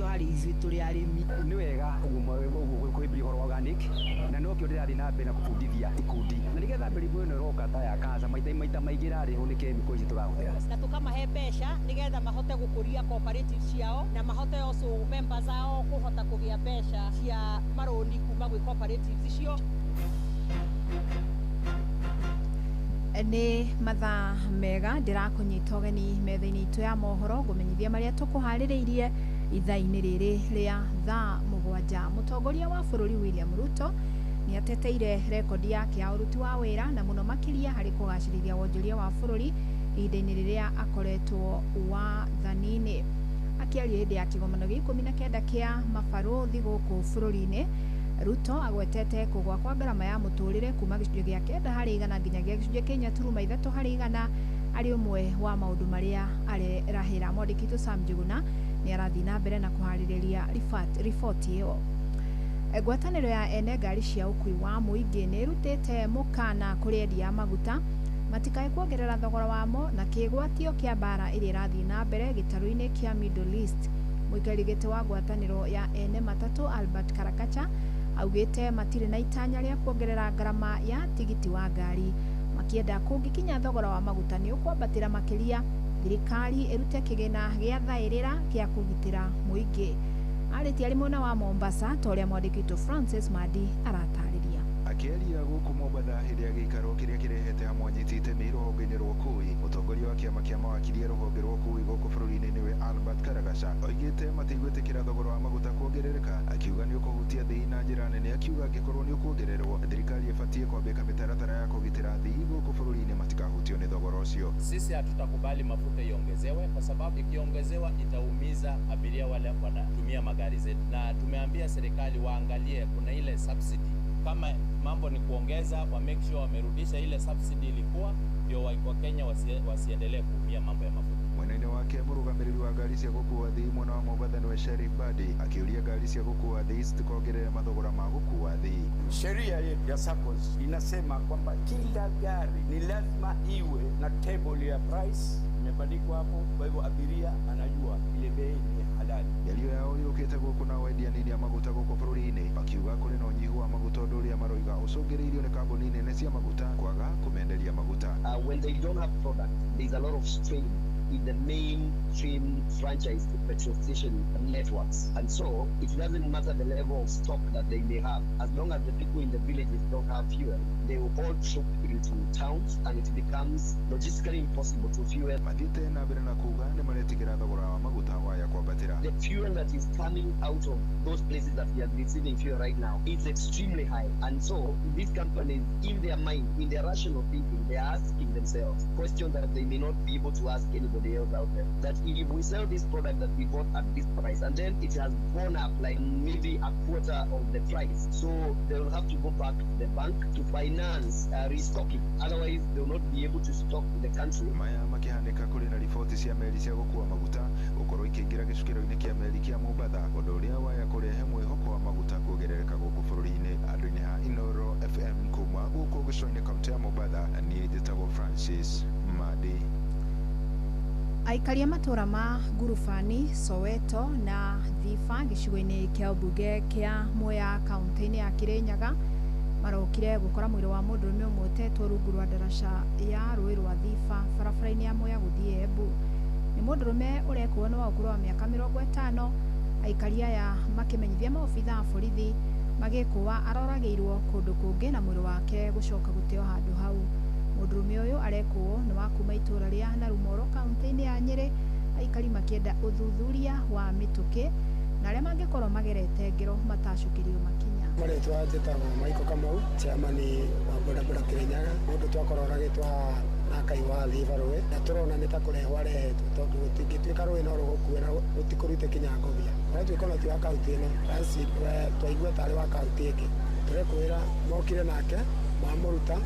cio hari ithuĩ tũrĩ arĩmi. Nĩ wega ũguo kwĩmbia ũhoro wa organic na no kĩo ndĩrathiĩ na mbere na kũbundithia ikundi na nĩgetha mĩrimũ ĩno ĩroka ta ya kanca maita maingĩ rarĩho nĩ kemiko ici tũrahũthĩra na tukamahe mbeca nĩgetha mahote gũkũria cooperative ciao na mahote also members ao kũhota kũgĩa mbeca cia marũni kuma gwĩ cooperatives icio. Nĩ mathaa mega ndĩrakũnyita ũgeni metha-inĩ itũ ya mohoro ngũmenyithia marĩa tũkũharĩrĩirie ithaa-inĩ rĩrĩ rĩa thaa 7. Mũtongoria wa bũrũri William Ruto nĩ ateteire rekondi yake ya ũruti wa wĩra na mũno makĩria harĩ kũgacĩrithia wonjoria wa bũrũri ihinda-inĩ rĩrĩa akoretwo wathani-inĩ. Akĩaria hĩndĩ ya kĩgomano gĩa 19 kĩa mabarũthi gũkũ bũrũri-inĩ, Ruto agwetete kũgwa kwa ngarama ya mũtũrĩre kuma gĩcunjĩ gĩa 9% nginyagia gĩcunjĩ kĩa 4.3% arĩ ũmwe wa maũndũ marĩa arerahĩra. Mwandĩki witũ Sam Njuguna nĩ arathiĩ na mbere na kũharĩrĩria riboti ĩyo. Ngwatanĩro ya ene ngari cia ũkui wa mũingĩ nĩ ĩrutĩte mũkana kũrĩ endia maguta matikae kuongerera thogora wamo na kĩgwatio kĩa mbara ĩrĩa ĩrathiĩ na mbere gĩtarũ-inĩ kĩa Middle East. Mũikarĩri gĩtĩ wa ngwatanĩro ya ene matatũ Albert Karakacha augĩte matirĩ na itanya rĩa kuongerera ngarama ya tigiti wa ngari, makĩenda kũngĩkinya thogora wa maguta nĩ ũkwambatĩra makĩria thirikari ĩrute kĩgĩna gĩa thaĩrĩra gĩa kũgitĩra mũingĩ. Arĩtie arĩ mwena wa Mombasa ta ũrĩa mwandĩki witũ Francis Madi aratarĩria. Akĩaria gũkũ Mombasa hĩndĩ ya gĩikaro kĩrĩa kĩrehete hamwe anyiti itemi rũhonge-inĩ rwa ũkui, mũtongoria wa kĩama kĩa mawakiri rũhonge rwa ũkui gũkũ bũrũri-inĩ nĩwe Albert Karakacha oigĩte matigwĩtĩkĩra thogora wa maguta kuongerereka, akiuga nĩ ũkũhutia thii na njĩra nene, akiuga angĩkorwo nĩ ũkuongererwo thirikari ĩbatiĩ kwambĩka mĩtaratara ya kũgitĩra thii gũkũ bũrũri-inĩ matikahutio nĩ thogora ũcio. Sisi hatutakubali mafuta iongezewe kwa sababu ikiongezewa itaumiza abiria wale wanatumia magari zetu, na tumeambia serikali waangalie kuna ile subsidy, kama mambo ni kuongeza wa make sure wamerudisha ile subsidy ilikuwa, ndio Wakenya wasiendelee kuumia mambo ya mafuta. Mwena-inĩ wake mũrũgamĩrĩri wa ngari cia gũkua thii mwena wa Mombasa nĩwe Sherif Badi akĩũria ngari cia gũkua thii zitikaongerere mathogora ma gũkua thii. Sheria ya SACCOS inasema kwamba kila gari ni lazima iwe na table ya price imebandikwa hapo, kwa hivyo abiria anajua ile bei ni halali. Yaliyo yao yũkĩte gũkũ na wendia nini ya maguta gũkũ bũrũri-inĩ, makiuga kũrĩ na ũnyihu wa maguta ũndũ ũrĩa maroiga ũcũngĩrĩirio nĩ kambuni nene cia maguta kwaga kũmenderia maguta. When they don't have product, there's a lot of strain in the mainstream franchise petrol station networks, and so it doesn't matter the level of stock that they may have, as long as the people in the villages don't have fuel, they will all troop into towns and it becomes logistically impossible to fuel. Mathiĩte na mbere na kuuga nĩ maretigĩra thogora wa maguta waya kwambatĩra. The fuel that is coming out of those places that we are receiving fuel right now is extremely high, and so these companies, in their mind, in their rational thinking, they are asking themselves questions that they may not be able to ask anybody else out there. That if we sell this product that we bought at this price and then it has gone up like maybe a quarter of the price, so they will have to go back to the bank to finance restocking. Otherwise, they will not be able to stock the country. Maya makĩhanĩka kũrĩ na riboti cia meri cia gũkua maguta gũkorwo ikĩingĩra gĩcukĩro-inĩ kĩa meri kĩa Mombasa, ũndũ ũrĩa waya kũrehe mwĩhoko wa maguta kuongerereka gũkũ bũrũri-inĩ. Andũ-inĩ ha Inoro FM kuma gũkũ gĩcũa-inĩ kaunti ya Mombasa, niĩ njĩtagwo Francis Madi. Aikaria matũra ma Ngurubani, Soweto na Thifa gĩcigo-inĩ kĩa ũmbunge kĩa Mwea kaunti-inĩ ya Kirinyaga marokire gũkora mwĩrĩ wa mũndũrũme ũmwe ũtetwo rungu rwa ndaraca ya rũĩ rwa Thifa barabara-inĩ ya Mwea gũthiĩ Embu. Nĩ mũndũrũme ũrekwo nĩ wa ũkũrũ wa mĩaka 50. Aikaria aya makĩmenyithia maobitha a borithi magĩkũwa aroragĩirwo kũndũ kũngĩ na mwĩrĩ wake gũcoka gũteo handũ hau. Mũndũrũme ũyũ arekwo nĩ wa kuma itũra rĩa Narumoro kaunti-inĩ ya Nyeri, aikari makĩenda ũthuthuria wa mĩtũkĩ na arĩa mangĩkorwo magerete ngero matacũkĩrio makinya. Marĩtwa njĩtagwo Michael Kamau, chairman wa bodaboda Kirinyaga, mũndũ twakororagĩtwo na Kai wa Thifa rũĩ, na tũrona nĩ ta kũrehwo arehetwo tondũ gũtingĩtuĩka rũĩ no rũgũkuĩra rũtikũrute kinya Ngobia. Ũratuĩka no ti wa kaunti ĩno, twaigua tarĩ wa kaunti ĩngĩ. Tũrekwĩra mokire nake mamũruta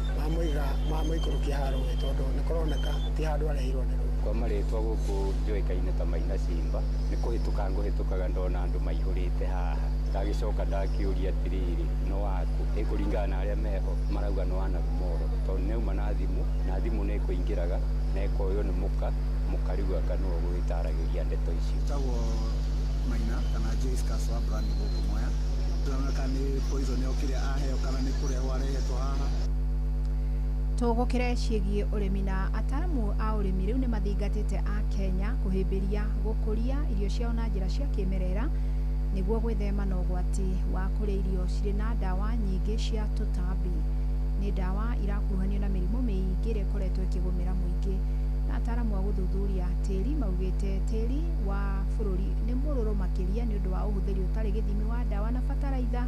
mamũikũrũkia harũĩ tondũ nĩ kũroneka ti handũ arehirwo nĩ rũĩ. Kwa marĩtwa gũkũ njũĩkaine ta Maina Simba, nĩ kũhĩtũka ngũhĩtũkaga ndona andũ maihũrĩte haha. Ndagĩcoka ndakĩũria atĩrĩrĩ, no waku ĩkũringana na arĩa meho marauga no wa Narumoro, tondũ neuma na thimũ nĩ ĩkũingĩraga na ĩkoywo nĩ mũka rĩu aka no gũgĩtaragĩria ndeto icio. Tagwo Maina kana Joyce Kaswambra nĩ gũkũ Mwea. Tũroneka nĩ poison kĩrĩa aheo kana nĩ kũrehwo arehetwo haha. Tũgũkĩre ciĩgiĩ ũrĩmi na ataramu a ũrĩmi rĩu nĩ mathingatĩte a Kenya kũhĩmbĩria gũkũria irio ciao na njĩra cia kĩmerera nĩguo gwĩthema na ũgwati wa kũrĩa irio cirĩ na ndawa nyingĩ cia tũtambi. Nĩ ndawa irakuruhanio na mĩrimũ mĩingĩ ĩrĩa ĩkoretwo ĩkĩgũmĩra mũingĩ. Na ataramu a gũthuthuria tĩri maugĩte tĩri wa bũrũri nĩ mũrũrũ makĩria nĩ ũndũ wa ũhũthĩri ũtarĩ gĩthimi wa ndawa na bataraitha,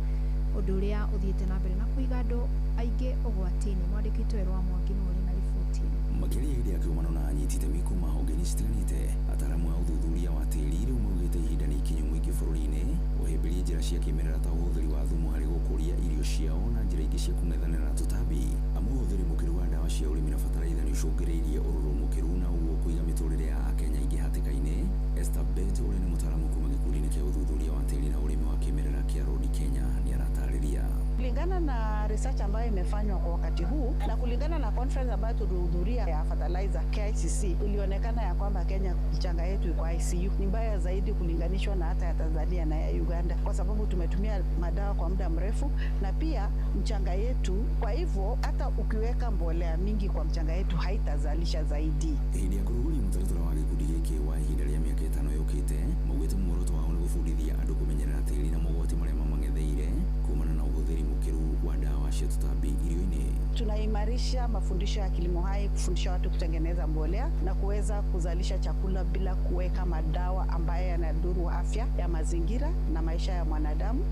ũndũ ũrĩa ũthiĩte na mbere na kũiga andũ aingĩ ũgwati-inĩ. Mwandĩki Toero wa Mwangi nĩ ũrĩ na riboti. Makĩria hĩndĩ ya kĩũngano na anyiti itemi kuma honge-inĩ citiganĩte, ataramu a ũthuthuria wa tĩri rĩu maugĩte ihinda nĩ ikinyu mũingĩ bũrũri-inĩ ũhĩmbĩrie njĩra cia kĩmerera ta ũhũthĩri wa thumu harĩ gũkũria irio ciao na njĩra ingĩ cia kũng'ethanĩra na tũtambi. Amu ũhũthĩri mũkĩru wa ndawa cia ũrĩmi na bataraitha nĩ ũcũngĩrĩirie ũrũrũ mũkĩru na ũguo kũiga mĩtũrĩre ya Akenya aingĩ hatĩka-inĩ. Esther Bet ũrĩa nĩ mũtaramu kuma gĩkundi-inĩ kĩa ũthuthuria wa tĩri na ũrĩmi wa kĩmerera kĩa Rodi Kenya nĩ aratarĩria. Kulingana na research ambayo imefanywa kwa wakati huu na kulingana na conference ambayo tulihudhuria ya fertilizer KICC, ilionekana ya kwamba Kenya mchanga yetu iko ICU ni mbaya zaidi kulinganishwa na hata ya Tanzania na ya Uganda, kwa sababu tumetumia madawa kwa muda mrefu na pia mchanga yetu. Kwa hivyo hata ukiweka mbolea mingi kwa mchanga yetu haitazalisha zaidi. Hĩndĩ ya kũrũguria mũtaratara wa gĩkundi gĩkĩ wa ihinda rĩa mĩaka 5 yũkĩte, maugĩte muoroto wao nĩ gũbundithia andũ kũmenyerera tĩri na mogwati marĩa mamang'etheire kumana na ũhũthĩri mũkĩru wa ndawa cia tũtambi irio-inĩ. Tunaimarisha mafundisho ya kilimo hai, kufundisha watu kutengeneza mbolea na kuweza kuzalisha chakula bila kuweka madawa ambayo yanadhuru afya ya mazingira na maisha ya mwanadamu.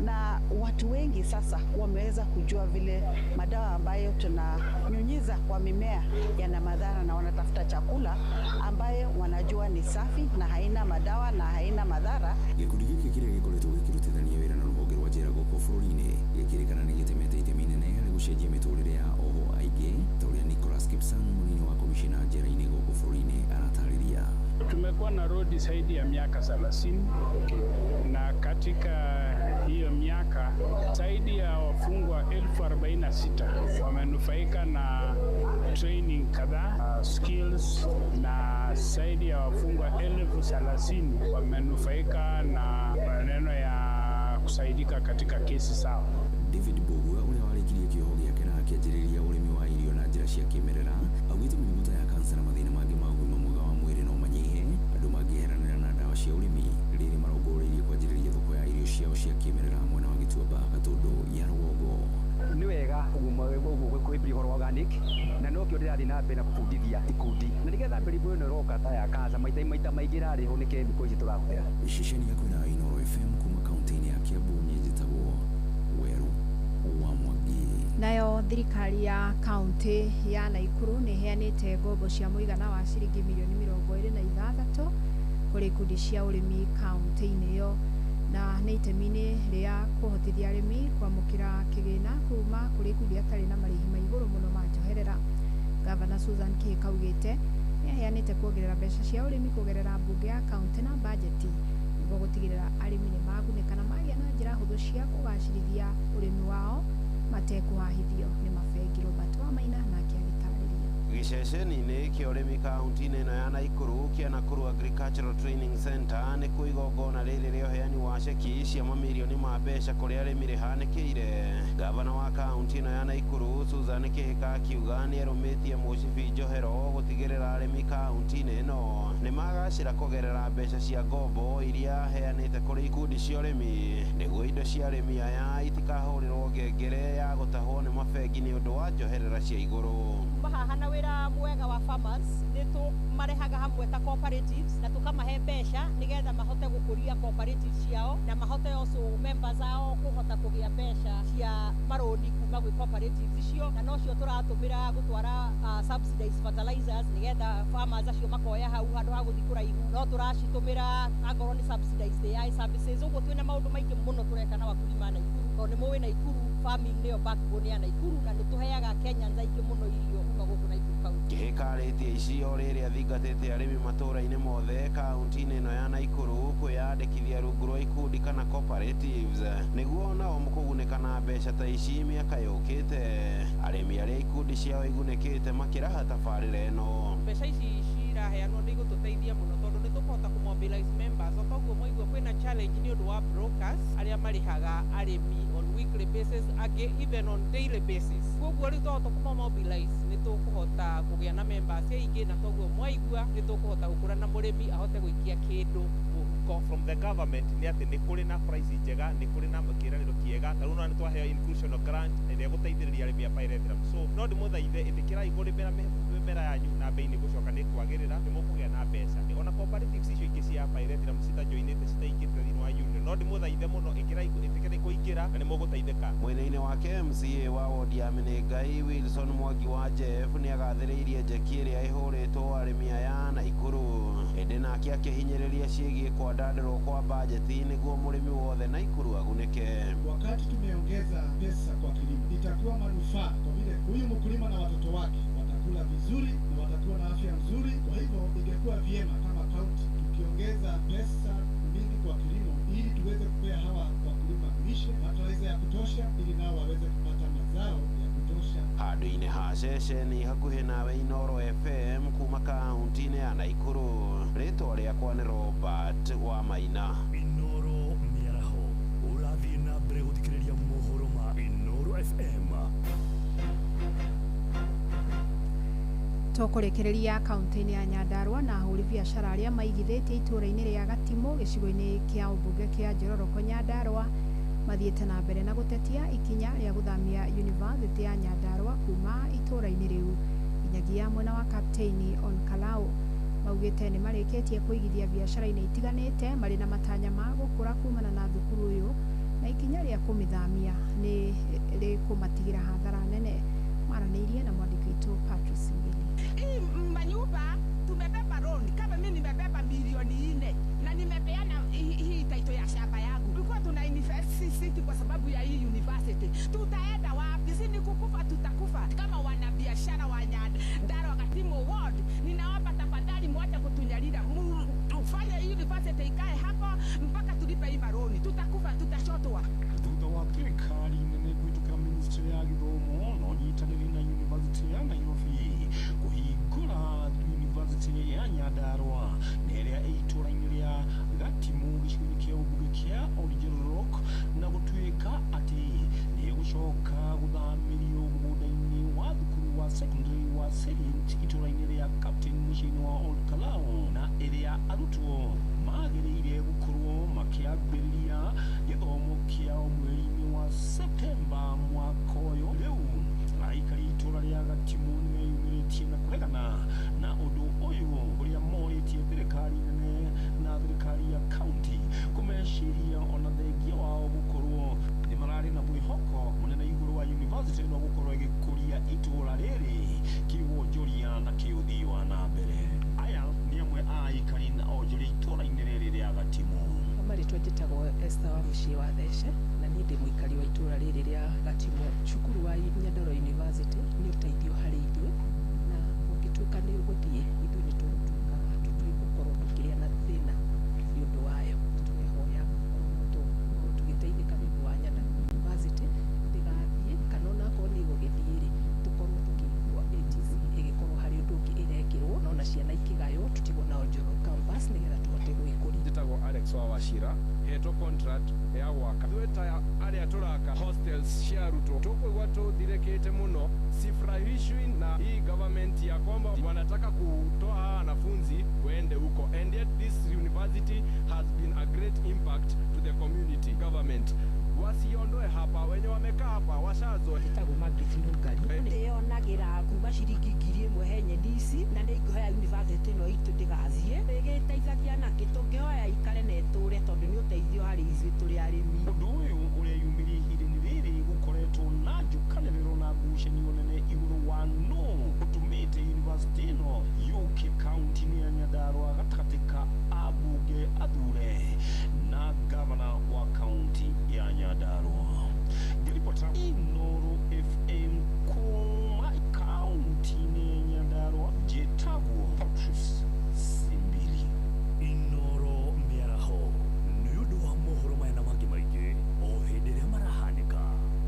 Na watu wengi sasa wameweza kujua vile madawa ambayo tunanyunyiza kwa mimea yana madhara, na wanatafuta chakula ambayo wanajua ni safi na haina madawa na haina madhara. Gĩkundi gĩkĩ kĩrĩa gĩkoretwo gĩkĩrutithania wĩra na rũhonge rwa njĩra gũkũ bũrũri-inĩ gĩkĩrĩkana nĩ gĩtemete itemi inene harĩ gũcenjia mĩtũrĩre ya oho aingĩ, ta ũrĩa Nicholas Kipsang, mũnini wa komishina njĩra-inĩ gũkũ bũrũri-inĩ aratarĩria. Tumekuwa na rodi zaidi ya miaka 30 na katika hiyo miaka zaidi ya wafungwa 46,000 wamenufaika na training kadhaa, skills, na zaidi ya wafungwa 30,000 wamenufaika na maneno ya kusaidika katika kesi zao. David Bogua ũrĩa warĩkirie kĩoho gĩake na akĩanjĩrĩria ũrĩmi wa irio na njĩra cia kĩmerera, augĩte mĩrimũ ta ya kansa na mathĩna mangĩ ma ũgima mwega wa mwĩrĩ no manyihe andũ mangĩeheranĩra na ndawa cia ũrĩmi rĩrĩ marongoreirie kwanjĩrĩria thoko ya irio ciao cia kĩmerera mwena wa Gĩtuamba, Gatũndũ ya rũgongo. Nĩ wega kũhĩmbĩria ũhoro wa organic na no kĩo ndĩrathiĩ na mbere na kũbundithia ikundi, na nĩgetha mĩrimũ ĩno ĩroka ta ya kansa maita maingĩ ĩrarĩhwo nĩ kemiko ici tũrahũthĩra. Ceceni ya kwĩna Inooro FM kuma kaunti-inĩ ya Kiambu niĩ njĩtagwo Weru wa Mwangi. Nayo thirikari ya kaunti ya Naikuru nĩ ĩheanĩte ngombo cia mũigana wa ciringi mirioni 26 kũrĩ ikundi cia ũrĩmi kaunti-inĩ ĩyo, na nĩ itemi-inĩ rĩa kũhotithia arĩmi kwamũkĩra kĩgĩna kuma kũrĩ ikundi atarĩ na marĩhi ma igũrũ mũno ma njoherera. Gavana Susan Kihika augĩte nĩ aheanĩte kuongerera mbeca cia ũrĩmi kũgerera mbunge ya kaunti na bajeti nĩguo gũtigĩrĩra arĩmi nĩ magunĩka na magĩa na njĩra hũthũ cia kũgacĩrithia ũrĩmi wao matekũhahithio nĩ mabengi. Robert Wamaina nake agĩtarĩria. Gĩceceni-inĩ kĩa ũrĩmi kaunti-inĩ ĩno ya Naikuru kĩa Nakuru Agricultural Training Center nĩkuo igongona rĩrĩ rĩa ũheani wa ceki cia mamirioni ma mbeca kũrĩ arĩmi rĩhanĩkĩire. Gavana wa kaunti ĩno ya Naikuru Susan Kihika akiuga nĩ erũmĩtie mũcibi njohero gũtigĩrĩra arĩmi kaunti-inĩ ĩno nĩ magacĩra kũgerera mbeca cia ngombo iria aheanĩte kũrĩ ikundi cia ũrĩmi nĩguo indo cia arĩmi aya itikahũrĩrwo ngengere ya gũtahwo nĩ mabengi nĩ ũndũ wa njoherera cia igũrũ. Haha na wĩra mwega wa farmers nĩ tũmarehaga hamwe ta cooperatives na tũkamahe mbeca nĩgetha mahote gũkũria cooperatives ciao na mahote also members ao kũhota kũgĩa mbeca cia marũni kuma gwĩ cooperatives icio, na nocio tũratũmĩra gũtwara subsidized fertilizers nĩgetha farmers acio makoya hau handũ ha gũthiĩ kũraihu, no tũracitũmĩra angorwo nĩ subsidized AI services. Ũguo twĩna maũndũ maingĩ mũno tũreka na wakulima Naikuru, tondũ nĩ mũĩ Naikuru farming nĩyo backbone ya Naikuru na nĩ tũheaga Kenyans aingĩ mũno irio kuma gũkũ Naikuru kaunti. Kihika arĩtie icio rĩrĩa thingatĩte arĩmi matũũra-inĩ mothe kaunti-inĩ ĩno ya Naikuru kwĩyandĩkithia rungu rwa ikundi kana cooperatives nĩguo nao mũkũgunĩka na mbeca ta ici mĩaka yũkĩte. Arĩmi arĩa ikundi ciao igunĩkĩte makĩraha tabarĩra ĩno. Mbeca ici ciraheanwo nĩ igũtũteithia mũno tondũ nĩ tũkũhota kũmombĩra mobilize members otoguo moigua kwina challenge ni undu wa brokers aria marihaga arimi on weekly basis agi even on daily basis koguo ri toto kuma mobilize ni tukuhota kugia na members aingi na toguo mwaigua ni tukuhota gukura na murimi ahote gwikia kindu from the government ni ati ni kuri na price njega ni kuri na kiraniro kiega na runa ni twaheo inclusion grant ĩrĩa gũteithĩrĩria arĩmi a pyrethrum so no ndĩmũthaithe ĩtĩkĩrai kũrĩmĩra mĩmera yanyu na mbei nĩ gũcoka nĩ kwagĩrĩra nĩ mũkũgĩa na mbeca ona cooperatives icio ingĩ cia pyrethrum citajoinĩte citaingĩte thĩinĩ wa union no ndĩmũthaithe mũno ĩtĩkĩrai kũingĩra na nĩ mũgũteithĩka. Mwena-inĩ wake MCA wa wodi ya Mĩnĩngai Wilson Mwangi wa Jeff nĩ agathĩrĩirie njeki ĩrĩa ĩhũrĩtwo arĩmi aya Naikuru ĩndĩ nake akĩhinyĩrĩria ciĩgiĩ kwandandũrwo kwa bajeti nĩguo mũrĩmi wothe Naikuru agunĩke. Wakati tumeongeza pesa kwa kilimo itakuwa manufaa kwa vile huyu mkulima na watoto wake watakula vizuri na watakuwa na afya nzuri. Kwa hivyo ingekuwa vyema kama kaunti tukiongeza pesa mingi kwa kilimo ili tuweze kupea hawa wakulima lishe fertilizer ya kutosha ili nao waweze kupata mazao ya kutosha. Handũ-inĩ ha ceceni hakuhĩ nawe Inooro FM kuma kaunti-inĩ ya Naikuru, rĩtwa rĩakwa nĩ Robert wa Maina. Inooro mĩaraho ũrathiĩ na mbere gũthikĩrĩria mohoro ma Inooro FM. Tũkũrekereria kaunti-inĩ ya Nyandarua na ahũri biacara arĩa maigithĩtie itũũra-inĩ rĩa Gatimũ gĩcigo-inĩ kĩa ũmbunge kĩa Njororoko Nyandarua mathiĩte na mbere na gũtetia ikinya rĩa gũthamia University ya Nyandarua kuma itũũra-inĩ rĩu nginyagia mwena wa Kapteini Onkalau. Maugĩte nĩ marĩkĩtie kũigithia biacara-inĩ itiganĩte marĩ na matanya ma gũkũra kumana na thukuru ũyũ na ikinya rĩa kũmĩthamia nĩ rĩkũmatigĩra hathara nene. Maranĩirie na mwandĩki witũ Patrice Mbili. Hii manyumba tumebeba loan, kama mimi nimebeba milioni 4 na nimepeana hii title ya shamba yangu. Tulikuwa tuna university kwa sababu ya hii university. Tutaenda wapi? Si ni kukufa tutakufa. Kama wana biashara wa Nyandarua Gatimũ ward, ninaomba tafadhali mwache kutunyalida. Tufanye hii university ikae hapa mpaka tulipe hii loan. Tutakufa tutashotwa. Thutha wa thirikari nene kũhĩtũkĩra ministry ya gĩthomo no nyitanĩri na University ya Nairobi kũhingũra University ya Nyandarua na ĩrĩa ĩ itũũra-inĩ rĩa Gatimũ gĩcigo-inĩ kĩa ũmbunge kĩa Njororoko na gũtuĩka atĩ nĩ gũcoka gũthamĩrio mũgũnda-inĩ wa thukuru wa secondary wa Serient itũũra-inĩ rĩa Captain mũciĩ-inĩ wa Olkalau na ĩrĩa arutwo magĩrĩire gũkorwo makĩambĩrĩria gĩthomo kĩao mweri-inĩ wa Septemba mwaka ũyũ. Rĩu aikari itũũra rĩa Gatimũ nĩmeyumĩrĩtie na kũregana na ũndũ ũyũ ũrĩa morĩtie thirikari nene na thirikari ya kaunti kũmeciria ona thengia wao gũkorwo nĩ mararĩ na mwĩhoko mũnene igũrũ wa university no gũkorwo ĩgĩkũria itũũra rĩrĩ kĩwonjoria na kĩũthii wa na mbere. Aya nĩ amwe a aikari na onjoria itũũra-inĩ rĩrĩ rĩa Gatimũ. Marĩtwa njĩtagwo Esther wa mũciĩ wa Thece na niĩ ndĩ mũikari wa itũũra rĩrĩ rĩa Gatimũ. Cukuru wa Nyandarua University nĩ ũteithio harĩ ithuĩ na ũngĩtuĩka nĩ ũgũthiĩ ithuĩ nĩ tũgũtuĩka tũgũkorwo tũkĩrĩa na thĩna nĩ ũndũ wayo. Tũrehoya tũgĩteithĩka nĩ ũndũ wa Nyandarua University ndĩgathiĩ kana ona akorwo nĩ ĩgũgĩthiĩ-rĩ tũkorwo tũkĩigua ATC ĩgĩkorwo harĩ ũndũ ũngĩ ĩrekĩrwo na ona ciana ikĩgaywo tũtigwo na Njororoko campus nĩgetha tũhote gwĩkũria. Njĩtagwo Alex wa Wachira hetwo contract ya gwaka tweta arĩa tũraka hostels cia arutwo tũkũigua tũthirĩkĩte mũno sifurahishwi na hii government ya kwamba wanataka kutoa wanafunzi waende huko, and yet this university has been a great impact to the community. Government wasiondoe hapa, wenye wamekaa hapa washazoea. Njĩtagwo Margaret Nũngari ndĩonagĩra kuma ciringi 1,000 he nyeni ici na nĩ ingĩhoya university ĩno itũ ndĩgathiĩ ĩgĩteithagia nakĩ tũngĩhoya ikare na ĩtũũre tondũ nĩ ũteithio harĩ ithuĩ tũrĩ arĩmi. Ũndũ ũyũ ũrĩa yumĩrie ihinda-inĩ rĩrĩ gũkoretwo na njũkanĩrĩro na ngucanio nene igũrũ wa no ũtũmĩte university ĩno yũke kaunti-inĩ ya Nyandarua gatagatĩ ka ambunge athure na gavana wa kaunti ya Nyandarua. Ngĩribota Inooro FM kuma kaunti-inĩ ya Nyandarua njĩtagwo Patrice Simbili. Inooro mĩaraho nĩ ũndũ wa mohoro maya na mangĩ maingĩ o hĩndĩ ĩrĩa marahanĩka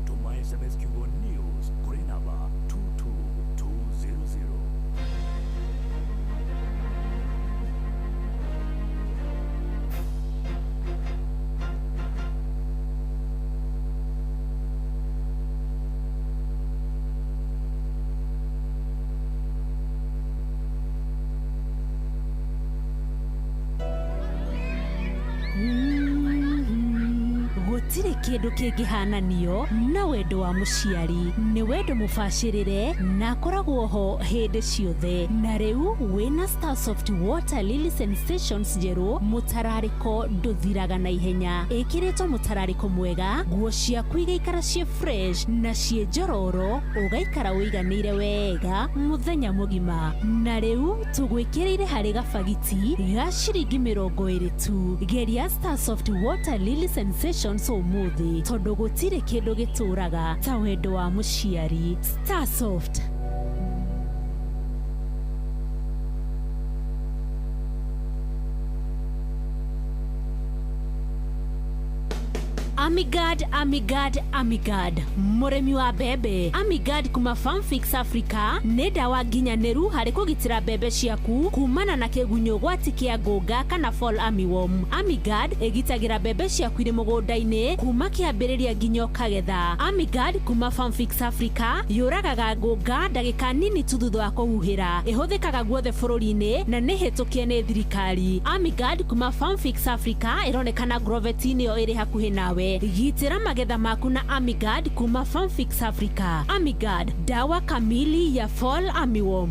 tũma SMS kiugo news kũrĩ namba gutire kindu kingihananio na wendo wa muciari ni wendo mubacirire na koragwo ho hindi ciothe na riu wina Starsoft Water Lily Sensations njeru mutarariko nduthiraga na ihenya ikiritwo mutarariko mwega nguo ciaku igaikara cie fresh na cie njororo ugaikara wiganire wega muthenya mugima na riu tugwikirire hari gabagiti ga ciringi 20 tu geria Starsoft Water Lily Sensations umuthi tondu gutire kindu gituraga ta wendo wa muciari. Starsoft. Amigad muremi wa bebe. Amigad kuma Farmfix Africa ne dawa nginyaneru hari kugitira bebe ciaku kumana na kegunyo gwati kia ngoga kana fall armyworm. Amigad egitagira bebe ciaku iri mugunda-ini kuma kiambiriria nginyo kagetha. Amigad kuma Farmfix Africa yuragaga ngoga ndagika nini tu thutha wa kuhuhira. Ihuthikaga guothe bururi-ini na ni hitukie ni thirikari. Amigad kuma Farmfix Africa ironekana Grovetini yo iri hakuhi nawe. Gitira magetha maku na Amigad kuma Farmfix Africa. Amigad, dawa kamili ya fall armyworm.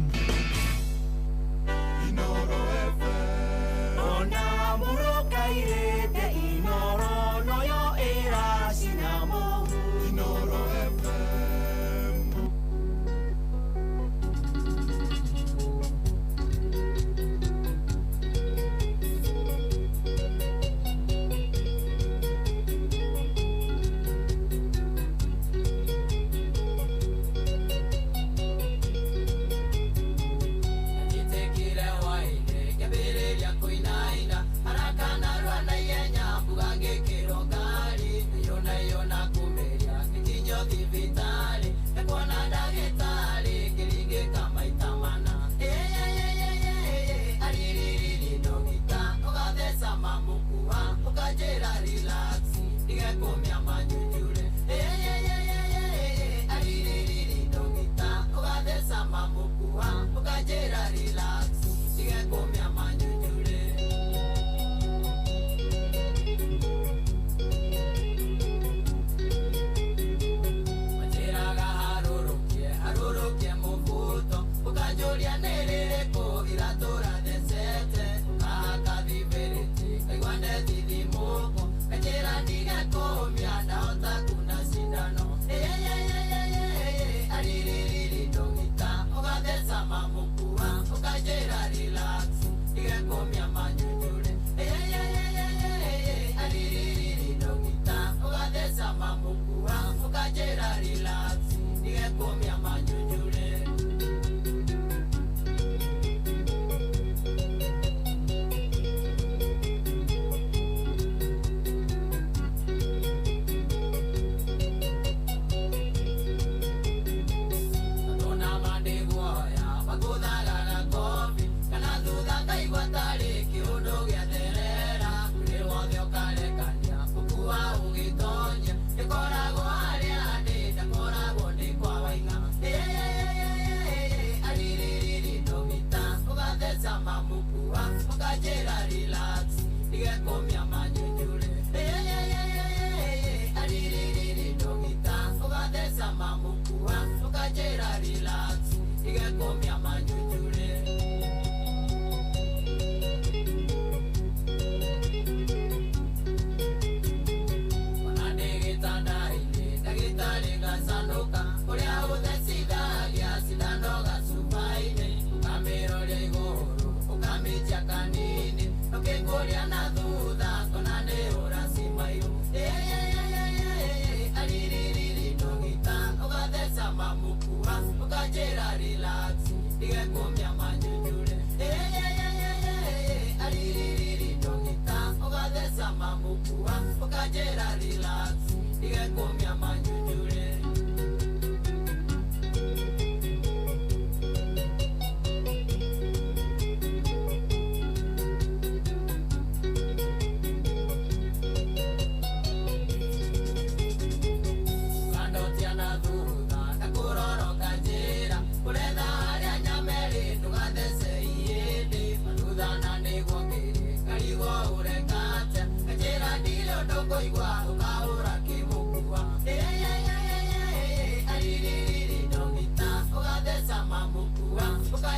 Igual, una hora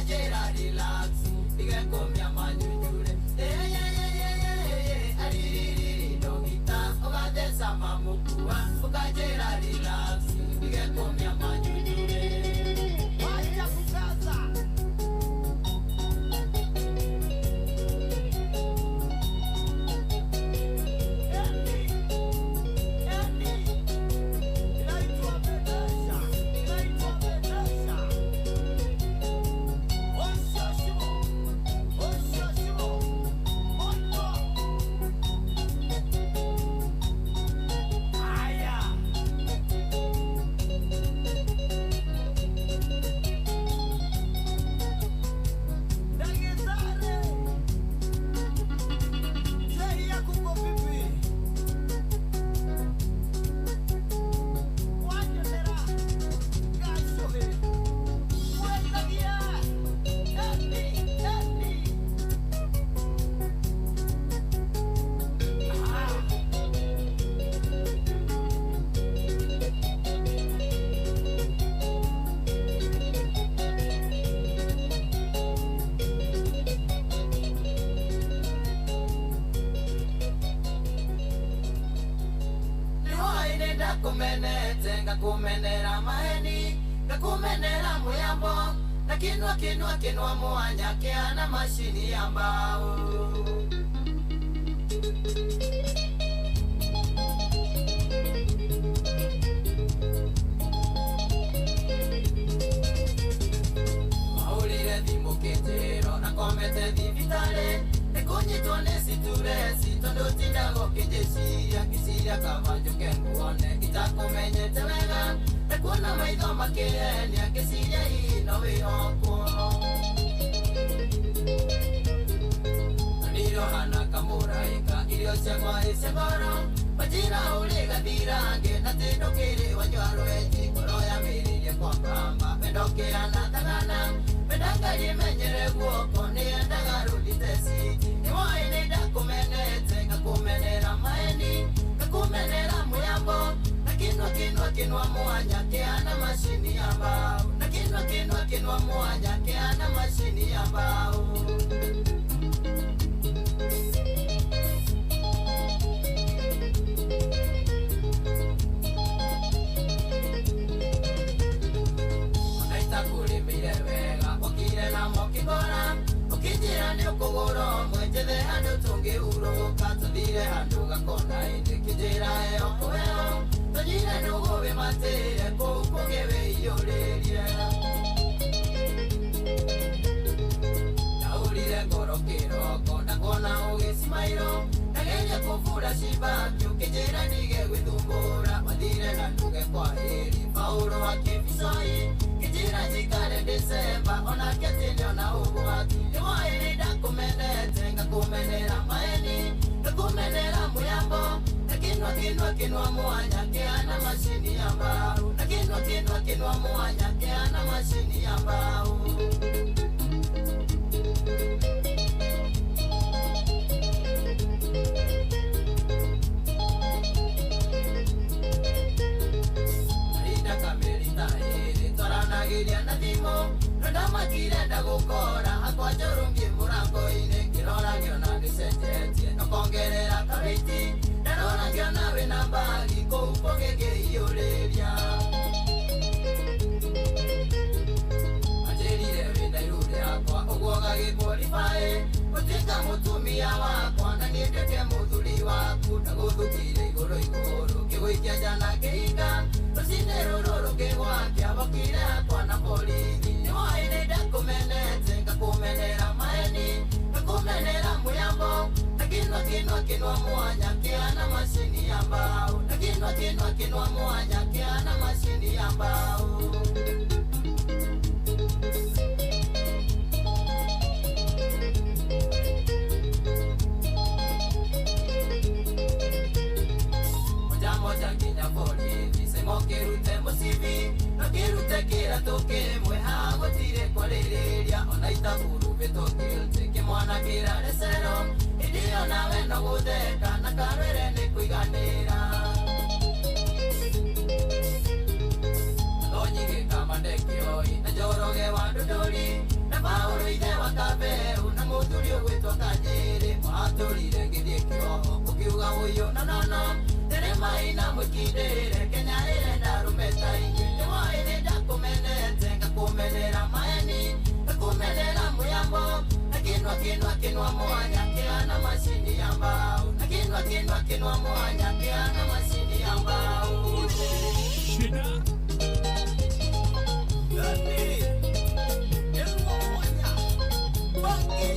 ukajera relax igakomya manyunyure aririri ndogita ugathesa mamukua ukajera relax igakomya manyunyure wacha kukaza kumenera maheni ngakumenera muyambo na kinwa mwanya kiana mashini ya mbao maulire thimu kitiro na komete thibitare nikunyitwo ni situresi tondu tindago kijeciria ngiciria kama njuke nguone itakumenyete wega ekuona maitho makirenia ngiciria ino wihokwo nirohana kamuraika irio ciakwa icegoro majira uri gathirange na tindukiri wanjwarweji ngoro yamiririe kwa kamba mendokeana thagana mendangarie menyere guoko niendaga rudite siti niwoini ndakumenete ngakumenera maeni ngakumenera muyambo na kinwa mwanya kiana mashini ya mbao na kinwa mwanya kiana mashini ya mbao kulimire wega ukire na mokigora ukijira ni ukugura mwenjere handu tungiuruka tuthire handu gakona indi kijira eo kweo tunyire nugubi matire kukugiwe iyuririe naurire ngoro kiroko ndakona ugicimairo nageria kuvura cibaki ukijira nige gwithumbura mathire na nduge kwa iri paulo akibicoi kijira jikare Desemba ona ketini ona ugwati niwoiri ndakumenete ngakumenera maeni ngakumenera muyambo na kinwa mwanya kiana mashini ya mbao na kinwa mwanya kiana mashini ya mbao Giria na thimo ndama kirenda gukora akwajurungi murango-ini kirora giona ndicenjetie nokongerera kabiti ndarora ngiona wina mbagi kuu kũgĩkĩiyũrĩria anjĩrire wĩna iru rĩakwa ũguo gagĩkwalibaĩ gũtuĩka mũtumia wakwa na niĩ nduĩke mũthuri waku ndagũthukire igũrũ kĩgũikia njana kĩhinga rũcinĩ rũrũ rũkĩgwakia bokire akwa na borithi nĩwoĩ ndakumenete ngakumenera maeni ngakumenera muyambo na kinwa mwanya kiana mashini ya mbao na kinwa mwanya kiana mashini ya mbao moja nginya borithi semokirute musibi nakirute kirato kimwe hagotire kwarĩrĩria ona itakurubĩtwo guilty kĩmwana kĩrare cero idio nawe no gũtheka na karwĩre nĩ kũiganĩra thonyigĩka mandekioi na njoroge wa ndũndũri na muyo no no no tere mai na mukidere Kenya irenda rumeta ingi Nwa irenda kumenete Kakumenera maeni Kakumenera muyambo Kinwa mwanya Kiana mashini ya mbao Kinwa mwanya Kiana mashini ya mbao Shida Gani Kinwa mwanya Bangi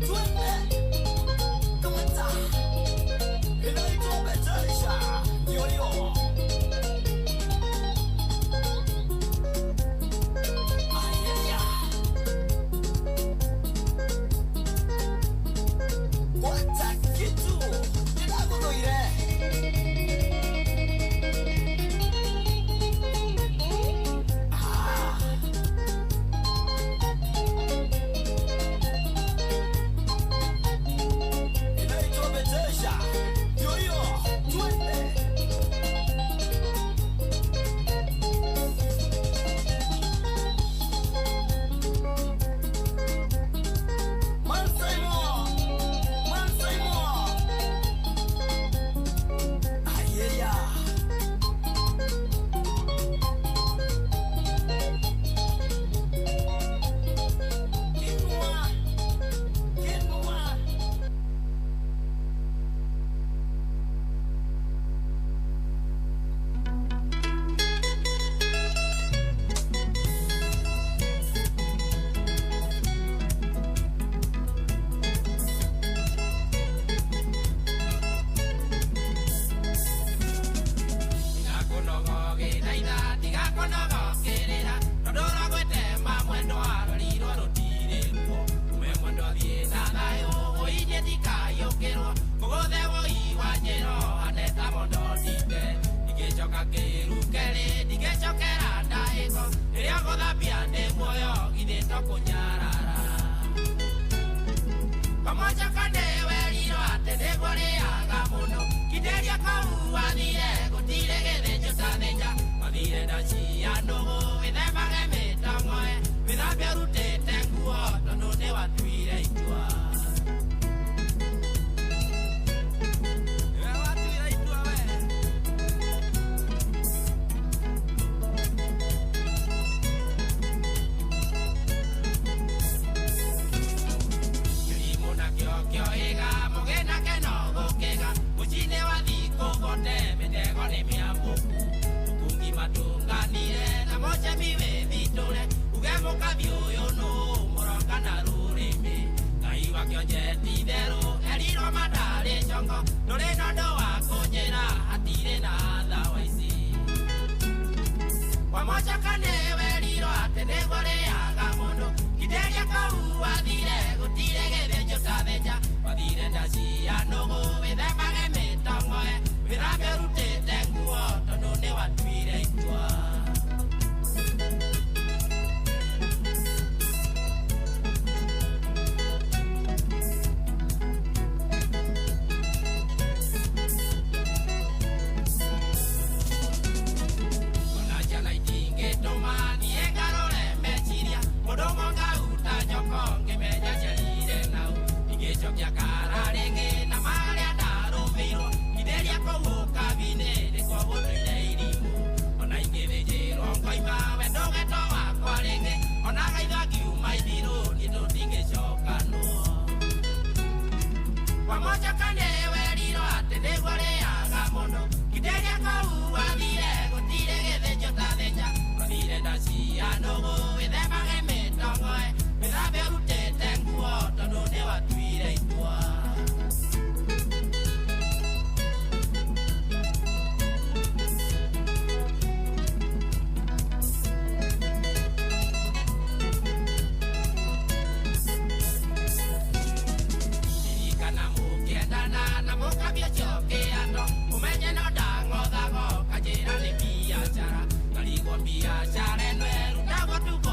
Twende Kumeta Inaitwa Betarisha Yoyo biashara eno eruta gũtuko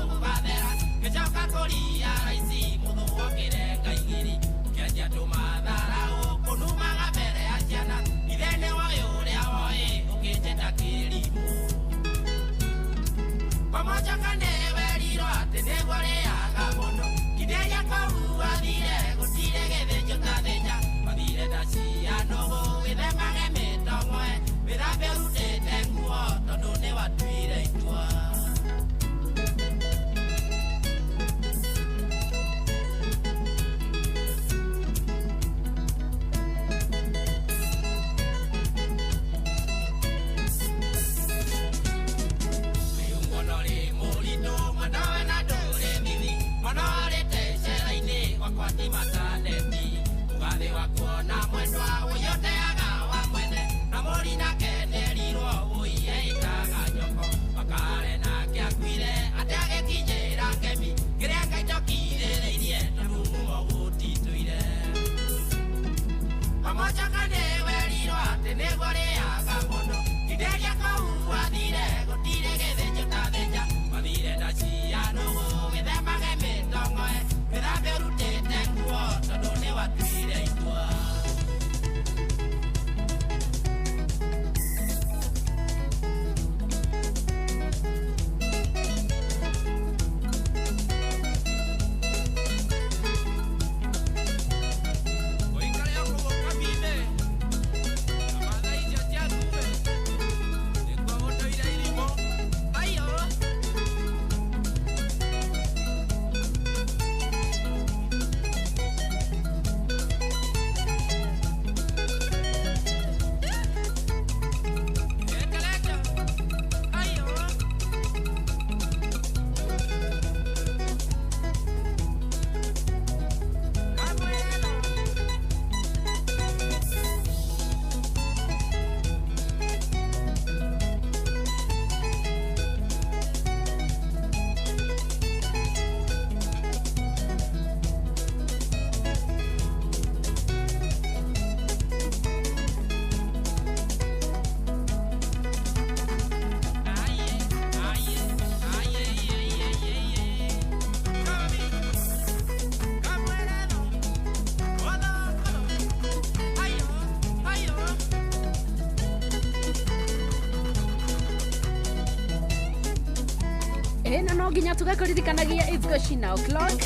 na no nginya tugakuririkanagia it's Goshina o'clock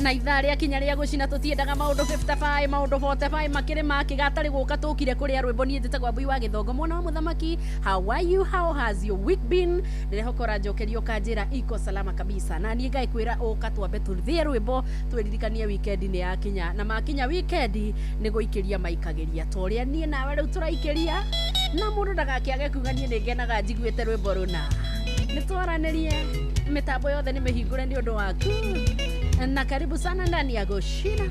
na ithaa rĩa kinya rĩa gũcina tũtiendaga maũndũ 55 maũndũ 45 makĩrĩ makĩgatari gũka tũkire kũrĩa rwĩmbo niĩ njĩtagwo Mbui wa Gĩthongo mwana wa mũthamaki. How are you, how has your week been? Ndĩrehokora njokerio kanjĩra iko salama kabisa na niĩ ngaikwĩra ũka twambe tũthie rwĩmbo twĩririkanie weekend nĩ ya kinya na makinya weekend nĩ gũikĩria maikagĩria torĩa niĩ nawe rĩu tũraikĩria na mũndũ ndagakĩage kuga niĩ nĩ ngenaga njiguĩte rwĩmbo rũna nĩ twaranĩrie mitambo yothe nĩ mĩhingũre nĩ ũndũ waku na karibu sana ndani ya Goshina.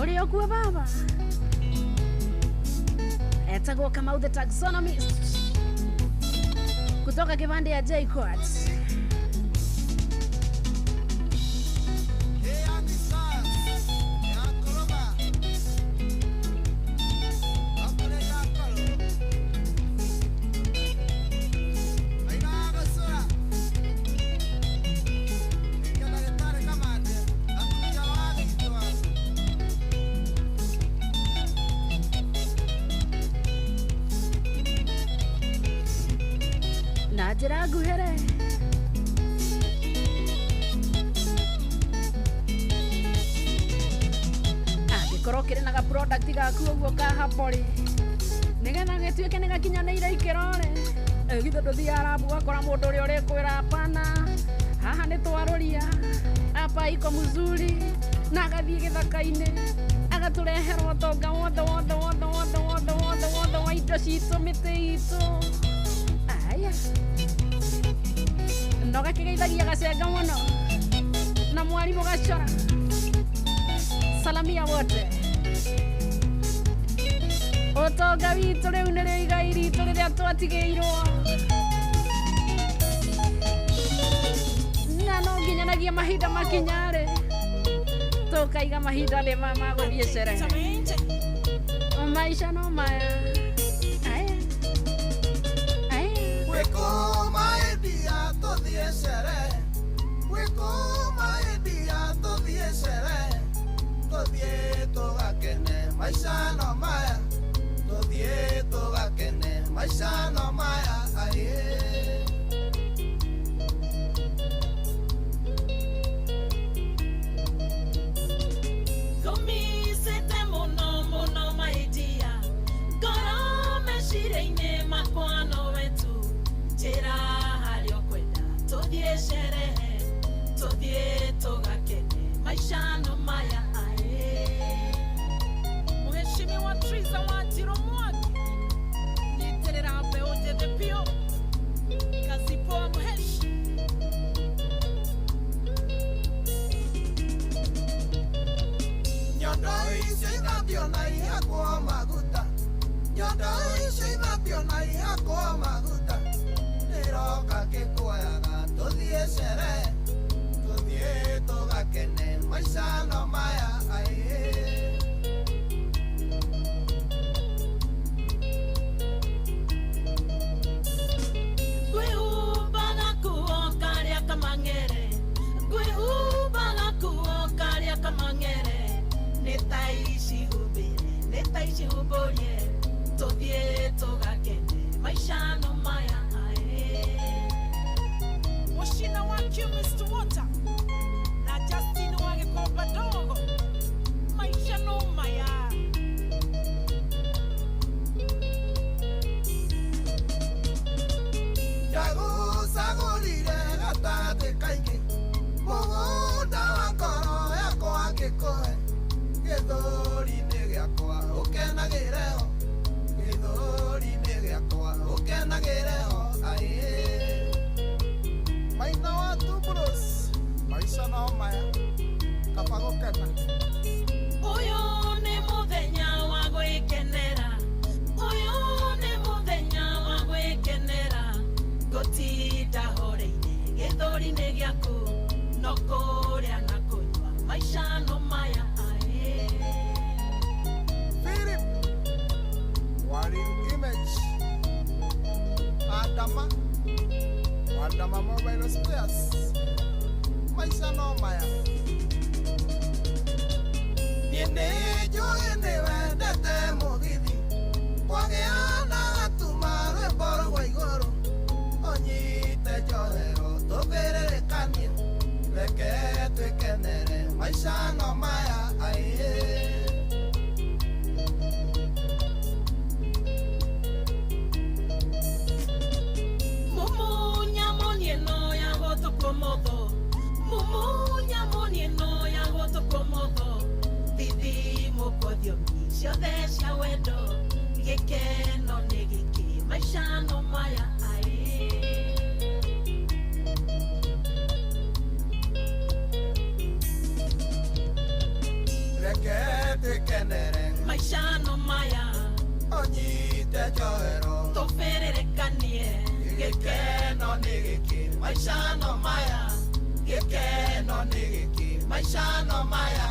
Uliokuwa baba etagwo Kamau the Taxonomist kutoka kibande ya J Quartz. njĩra nguhĩre angĩkorwo kĩrĩ na ga product gaku ũguo ka Hapoly nĩgetha gĩtuĩke nĩ gakinyanĩire ikĩro rĩ githĩ ndũthiaga rabu ũgakora mũndũ ũrĩa ũrĩkwĩra hapana haha nĩ twarũria hapa iko mzuri na agathiĩ gĩthaka-inĩ agatũrehera ũtonga wothe wa indo citũ mĩtĩ itũ aya no gakĩgeithagia gacenga mũno na mwarimũ gacora salamia wote ũtonga witũ rĩu nĩrĩo igai ritũ rĩrĩa twatigĩirwo na no nginyanagia mahinda makinyarĩ tũkaiga mahinda rĩ ma gũthiĩ sherehe maisha no maya Wekoma endia tũthiĩ sherehe Wekoma endia tũthiĩ sherehe tũthiĩ tũgakene maisha no maya tũthiĩ tũgakene maisha no maya Ngũmicĩte mũno mũno maidia ngoro meciria-inĩ makwa no wetu njĩra harĩa ũkwenda tũthiĩ sherehe tũthiĩ tũgakene maisha no maya Mheshimiwa Triza Wanjiru Mwangi nyitĩrĩra mbeũ njĩthĩ biũ kazi poa mheshi Nyondo icio ithatio na ihakwo maguta Nyondo icio ithatio na ihakwo maguta Nĩroka gĩkuoyaga tũthiĩ sherehe tũthiĩ tũgakene maica no maya Ngwĩhumbaga kuo karĩa kamang'ere Ngwĩhumbaga kuo karĩa kamang'ere Nĩ ta icihumbĩre nĩ ta icihumbũrie tũthiĩ tũgakene maica no maya Mũcina wa Mr. Water na Justin wa Gĩkomba Ndogo maisha no maya Ndagũcagũrire gatagatĩ kaingĩ mũgũnda wa ngoro yakwa ngĩkũhe gĩthũri-inĩ gĩakwa ũkenagĩre ho gĩthũri-inĩ gĩakwa ũkenagĩre ho Maina wa Tubros maisha no maya kaba gũkena Ũyũ nĩ mũthenya wa gwĩkenera Ũyũ nĩ mũthenya wa gwĩkenera Gũtinda horeire gĩthũri-inĩ gĩaku no kũrĩa na kũnyua maisha no maya Philip Warrior Image Adama Mobile Spares maisha no maya Niĩ nĩnjũĩ nĩ wendete mũgithi kwagĩa na gatuma rwĩmbo rwa igũrũ ũnyite njohero tũbĩrĩrĩkanie reke twĩkenere maica no maya Mumunya monieno ya gũtũkwo motho Mumunya monieno ya gũtũkwo motho Thithi mũkwo thiomi ciothe cia wendo Gĩkeno nĩ gĩkĩ maica no maya Reke twĩkenere Maisha no maya Onyite njohero tũbĩrĩrĩkanie Gĩkeno nĩ gĩkĩ maica no maya Gĩkeno nĩ gĩkĩ maica no maya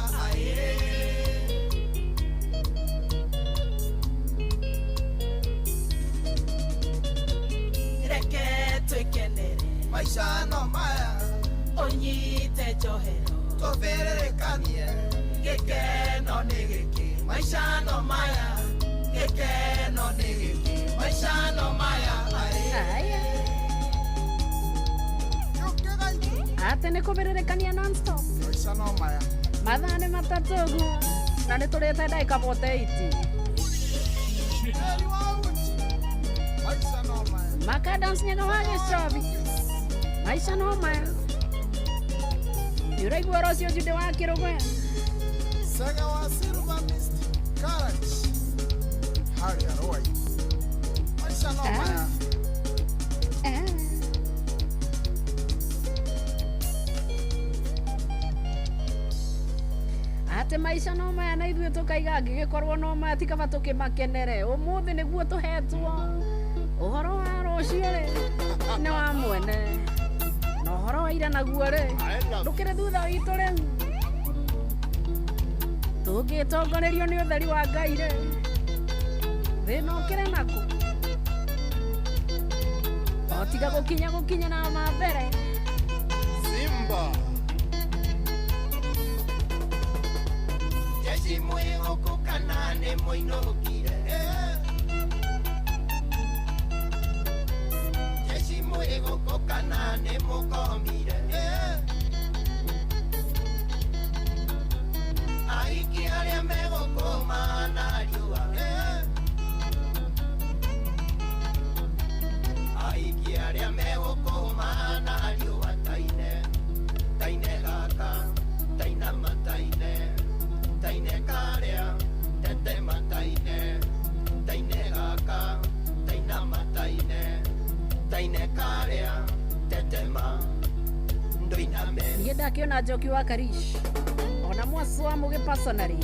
Reke twĩkenere Maica no maya Ũnyite njohero tũbĩrĩrĩkanie Gĩkeno nĩ gĩkĩ maica no maya Gĩkeno nĩ gĩkĩ maica no maya ate nä kå bä rä rä kania Maica no maya. mathaa nä matatå guo na nä tå rä te ndagä ka 48 Maica no maya. Makadams nyaga wa gä cobi maica no maya nä å raigua ro cio njundä wa kä rå gwe Sega wa Silver Mist Garage. Harry Aroi. Maica no maya. ate maica no maya na ithuä tå kaiga ngä gä korwo no maya tikaba tå kä makenere å må thä nä guo tå hetwo å horo wa rå cio rä nä wa mwene na å horo wa ira naguo rä ndå kä rä thutha witå rä u tå ngä tongorerio nä å theri wa ngai rä thä na å kä rä nakå otiga gå kinya na mambere Simba. Jesi mwego kukanane moinokire. Jesi mwego kukanane mokomire. Aiki aria mego komana riua. Aiki aria mego komana riua taine. Taine gaka, taina mataine. Taine karea, tete mataine. Taine gaka, taina mataine. Taine karea, tete ma. Ndoiname. niä ndakä ona njoki wa karish ona mwaso wa må gä pasonary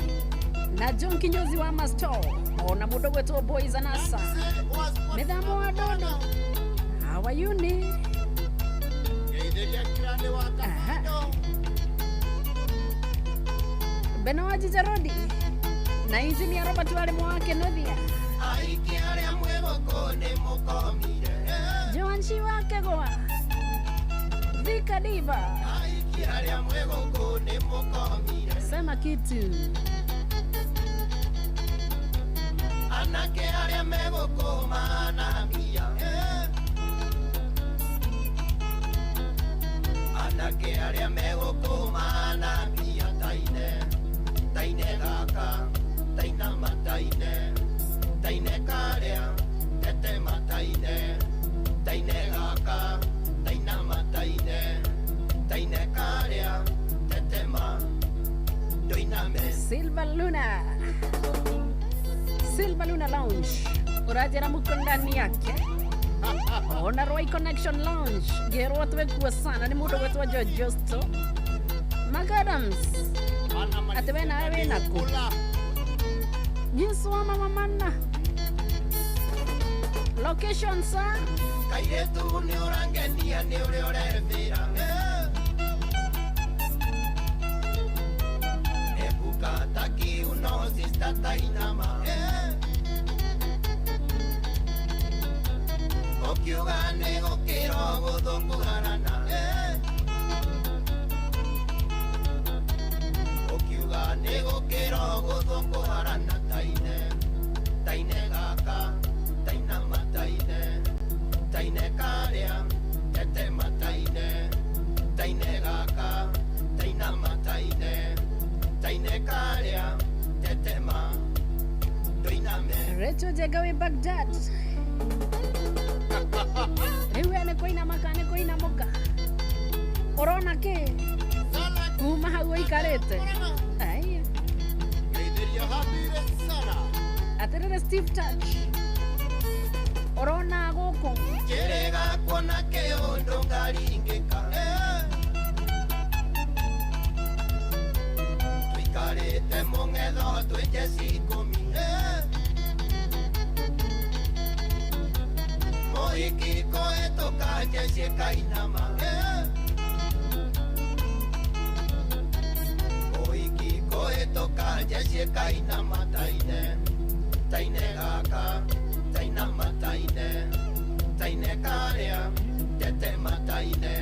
na john kinyozi wa masto ona må ndå gwätwo boys anasa mä thamo wa ndono hawayuni Geithĩria kirani wa kabindo. bena wa jijarodi na injinia robert warä mwa wake nothia Aiki aria mwegoko nĩ mũkomire. joanshi wake goa thika diva Aiki aria mwegoko nĩ mũkomire. sema kitu Anake aria megoko manambia. Anake aria megoko manambia taine. Taine gaka, taina mataine. Taine karea, tete mataine. Taine gaka, taina mataine. Taine karea, tete ma. Ndoiname. silva luna lounge urajera muko ndani yake ona Roy Connection Lounge gerwo twekuo sana nĩ mũndũ gwĩtwo Jojosto Magadams ati we nawe wĩ naku Yesu wa mama mana location sa Kairĩtu nĩ ũrangenia nĩ ũrĩa ũrethĩra. Epuka taki uno sista tainama. Okiuga nĩ gũkĩra gũthũngũrana. Okiuga nĩ gũkĩra gũthũngũrana taine. Taine gaka, taina mataine. Taine karĩa, tete mataine. Taine gaka, taina mataine. Taine karĩa, tete ma. Ndoiname. Rachel Jegawi Baghdad rĩu ene kũinamaka nĩ kũinamũka ũrona kĩ kuma hau ũikarĩte aya Geithĩria habire sana. atĩrĩrĩ Steve Touch ũrona gũkũ Kĩrĩga kuona kĩũndũ ngaringĩka. Tũikarĩte mũng'etho twĩ Jesi ikũmi. Mũhiki kũhĩtũka Jesi kainama. Mũhiki kũhĩtũka Jesi kainama taine. Taine gaka, taina mataine. Taine karĩa, tete mataine.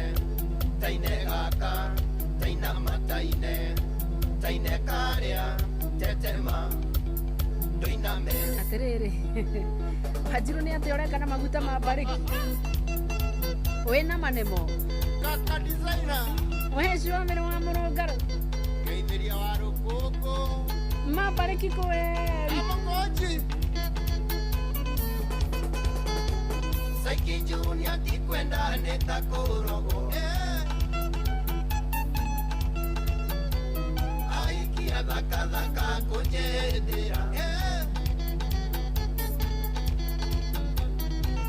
Taine gaka, taina mataine. Taine karĩa, tete ma. Ndoiname. atĩrĩrĩ Wanjiru nĩ atĩ ũreka na maguta ma mbarĩki wĩna manemo Kaka designer. Mheshimiwa Mero wa Murungaro Geithiria wa Rukoko mabariki kweli Amongoji Saiki Junior tikwenda neta kurogo Aikia thaka kunjendera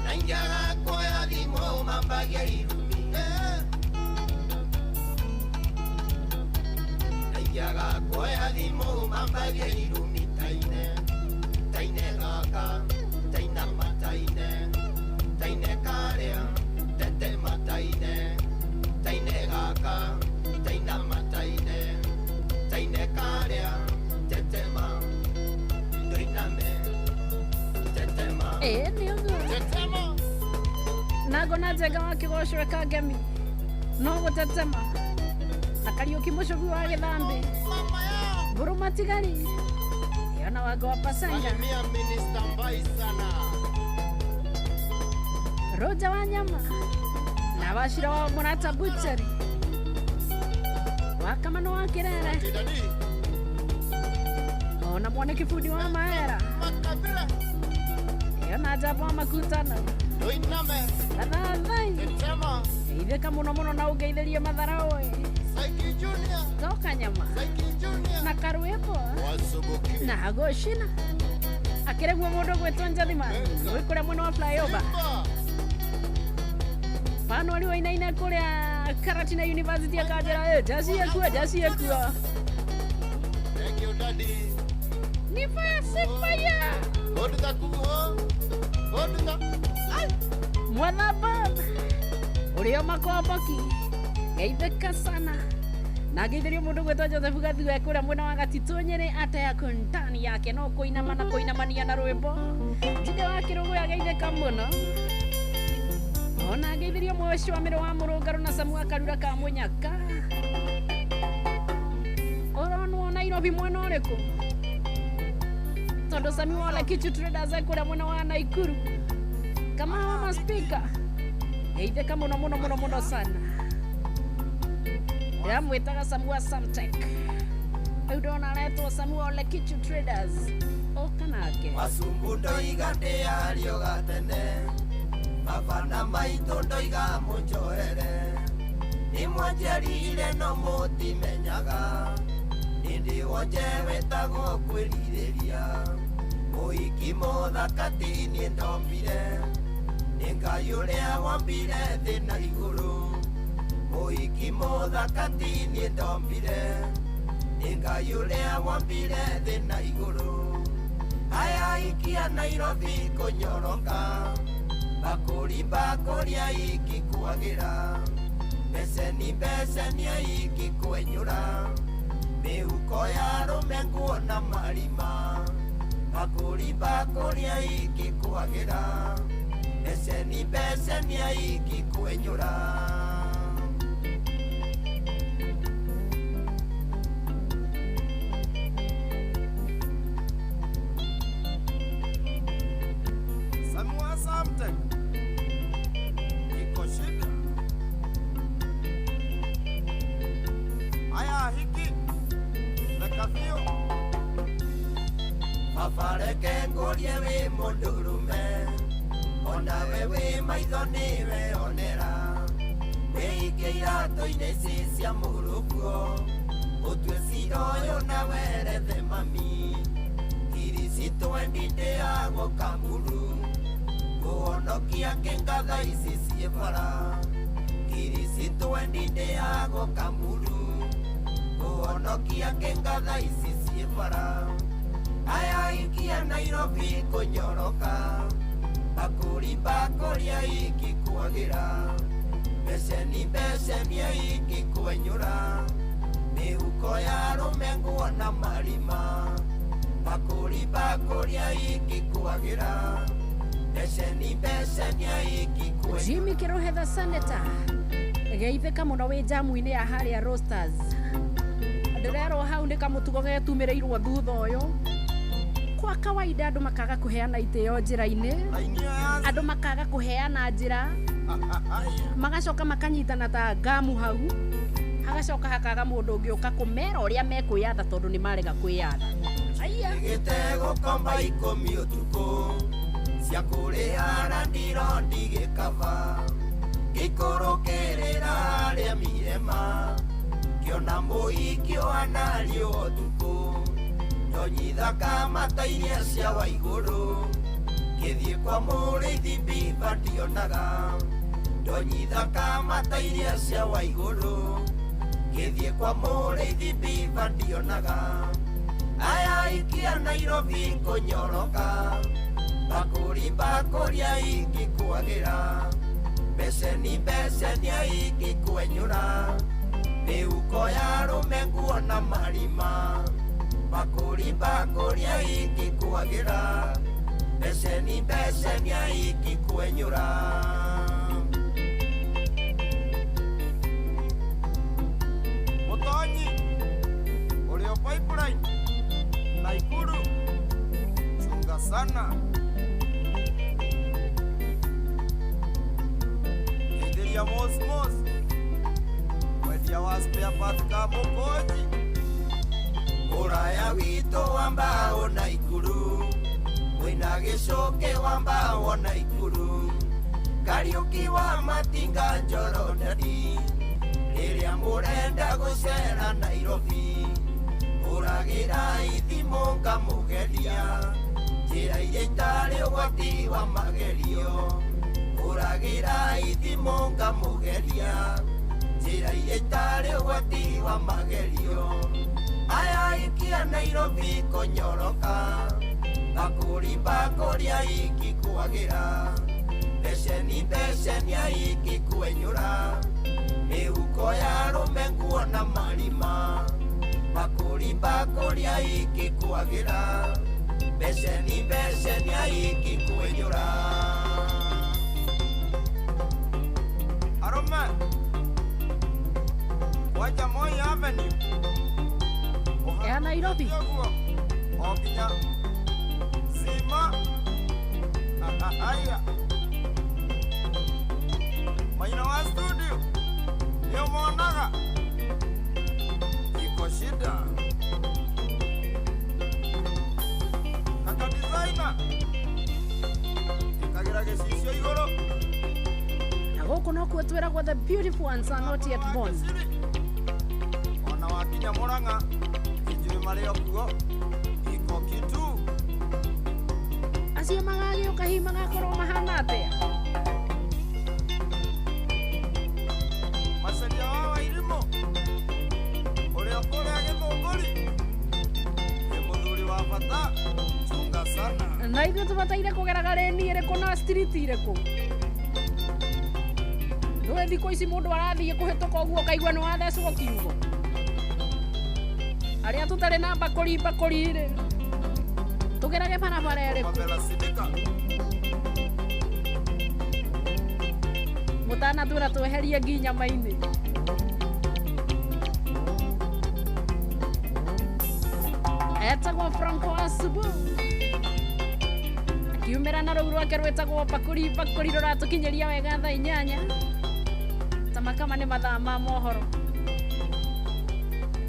Naingiaga kuoya thimo mambagia irumi Naingiaga kuoya thimo mambagia irumi Taine gaka Taina mataine Taine karea Tete mataine Taine gaka Taina mataine Taine karea Tetema Doiname Tetema Tetema Nago na njega wa kigocwe kangemi no gutetema na Kariuki mucogu wa githambi mburu matigari yona wago wa pasanga Minister Mbaisana Roja wa nyama na Wachira wa Murata Butchery wakamano wa Kirere ona mwana kifundi wa Maera yona jabu wa makutano Itheka muno na ugeithĩrie matharau Saiki Junior Toka nyama na Karuepo na Agoshina akiregwo mundu gwetwo Njathima gwikuria mwena wa flyover Pano ali wainaina kuria Karatina University akajera dasie kuwa Thank you daddy Ni fire Oduta kuho Oduta Mwathaba Urio makoboki Geitheka sana na geithirio mundu gwetwo Joseph Gathiwe kuria mwena wa Gatito Nyeri ate ya kontani yake no kuinama na kuinamania na rwimbo Jide wa Kirugu ya geitheka muno ona geithirio Mheshimiwa Mero wa Murungaro na Samu Akarura ka Munyaka Oronwo Nairobi mwena uriku Tondo Sami wale Kichu Traders kuria mwena wa Naikuru kama mama speaker geitheka muno sana Mwetaga Samua Samtech Udona leto Samua le Kichu Traders Okanake Wasumbundo igande alio gatene Mafana maito ndoiga munjoere Nimwanjerire no muti menyaga Nindi wonje wetagwo kwirireria Muiki muthakati ni ndombire Ngai uria wambire thina iguru Muiki muthakati ni ndombire Ngai uria wambire thina iguru Aya ikia Nairobi kunyoroka Bakuria iki kwagira Beseni iki kwenyura Miuko ya rumenguo na marima Bakuria iki kwagira Beseni iki kwenyura Samua Samtech Iko shida Aya hiki Lekafio Fafareke ngorie we mundurume Ona wewe maitho niwe onera Weike irato-inĩ ici cia mũrũkuo Ũtue cira ũyũ na werethe mami Kiricito endinde ya gũkamuru Kũhonokia kĩngatha ici ciĩ bara Kiricito endinde ya gũkamuru Kũhonokia kĩngatha ici ciĩ bara Aya ikia Nairobi kũnyoroka Bakuria iki kwagira Beseni iki kwenyura Miuko ya rumenguo na marima Bakuria iki kwagira Beseni iki kwenyura Jimmy Kirohetha Senator geitheka muno wi jamu-ini ya haria Roasters ndirero hau ndi kamutugo getumirirwo thutha uyu kwa kawaida andu makaga kuheana itio njira-ini andu makaga kuheana njira magacoka makanyitana ta ngamu hau hagacoka hakaga mundu ungi uka kumera uria mekwiyatha tondu ni marega kwiyatha aya gitego komba ikomi utuko cia kurihana ndiro ndigikava gikurukirira ria mirema kiona muikio anario utuko ndonyithaka matairia cia waiguru githie kwa murithi biva ndionaga ndonyithaka matairia cia waiguru githie kwa murithi biva ndionaga aya ikia Nairobi kunyoroka bakuria ikikwagira beseni ikikwenyura miuko ya rumenguo na marima bakuria ikikwagira beseni ikikwenyura Mutonyi ulio pipeline Naikuru chunga sana Nigeria mosmos Wedia waspea patka mokoji Uraya wito wambao Naikuru Wina gicoke wambao Naikuru Kariuki wa matinga njoro nadi Riria murenda gucera Nairobi Uragira ithimo ngamugeria njira iria itari ugwati wa magerio Uragira ithimo ngamugeria njira iria itari ugwati wa magerio aya ikia Nairobi kunyoroka bakuria ikikwagira beseni ikikwenyura miuko ya rumenguo na marima bakuria ikikwagira beseni ikikwenyura aroma wacha Moi Avenue ya Nairobi okinya zima aya maina wa studio yo monaga iko shida kaka designer ikagira gicicio iguru na guku no kwetwiragwo the beautiful ones are not yet born ona wakinya Murang'a injiri mario kuo iko kitu acio magagio kahima gakorwo mahana atia macaria wa Wairimu uria kuria Githunguri ni muthuri wa bata chunga sana na ithuĩ tũbataire kũgeraga rĩni ĩrĩkũ na street ĩrĩkũ nĩwe thikũ ici mũndũ arathiĩ kũhĩtũka ũguo kaigua nĩ wathecwo kiugo arĩa tũtarĩ na mbakũri-rĩ tũgerage barabara ĩrĩkũ mũtanatwĩra tweherie nginya nyama-inĩ etagwo Franco Asubu akiumĩra na rũu rwake rwĩtagwo bakũri rũratũkinyĩria wega thaa 8 tamakama nĩ mathaa ma mohoro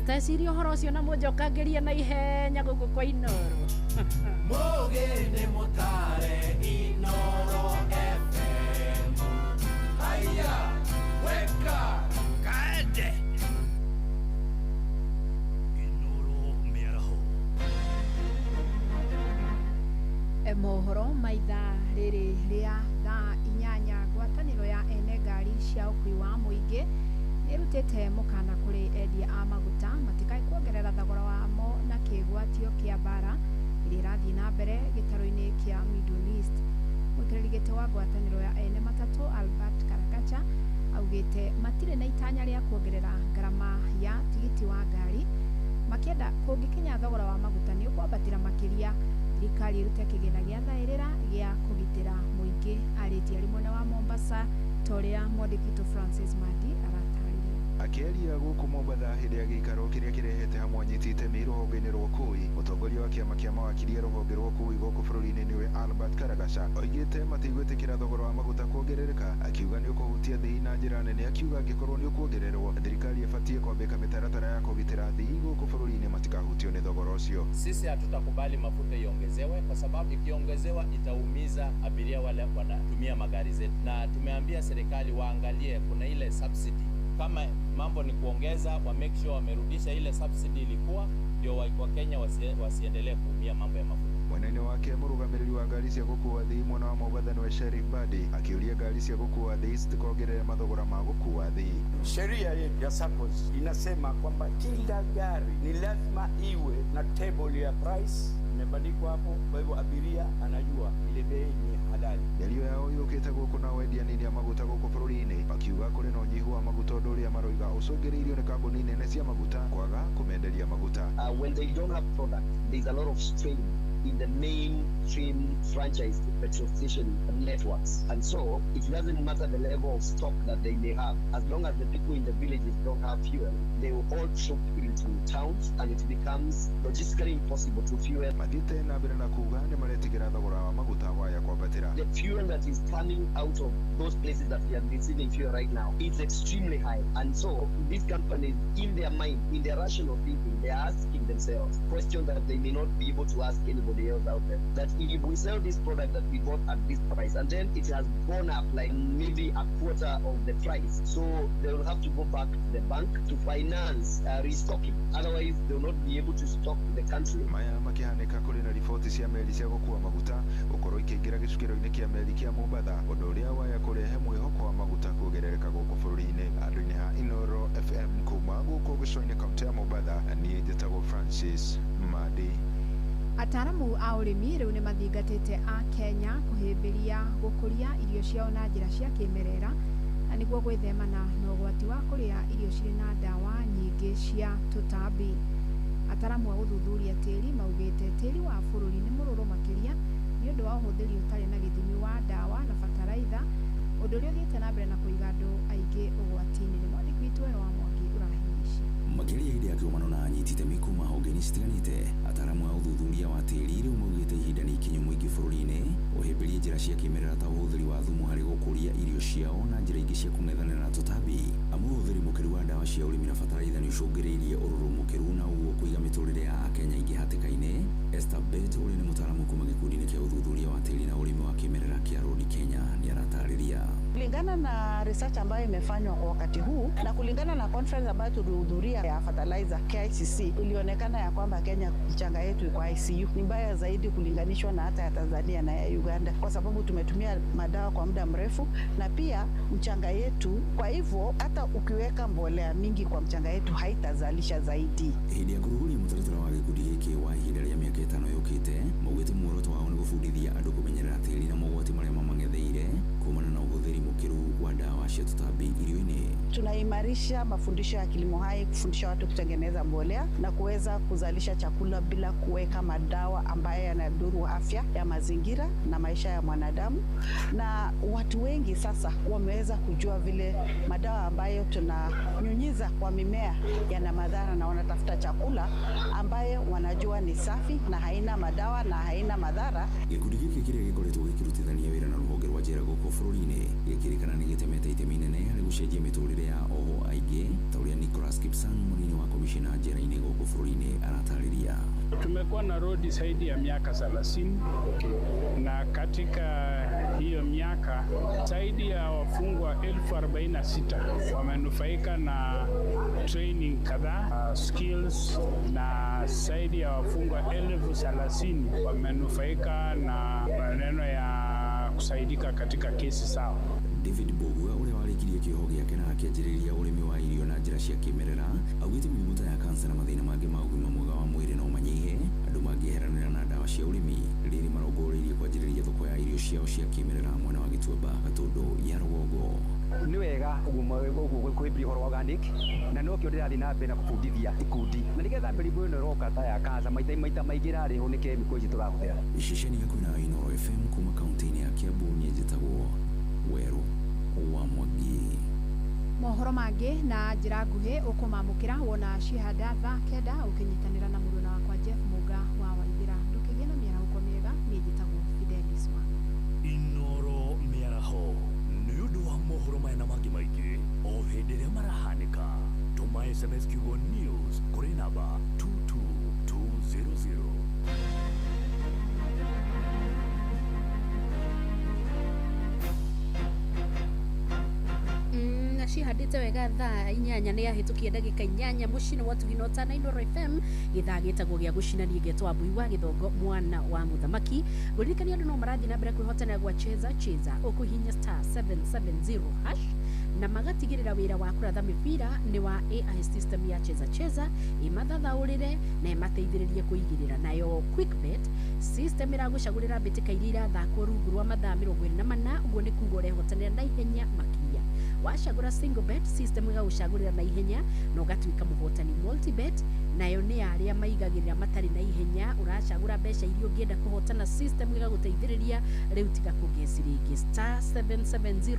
teciria ũhoro ũcio na mũnjokangĩria na ihenya gũkũ kwa Inoro Mũgĩni mũtare Inoro FM haya weka kaende Inoro mĩaraho mohoro maitha rĩrĩ rĩa thaa 8 ngwatanĩro ya ene ngari cia ũkui wa mũingĩ nĩrutĩte mũkana kũrĩ endia a maguta matikae kuongerera thogora wamo na kĩgwatio kĩa bara iria irathiĩ na mbere gĩtaro-inĩ kĩa Middle East. Mũikarĩri gĩtĩ wa ngwatanĩro ya ene matatũ Albert Karakacha augĩte matirĩ na itanya rĩa kuongerera ngarama ya tigiti wa ngari makĩenda kũngĩkinya thogora wa maguta nĩ ũkwambatĩra makĩria thirikari ĩrute kĩgĩna gĩa thaĩrĩra gĩa kũgitĩra mũingĩ. Arĩtie arĩ mwena wa Mombasa torĩa mwandĩki Francis Madi aratarĩria. Akĩaria gũkũ Mombatha hĩndĩ ya gĩikaro kĩrĩa kĩrehete hamwe anyiti itemi rũhonge-inĩ rwa ũkui, mũtongoria wa wa kiama kia mawakiri ya rũhonge rwa ũkui gũkũ bũrũri-inĩ nĩwe Albert Karagaca oigĩte matigwĩtĩkĩra thogora wa maguta kuongerereka, akiuga nĩ ũkũhutia thii na njĩra nene, akiuga angĩkorwo nĩ ũkuongererwo thirikari ĩbatiĩ kwambĩka mĩtaratara ya kũgitĩra thii gũkũ bũrũri-inĩ matikahutio nĩ thogora ũcio. Sisi hatutakubali mafuta iongezewe, kwa sababu ikiongezewa itaumiza abiria wale wanatumia magari zetu, na tumeambia serikali waangalie kuna ile subsidy. Kama mambo ni kuongeza, wa make sure wamerudisha ile subsidy ilikuwa, ndio Wakenya wasiendelee kuumia mambo ya mafuta. Mwena-inĩ wake mũrũgamĩrĩri wa ngari cia gũkua thii mwena wa Mombatha nĩwe Sheriff Badi akĩũria ngari cia gũkua thii zitikogerere mathogora ma gũkua thii. Sheria yetu ya SACCOS inasema kwamba kila gari ni lazima iwe na table ya price imebandikwa hapo, kwa hivyo abiria anajua ile bei ni halali. Mĩario yao yũkĩte gũkũ na wendia nini ya maguta gũkũ bũrũri-inĩ, makiuga kũrĩ na ũnyihu wa maguta ũndũ ũrĩa maroiga ũcũngĩrĩirio nĩ kambuni nene cia maguta kwaga kũmenderia maguta. When they don't have product, there's a lot of strain in the mainstream franchise petrol station networks, and so it doesn't matter the level of stock that they may have, as long as the people in the villages don't have fuel, they will all troop into towns and it becomes logistically impossible to fuel. Mathiĩte na mbere na kuuga nĩ maretigĩra thogora wa maguta waya kwambatĩra. The fuel that is coming out of those places that we are receiving fuel right now, it's extremely high, and so these companies, in their mind, in their rational thinking, they are asking themselves questions that they may not be able to ask anybody else out there. That if we sell this product that we bought at this price and then it has gone up like maybe a quarter of the price, so they will have to go back to the bank to finance restocking. Otherwise, they will not be able to stock the country. Maya makĩhanĩka kũrĩ na riboti cia meri cia gũkua maguta gũkorwo ikĩingĩra gĩcukĩro-inĩ kĩa meri kĩa Mombatha, ũndũ ũrĩa waya kũrehe mwĩhoko wa maguta kuongerereka gũkũ bũrũri-inĩ. Andũ-inĩ ha Inooro FM kuma gũkũ gĩcũa-inĩ kaunti ya Mombatha, niĩ njĩtagwo Francis Madi. Ataramu a ũrĩmi rĩu nĩ mathingatĩte a Kenya kũhĩmbĩria gũkũria irio ciao na njĩra cia kĩmerera, na nĩguo gwĩthemana na ũgwati wa kũrĩa irio cirĩ na ndawa nyingĩ cia tũtambi. Ataramu a gũthuthuria tĩri maugĩte tĩri wa bũrũri nĩ mũrũrũ makĩria nĩ ũndũ wa ũhũthĩri ũtarĩ na gĩthimi wa ndawa na bataraitha, ũndũ ũrĩa ũthiĩte na mbere na kũiga andũ aingĩ ũgwati-inĩ. Nĩ mwandĩki witũ Wero wa Mwangi ũrahinyĩcia. Makĩria hĩndĩ ya kĩgomano na anyiti itemi kuma honge-inĩ citiganĩte, ataramu a ũthuthuria wa tĩri rĩu maugĩte ihinda nĩ ikinyu mũingĩ bũrũri-inĩ ũhĩmbĩrie njĩra cia kĩmerera ta ũhũthĩri wa thumu harĩ gũkũria irio ciao na njĩra ingĩ cia kũng'ethanĩra na tũtambi. Amu ũhũthĩri mũkĩru wa ndawa cia ũrĩmi na bataraitha nĩ ũcũngĩrĩirie ũrũrũ mũkĩru na ũguo kũiga mĩtũrĩre ya Akenya aingĩ hatĩka-inĩ. Esther Bet ũrĩa nĩ mũtaramu kuma gĩkundi-inĩ kĩa ũthuthuria wa tĩri na ũrĩmi wa kĩmerera kĩa Road Kenya nĩ aratarĩria. Kulingana na research ambayo imefanywa kwa wakati huu na kulingana na conference ambayo tulihudhuria ya fertilizer KICC, ilionekana ya kwamba Kenya mchanga yetu iko ICU ni mbaya zaidi kulinganishwa na hata ya Tanzania na ya Uganda, kwa sababu tumetumia madawa kwa muda mrefu na pia mchanga yetu. Kwa hivyo hata ukiweka mbolea mingi kwa mchanga yetu haitazalisha zaidi. Hĩndĩ ya kũrũguria mũtaratara wa gĩkundi gĩkĩ wa ihinda rĩa mĩaka 5 yũkĩte, maugĩte muoroto wao nĩ gũbundithia andũ kũmenyerera tĩri na mogwati marĩa mamang'etheire kumana na ũhũthĩri mũkĩru wa ndawa cia tũtambi irio-inĩ. Tunaimarisha mafundisho ya kilimo hai, kufundisha watu kutengeneza mbolea na kuweza kuzalisha chakula bila kuweka madawa ambayo yanadhuru afya ya mazingira na maisha ya mwanadamu. Na watu wengi sasa wameweza kujua vile madawa ambayo tunanyunyiza kwa mimea yana madhara, na wanatafuta chakula ambayo wanajua ni safi na haina madawa na haina madhara. Gĩkundi gĩkĩ kĩrĩa gĩkoretwo gĩkĩrutithania wĩra na rũhonge rwa njĩra gũkũ bũrũri-inĩ gĩkĩrĩkana nĩ gĩtemete itemi inene harĩ gũcenjia mĩtũrĩre ya oho aingĩ, ta ũrĩa Nicholas Kipsang, mũnini wa komishina njĩra-inĩ gũkũ bũrũri-inĩ aratarĩria. Tumekuwa na road zaidi ya miaka 30 na katika hiyo miaka zaidi ya wafungwa 46,000 wamenufaika na training kadhaa, skills, na zaidi ya wafungwa 30,000 wamenufaika na maneno ya kusaidika katika kesi zao. David Bogua ũrĩa warĩkirie kĩoho gĩake na akĩanjĩrĩria ũrĩmi wa irio na njĩra cia kĩmerera, augĩte mĩrimũ ta ya kansa na mathĩna mangĩ ma ũgima mwega wa mwĩrĩ no manyihe andũ mangĩeheranĩra na ndawa cia ũrĩmi rĩrĩ marongoreirie kwanjĩrĩria thoko ya irio ciao cia kĩmerera mwena wa Gĩtuamba, Gatũndũ ya rũgongo. Nĩ wega ũguo kũhĩmbĩria ũhoro wa organic, na no kĩo ndĩrathiĩ na mbere na gũbundithia ikundi, na nĩgetha mĩrimũ ĩno ĩroka ta ya kansa maita maingĩ ĩrarĩhwo nĩ kemiko ici tũrahũthĩra. Iceceni yaku na Inooro FM kuma kaunti-inĩ ya Kiambu, niĩ njĩtagwo Wero wa Mwangi. Mohoro mangĩ na njĩra nguhĩ ũkũmamũkĩra wona ciĩhanda thaa 9 ũkĩnyitanĩra na mũrũna wakwa Jeff Muga wa Waithĩra. twandite wega thaa inyanya nä yahätũkia ndagä inyanya mũcini wa tũhinota na Inooro FM gĩthaa gĩtagwo gĩa gũcinania gĩtwa Mbui wa Gĩthongo mwana wa mũthamaki. Gũririkania andũ no marathiĩ na mbere kwĩhotanĩra gwa cheza ũkũhihinya *770# na magatigĩrĩra wĩra wa kũratha mĩbira nĩ wa AI system ya cheza ĩmathathaũrĩre na ĩmateithĩrĩrie kũigĩrĩra. Nayo QuickBet system ĩragũcagũrĩra mbĩtĩka iria irathakwo rungu rwa mathaa 24, ũguo nĩ kuga ũrehotanĩra na ihenya makĩria. Wacagũra single bet system ĩgagũcagũrĩra na ihenya na ũgatuĩka mũhotani. Multibet nayo nĩ arĩa maigagĩrĩra matarĩ na ihenya, ũracagũra mbeca iria ũngĩenda kũhotana, system ĩgagũteithĩrĩria rĩu tiga kũgeci rĩngĩ *770#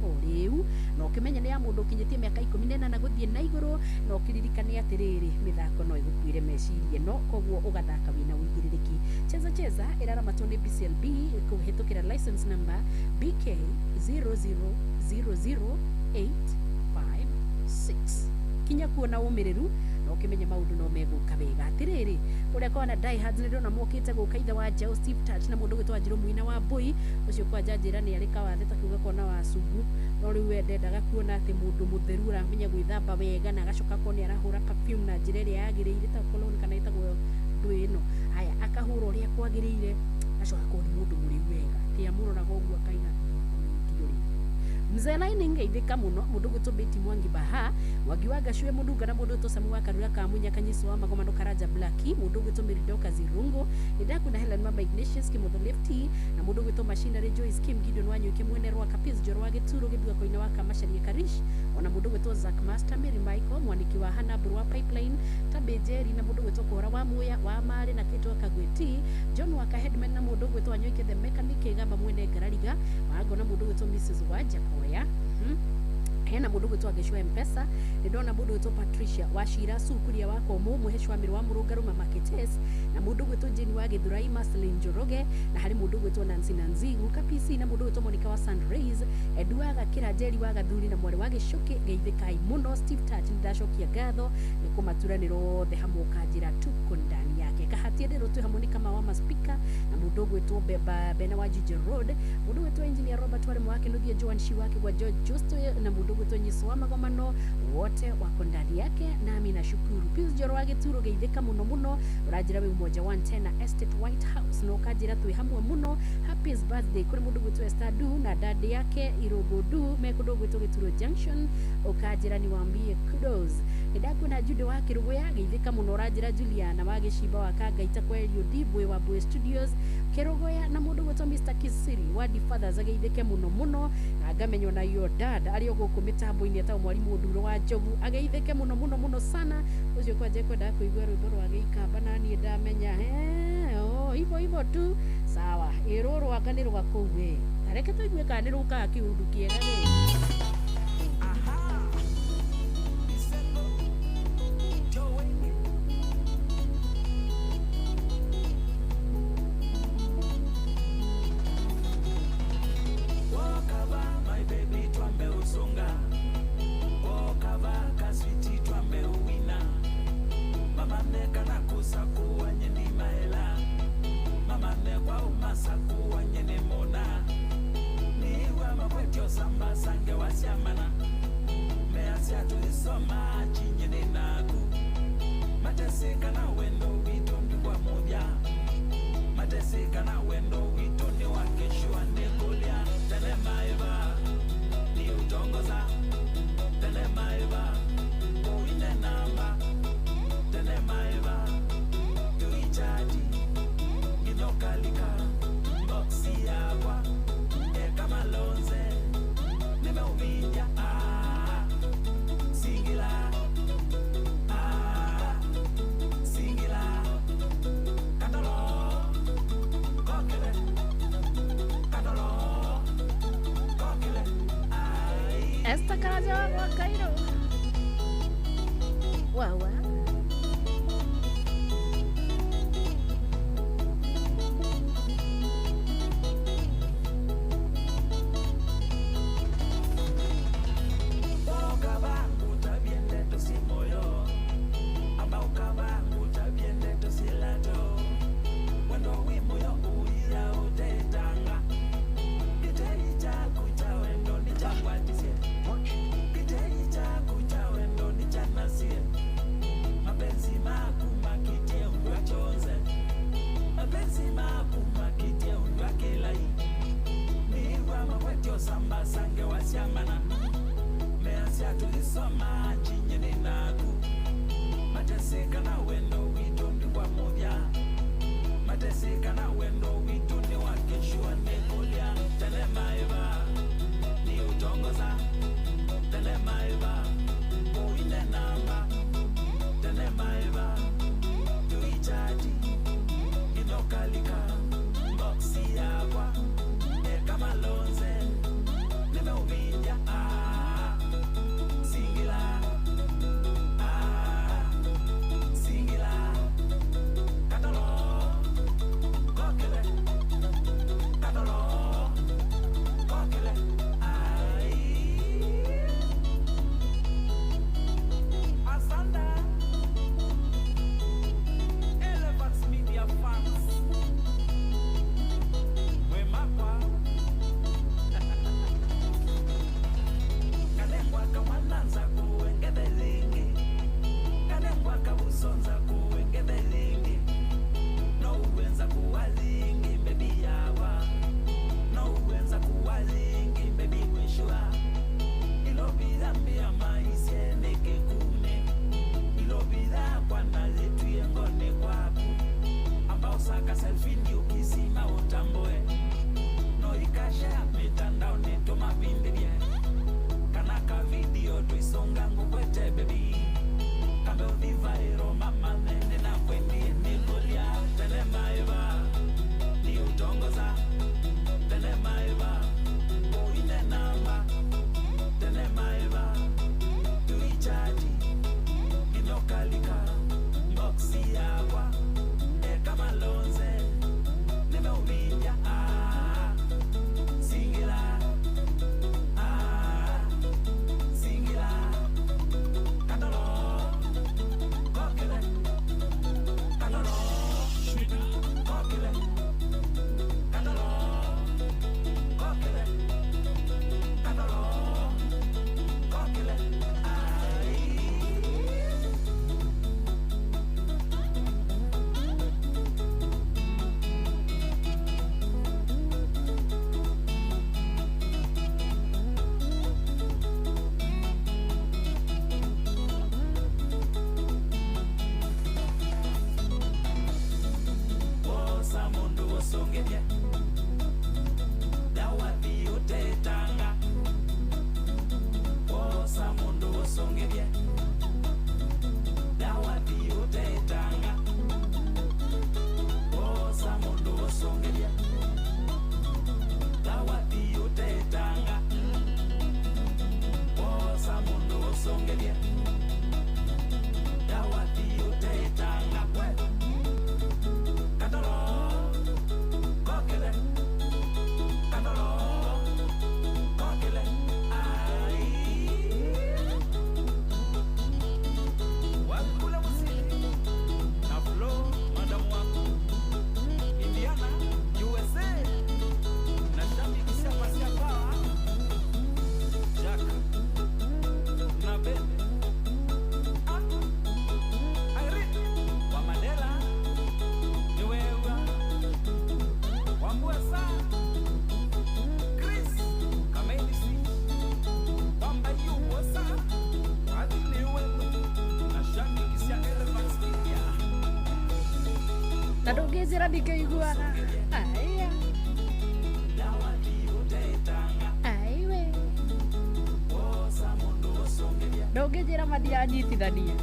o rĩu, na ũkĩmenya nĩ ya mũndũ ũkinyĩtie mĩaka 18 gũthiĩ na igũrũ, na ũkĩririkania atĩrĩrĩ mĩthako no ĩgũkuĩre meciria ĩno, koguo ũgathaka wĩna ũigĩrĩrĩki. Cheza ĩraramatwo nĩ BCLB kũhĩtũkĩra license number BK 0000856. Kinya kuona ũmĩrĩru na ũkĩmenya maũndũ no megũka wega. Atĩrĩrĩ kũrĩa kwana Die Hard nĩ ndona mokĩte gũka ithe wa Jao Steve Touch na mũndũ gwĩtwa Njĩrũ Mũina wa Mbui, ũcio kwa njĩra nĩ arĩ kawathe ta kiuga kona wa Sugu, no rĩu endendaga kuona atĩ mũndũ mũtheru ũramenya gwĩthamba wega na agacoka ko nĩ arahũra perfume na njĩra ĩrĩa yagĩrĩire ta cologne kana ĩtagwo ndũ ĩno. Haya akahũra ũrĩa kwagĩrĩire, agacoka ko nĩ mũndũ mũrĩu wega tĩamũroraga ũguo akaiga Mzee Lining ithika muno mundu gutubiti Mwangi Baha Mwangi wa Gacue mundu kana mundu to Samu wa Karura ka Munya Kanyiso wa Magomando Karaja Blacki mundu gutumiri Doka Zirungu Idaku na Helen Mamba Ignatius Kimotho Lefty na mundu gutu Machinery Joyce Kim Gideon Wanyu Kimwene Rwa Kapiz Joro wa Gituro Githuga koina wa Kamashari Karish ona mundu gutu Zack Master Mary Michael mwaniki wa Hana Burwa Pipeline Tabejeri na mundu gutu Kora wa Muya wa Mari na Kito Kagweti John wa Headman na mundu gutu Wanyoike the Mechanic Gamba Mwene Garariga wago na mundu gutu Mrs. Waja Koya hena mundu gwitwa Geshwa M-Pesa ndona mundu gwitwa Patricia Washira Sukuria wako muheshwa miru wa Murugaru Mama Kites na mundu gwitwa Jeni wa Githurai Marcelin Njoroge na hari mundu gwitwa Nancy Nanzigu Kapisi na mundu gwitwa Monica wa Sunrays Edwaga Kirajeri wa Gathuri na mwari wa Gicuki geithikai muno Steve Touch ndacokia gatho ni kumaturaniro the hamwe kanjira tuko ndani yake kahatie ndero tu hamwe kama wa maspika na mundu gwitwa Bena wa Jiji Road mundu gwitwa Engineer Robert wale mwake nuthia Joan Shiwake wa George Justo na mundu gwitwa Nyiso wa Magomano wote wako ndani yake nami nashukuru. Pius Joro wa Gituro geithika muno muno urajira we umoja 110 Estate White House no kajira tu hamwe muno. Happy birthday kuri mundu gwitwa Estadu na dadi yake Irogodu mekodo gwitwa Gituro Junction ukajira niwaambie kudos. Idaku na Jude wa Kirugoya geithika muno urajira Juliana wa Giciba wa Kagaita kwa Elio Dibwe wa Boy Studios Kirugoya na mundu gwitwa Mr. Kisiri wa The Fathers geithike muno muno na agamenywo na yo dad alio guku mitambo-ini eta mwalimu Nduro wa Njogu ageithike muno muno muno sana ucio kwa je kwenda kuigua rwimbo rwa Gĩikamba na niĩ ndamenya hivyo tu sawa iroro akanirwo gakuwe areke tuigue kana nĩ rũkaga kĩundu kĩega Esta Karaja wa Cairo. Wow. Kitei samba sange wasiamana measia tulisoma chinyeni naku mateseka na wendo wito ndi kwa modya mateseka na wendo wito ndi wa keshua nekolia telemaeva ni utongoza telemaeva uine namba telemaeva tuichaji inokalika boksi yakwa kama lonze nimeuvinja singila singila katolo kokele katolo kokele asanda Elephants Media fans wemakwa kanengwa kamananza kuwengethelingi kanengwa kabusonza kuwengethelingi no uwenza kuwalingi bebi yawa no uwenza kuwalingi bebi wishua ilobila mbia maisiene kekune ilobila kwana letu yengone kwaku ambao saka selfie ndi ukisima utamboe no ikasha mitandao neto mapinde bie kanaka video tuisonga ngukwete bebi kambe udhivairo mama nene na kwendi nikolia telemaeva ni utongoza telemaeva uine namba telemaeva tuichaji inokalika boksi yakwa kama lonze nimeuvinja singila singila katolo kokele katolo kokele katolo kokele katolo kokele wosa mundu wosongeje dawathi utetanga wosa mundu wosongeje dawathi utetanga wosa mundu wosongeje dawathi utetanga wosa mundu wosongeje dawathi utetanga katolo kokele katolo kokele wakula musili na flow madamu wako Indiana USA na shabiki siapa Jack na Ben Irene wa Mandela ni wewe Wambwesa Chris Kamenisi Wamba Yuwosa Adini wewe na shabiki siapa Elephants Media na ndũngĩnjĩra ndingĩiguana aya aiwe ndũngĩnjĩra mathianyitithania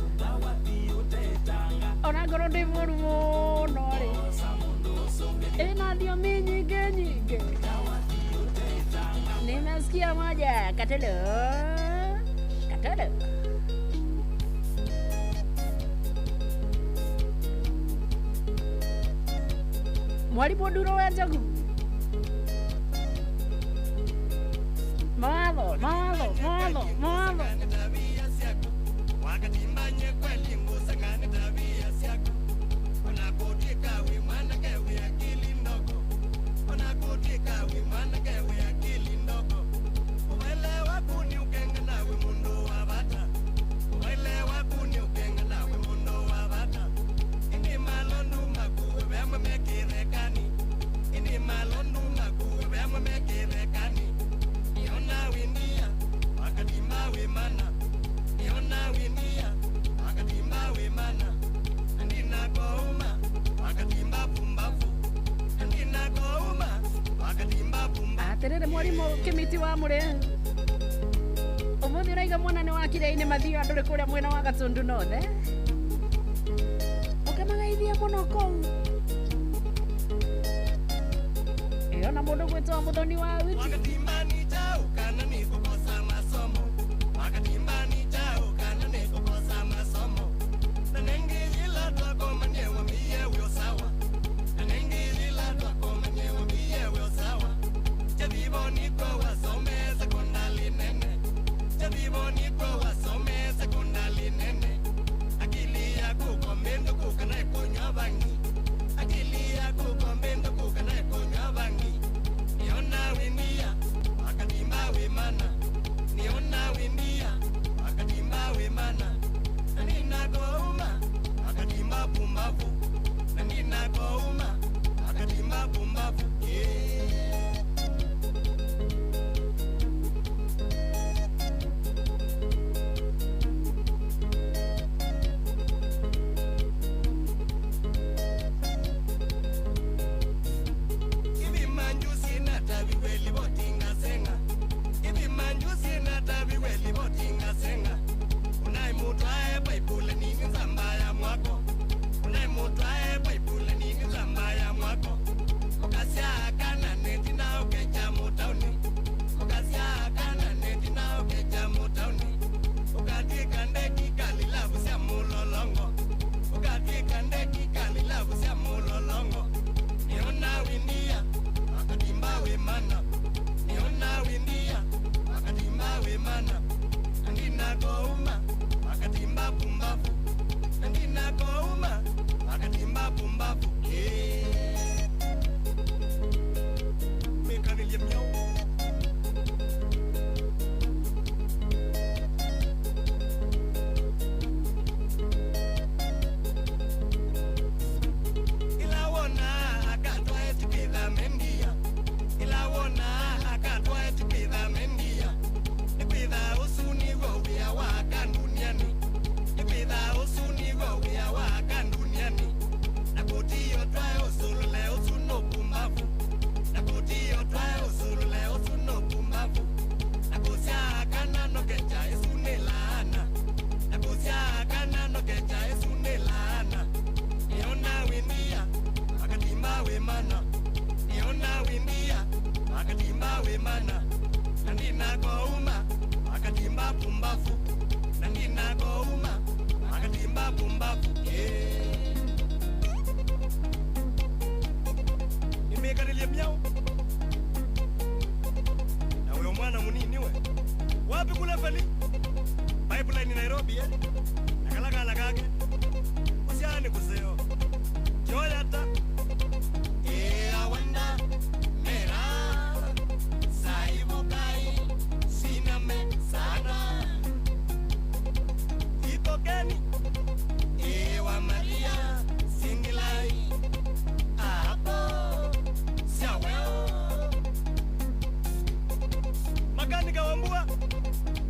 ona ngorwo ndĩ mũru mũno rĩ ĩna thiomi nyingĩ nyingĩ nimesikia moja katelo katelo mwalimu Nduro wa Njogu mawatho mawatho mawatho mawatho wakati mbanye kweli ngusangane tabia siako unapotika we mwanake we akili ndogo unapotika we mwanake we akili ndogo uelewa kuni ukenga nawe mundu wa bata uelewa kuni ukenga nawe mundu wa bata ini malonu makuwe bema mekirekani ini malonu makuwe bema mekirekani atirire mwarimu Kimiti wa Muri umuthi uraiga mwana ni wakire-ini mathio anduri kuria mwena wa Gatundu North ukemagaithia muno kou iyo na mundu gwitwa Muthoni wa Witi Wakatimbani chao kana ni kukosa masomo. Wakatimbani chao kana ni kukosa masomo. Na nengi ila twako manyewa miye wio sawa. Na nengi ila twako manyewa miye wio sawa. Jadivo niko wasome sekondari nene. Jadivo niko wasome sekondari nene. Akili yako komendo kukana ikonya bangi. Akili yako komendo kukana ikonya bangi. Niona winia wakatimba wemana. Niona winia wakatimba wemana. Na ninakouma wakatimba pumbavu. Na ninakouma wakatimba pumbavu. Ibi manjusi na tabi weli botinga senga. Ibi manjusi na tabi weli botinga senga. Unai mutwae paipule nini zambaya mwako. Unai mutwae paipule nini zambaya mwako. Ukasia kana neti na ukecha mutauni. Ukasia kana neti na ukecha mutauni. Ukatika ndeki kalilavu sia mulolongo. Ukatika ndeki kalilavu sia mulolongo. Niona windia wakatimba wemana. Niona windia wakatimba wemana. Ndina kouma wakatimba pumbavu. Ndina kouma wakatimba pumbavu. Mekanilie mnyao. Ilawona akatwa etikidha mendia. Ilawona akatwa etikidha mendia. Nikwidha usuni wawia waka duniani. Nikwidha usuni wawia waka duniani. Nakutiyo twae usulule usuno pumbavu. Nakutiyo twae usulule usuno pumbavu. Nakusia kana nokecha esune laana. Nakusia kana nokecha esune laana. Niona windia wakatimba wemana. Niona windia wakatimba wemana. Nandina kouma wakatimba pumbavu. Nandina kouma wakatimba pumbavu. Nimekarilia miao. Na wewe mwana munini we? Wapi kule fali? Pipeline Nairobi Nakalaka kake. Usiani kuseo. Joyata. Awanda mera. Saibu kai. Siname sana. Itokeni. Ewa Maria. Singilai. Apo. Siaweo. Magani kawambua.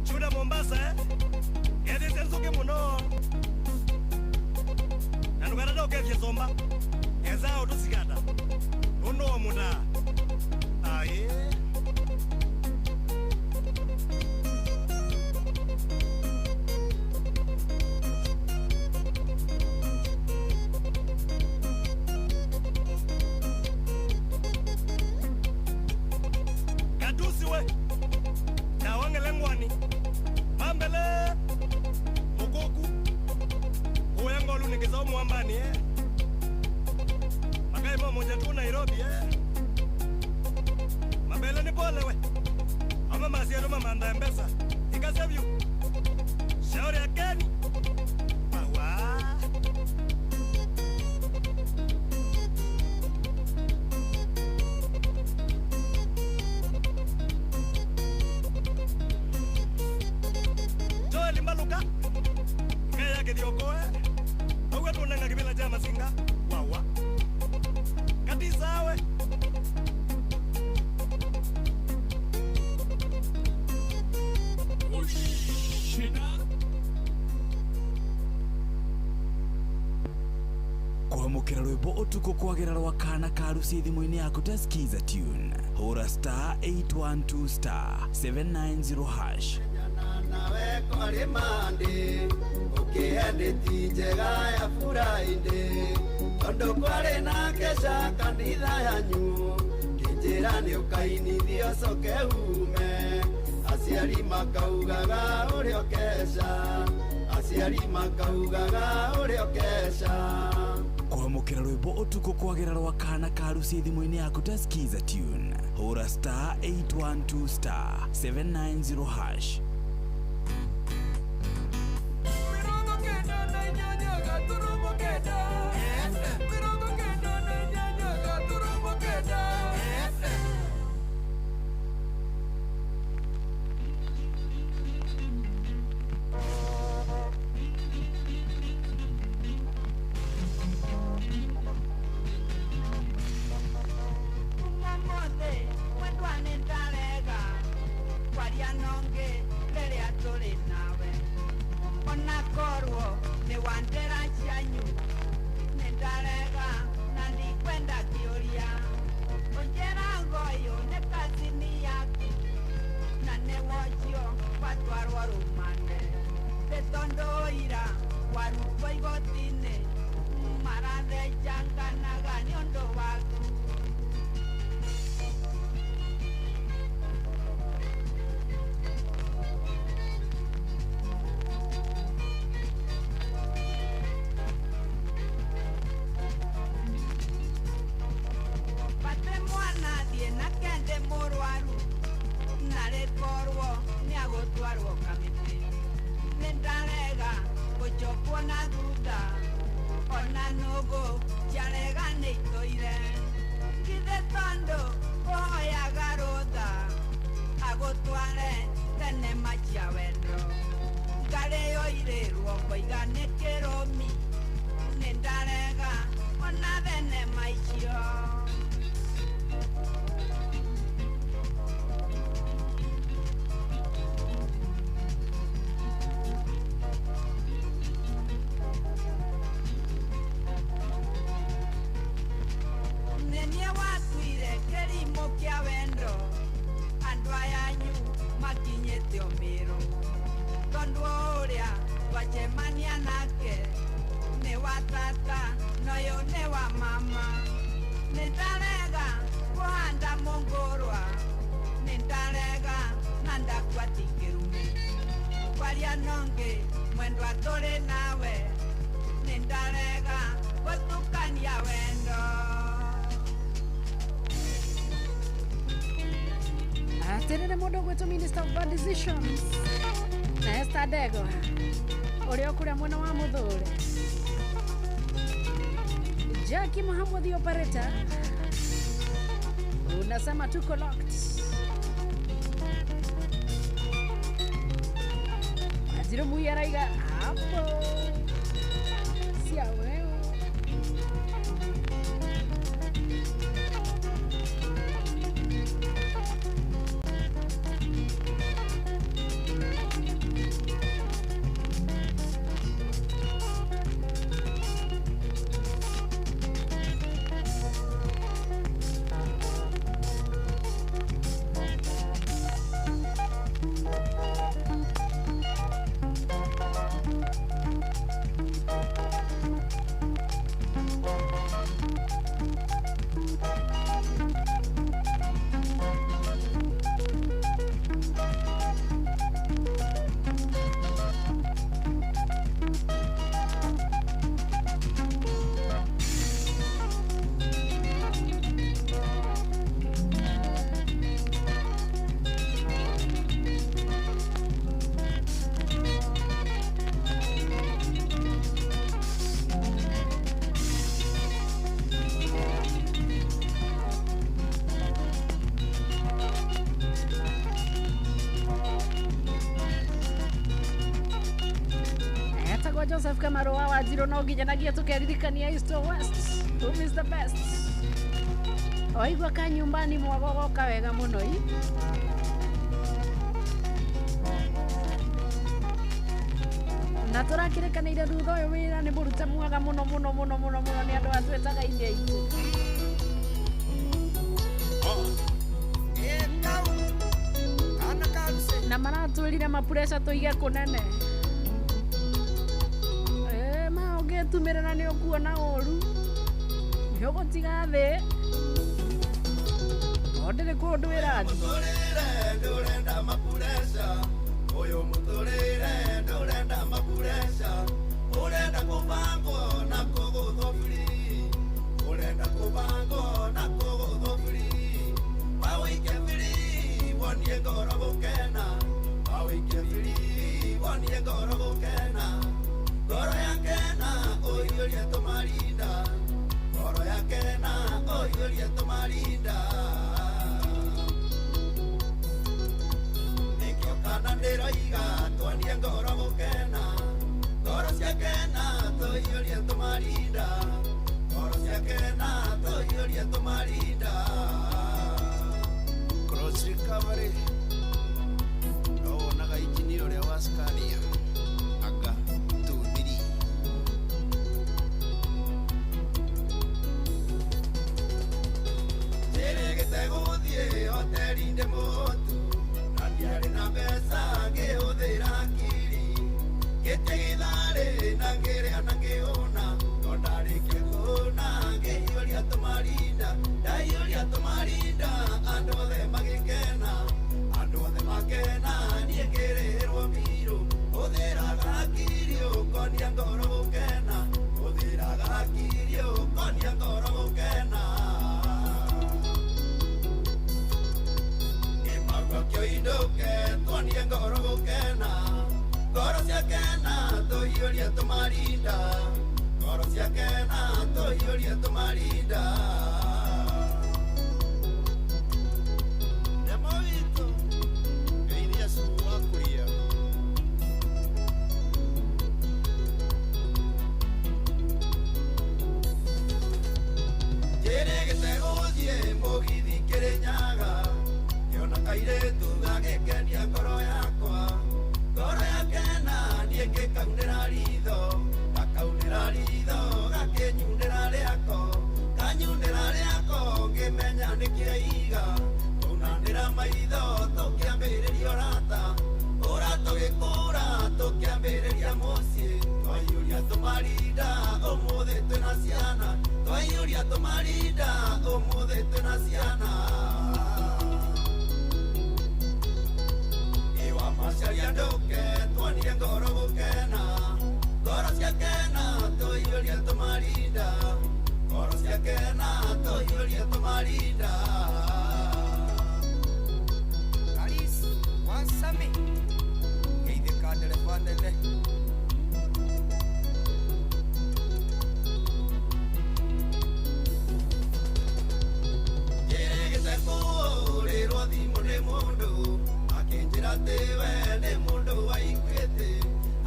Chuda Mombasa Edi sensuke muno. Nanukata doke vyesomba. Ezao tusikata. Uno muda. Aye. Gadusi we. Na wangelengwani. Mambele. Mugoku. Uyengo lunikizao mwambani Magai moja tu Nairobi Mabele ni pole we. Ama masiano mamanda mbesa. Ikasevyu. Shauri ya Keni. Bawa. Joel Mbaluka. Kaya kidiokoe. Awe tunanga kibila jama singa. Wawa. Katisa we. Kwamukira kwamukira rwimbo utuko kwagera rwa kana ka Rusi thimu-ini yaku ta skiza tune hura star 812 star 790 hash nawe kori mandi ukiendeti njega ya Friday tondu kwari na kesha kanitha yanyu kinjira ni ukainithio coke ume aciari makaugaga urio kesha aciari makaugaga urio kesha kwamukira rwimbo utuko kwagera rwa kana ka Rusi thimu-ini yaku ta skiza tune hura star 812 star 790 hash Atirire mundu gwitwo Minister of Bad Decisions na Esther Dego uria kuria mwena wa Muthure Jackie Muhammad the operator unasema tuko locked Aziro muyaraiga hapo sia wewe Joseph Kamaro wa Wajiro no nginyanagia tukeririkania East or West who is the best oigwa ka nyumbani mwagogoka wega muno i na turakirikanire thutha uyu wira ni murute mwega muno muno muno muno muno ni andu atwetaga ini aitu na maratwirire mapuresha tuige kunene ma ungetumirira ni ukuona uru ni ugutiga thi ondire kundu irathi ndurenda mapuresha uyu muturire ndurenda mapuresha urenda kubango na kuguthwo free urenda kubango na kuguthwo free wawike free wonie ngoro gukena wawike free wonie ngoro gukena ngoro yakena uiyurie tumarinda ngoro yakena uiyurie tumarinda kana ndiroiga twanie ngoro gukena ngoro ciakena tuiyurie tumarinda ngoro ciakena tuiyurie tumarinda cross recovery no wonaga injini uria wa Scania anga 2-3 tirigite guthie hoteli-inde mutu ndiari na mbeca ngĩhũthĩra akiri ngĩtigithari na ngĩrĩa na ngĩhũna no ndarĩkia kũhũna ngĩhiũria tũmarinda ndahiũria tũmarinda andũ othe magĩkena andũ othe makena niĩ ngĩrĩhĩrwo mbirũ hũthĩraga akiri ũkonia ngoro gũkena hũthĩraga akiri ũkonia ngoro gũkena kyo indoke twanie ngoro gukena ngoro ciakena tuiyurie tumarinda ngoro ciakena tuiyurie tumarinda demo witũ ngeithia cuu wa kuria njĩrĩgĩte gũthiĩ mũgithi Kĩrĩnyaga kairetu gagĩkenia ngoro yakwa ngoro yakena niĩ ngĩkaunĩra ritho gakaunĩra ritho gakĩnyunĩra rĩako kanyunĩra rĩako ngĩmenya nĩkĩaiga tũnanĩra maitho tũkĩambĩrĩria ũrata ũra tũgĩkũra tũkĩambĩrĩria mũciĩ twaiyũria tũmarinda ũmũthĩ twĩna ciana twaiyũria tũmarinda ũmũthĩ twĩna ciana macaria nduke twanie ngoro gukena ngoro ciakena tuiyurie tumarinda ngoro ciakena tuiyurie tumarinda Karis wasami geithĩka ndereba nene njĩrĩgĩte kũhũrĩrwo thimũ nĩ mũndũ akĩnjĩra atĩ we nĩ mũndũ wa Equity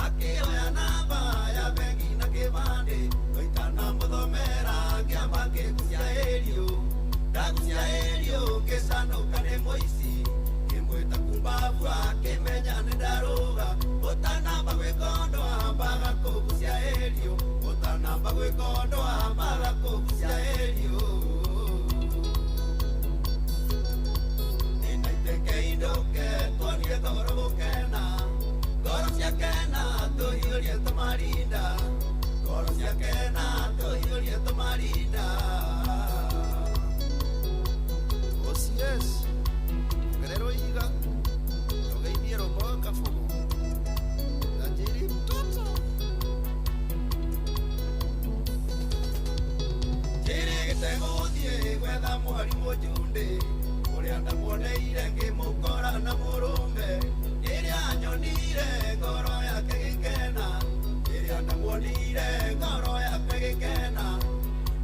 akĩoya namba ya bengi na kĩbandĩ twaitana mũthomera ngĩamba ngĩgucia ĩriũ ndagucia ĩriũ ngĩcanũka nĩ mũici ngĩmwĩta kumbabu akĩmenya nĩ ndarũga ũtanamba gwĩkondwo ambaga kũgucia ĩriũ ũtanamba gwĩkondwo ambaga kũgucia ĩriũ ndoke twanie ngoro gukena ngoro ciakena tuiyurie tumarinda ngoro ciakena tuiyurie tumarinda OCS gerero iga tugeithie robo kafugo tajiri mtoto tirigite guthie gwetha mwarimũ Njunde ũrĩa ndamuoneire ngĩmũkora na mũrũme rĩrĩa nyonire ngoro yake gĩkena rĩrĩa ndamuonire ngoro yake gĩkena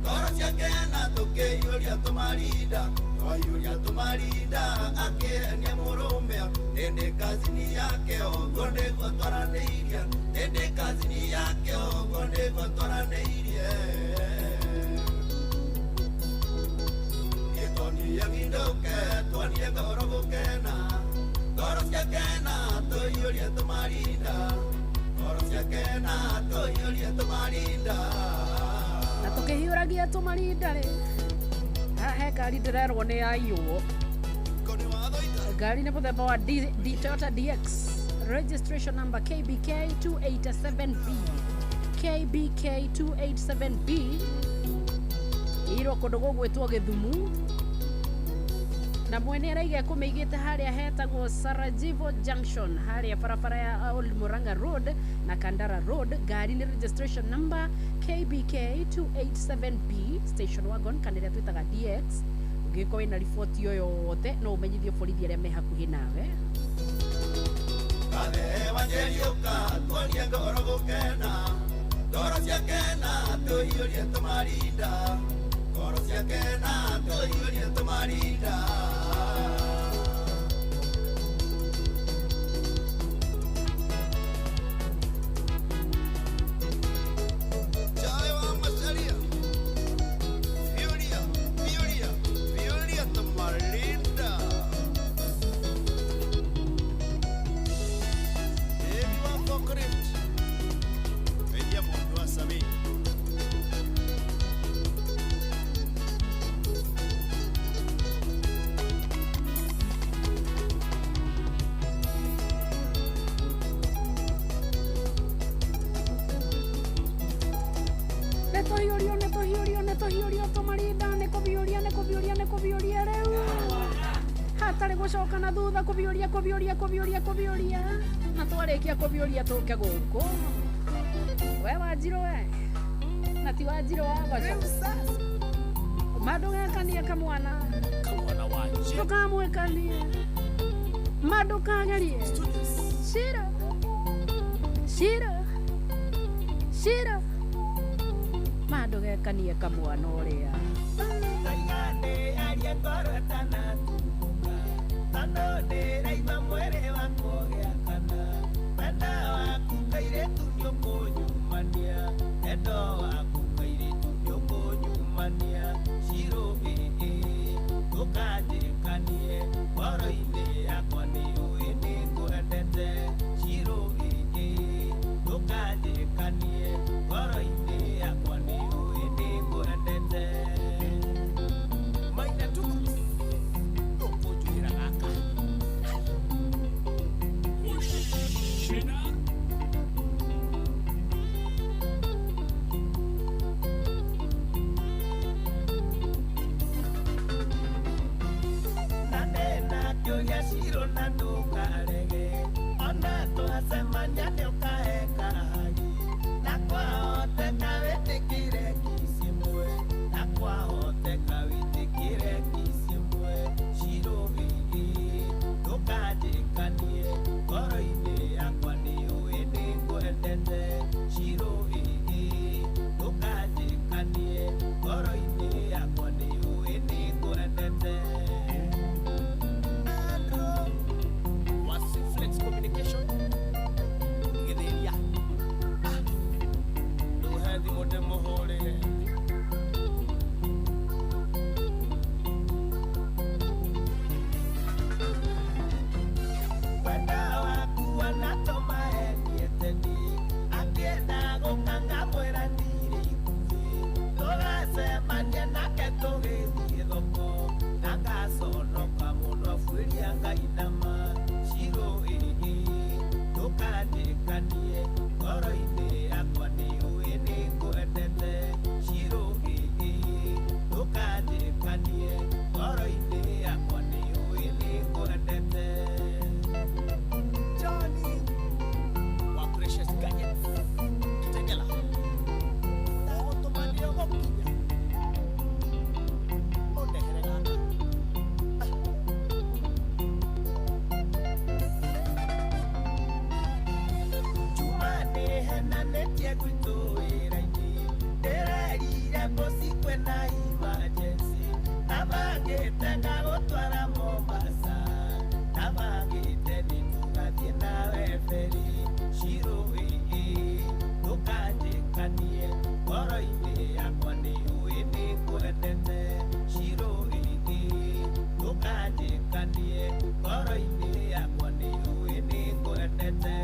ngoro ciakena tũkĩiyũria tũmarinda twaiyũria tũmarinda akĩhenia mũrũme ĩndĩ kazini yake ũguo nĩguo twaranĩirie ĩndĩ kazini yake ũguo nĩguo twaranĩirie ndoke twanie ngoro gukena ngoro ciakena tuiyurie tumarinda ngoro na tukihiũragia tũmarinda rĩ he ngari ndĩrerwo nĩ yaiywo ngari nĩ mũthemba wa Toyota DX registration number KBK 287B KBK 287B irwo kũndũ gũgwĩtwo Gĩthumu na mwene araiga kũmĩigĩte harĩa hetagwo Sarajevo Junction harĩa barabara ya Old Murang'a Road na Kandara Road. Ngari ni registration number KBK 287B station wagon kana ĩrĩa twĩtaga DX. Ũngĩkorwo wĩna riboti yoyote no ũmenyithio borithi arĩa me hakuhĩ nawe. Kale wanjeriuka tuonie ngoro gũkena ngoro ciakena tũiyũrie tũmarinda ngoro ciakena tũiyũrie tũmarinda. Gũcoka na thutha kũbiũria na twarĩkia kũbiũria tũke gũkũ we Wanjirũ we na ti Wanjirũ wa Goco mandũgekanie kamwana tũkamwĩkanie mandũkagerie Shiro mandũgekanie kamwana ũrĩa Anode raima mwere wako gĩakana wenda waku kairĩtu nĩũkũnyumania endo waku kairĩtu nĩũkũnyumania Shiro ndũkanjĩkanie ngoro-inĩ yakwa nĩũĩ nĩngwendete Shiro ndũkanjĩkanie ngoro-inĩ yakwa nĩũĩ nĩngwendete Maina tu Shiro na ndukarege ona twasemania nĩũkaheka hagi na kwahoteka wĩtĩkĩre kicimwe na kwahoteka wĩtĩkĩre kicimwe Shiro ndũkanjĩkanie ngoro-inĩ yakwa nĩũĩ nĩngwendete Shiro ndũkanjĩkanie ngoro-inĩ yakwa nĩũĩ nĩngwendete Communication Gĩthĩria ndũhethi mũndũ mũhũrĩre wenda waku wanatũma endiete ni akĩenda gũkanga mwĩranire ikuhĩ tũgacemania nake tũgĩthiĩ thoko na ngaconoka mũno buĩria Ngai nama Shiro ndũkanjĩkanie ngoro-inĩ yakwa nĩũĩ nĩngwendete Shiro ndũkanjĩkanie ngoro-inĩ yakwa nĩũĩ nĩngwendete Johnny wa Precious Gadgets Kitengela ndagũtũmanire gũkinya ũndehere gaka Henanĩtie gwitũ wĩra-inĩ ndĩrerire mũci kwĩna emergency na bangĩte ngagũtwara Mombasa na bangĩte nĩtũgathiĩ nawe feri Shiro ndũkanjĩkanie ngoro-inĩ yakwa nĩũĩ nĩngwendete Shiro ndũkanjĩkanie ngoro-inĩ yakwa nĩũĩ nĩngwendete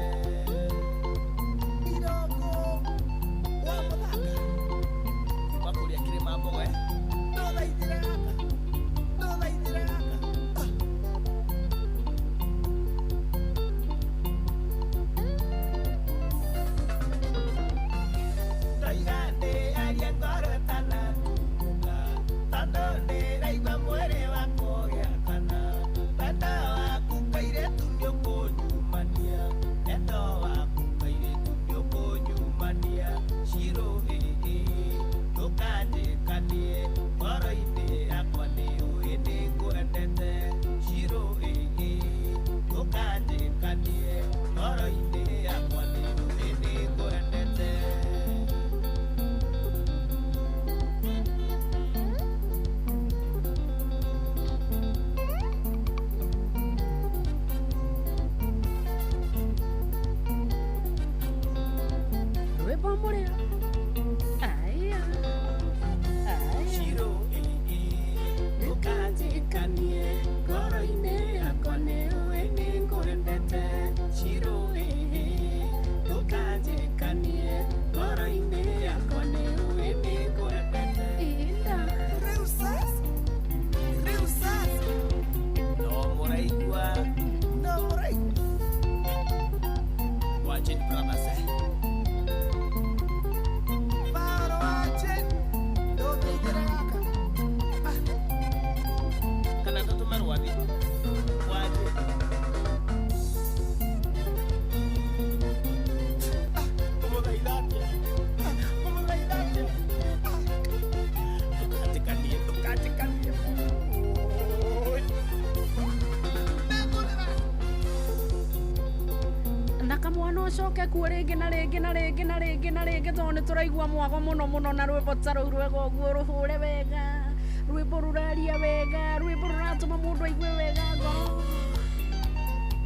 tucoke kuo ringi na ringi na ringi na ringi na ringi tondu turaigua mwago muno na rwimbo ta rũu rwega ũguo rũhũre wega rwimbo rũraria wega rwimbo rũratũma mũndũ aigue wega ngoro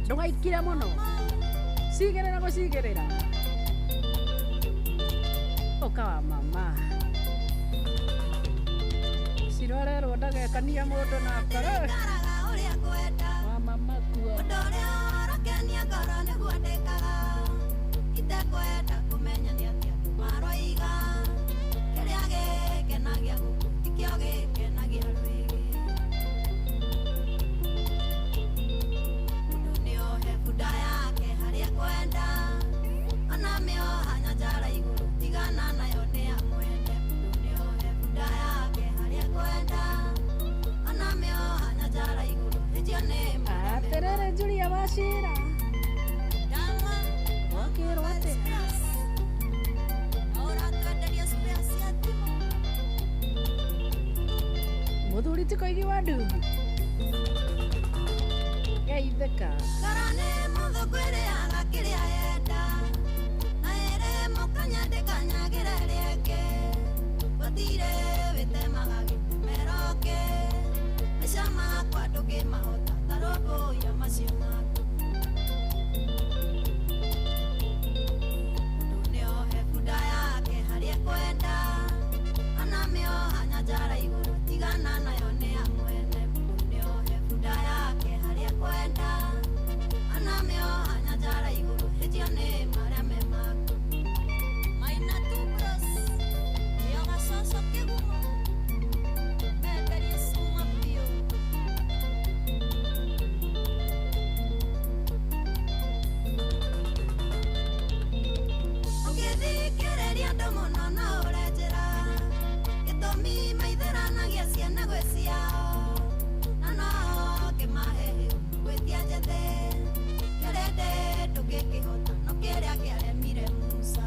ndũgaikire mũno cigĩrĩra gũcigĩrĩra ũkawa mama cirorerwo ndagekania mũndũ na ngoro wa mama kuo Kenya ngoro nĩguo ndĩkaga itekwenda kũmenya nĩ atĩa andũ maroiga kĩrĩa gĩkenagia gũkũ tikĩo gĩkenagia rwĩgĩ mũndũ nĩohe bunda yake harĩa kwenda ona mĩoha nyanjara igũrũ tigana nayo nĩ ya mwene mũndũ nĩohe bunda yake harĩa kwenda ona mĩoha nyanjara igũrũ hĩtio nĩ atĩrĩrĩ Julia Wachira wakĩrwo atĩa mũthuri ti Koigi wa Ndungu geithĩka karane mũndũ kwĩrĩaga kĩrĩa yenda na ĩrĩ mũkanya ndĩkanyagĩre rĩngĩ gũtirĩ wĩtemaga gĩtĩmero kĩ maica makwa ndũngĩmahota tarũmbũiya macio maku mũndũ nĩohe bunda yake harĩa kwenda ona mĩoha nyanjara igũrũ tigana nayo nĩ ya mwene mũndũ nĩohe bunda yake harĩa kwenda ona mĩoha nyanjara igũrũ hĩtio nĩ marĩa me maku maina tu bros nĩo gacoco kĩgumo menderie cuma biũ ũngĩthikĩrĩria andũ mũno no ũrenjĩra gĩtũmi maithĩranagia ciana gwĩ ciao na no kĩmahe gwĩtia njethĩ kĩrĩndĩ ndũngĩkĩhota no kĩrĩa kĩaremire Musa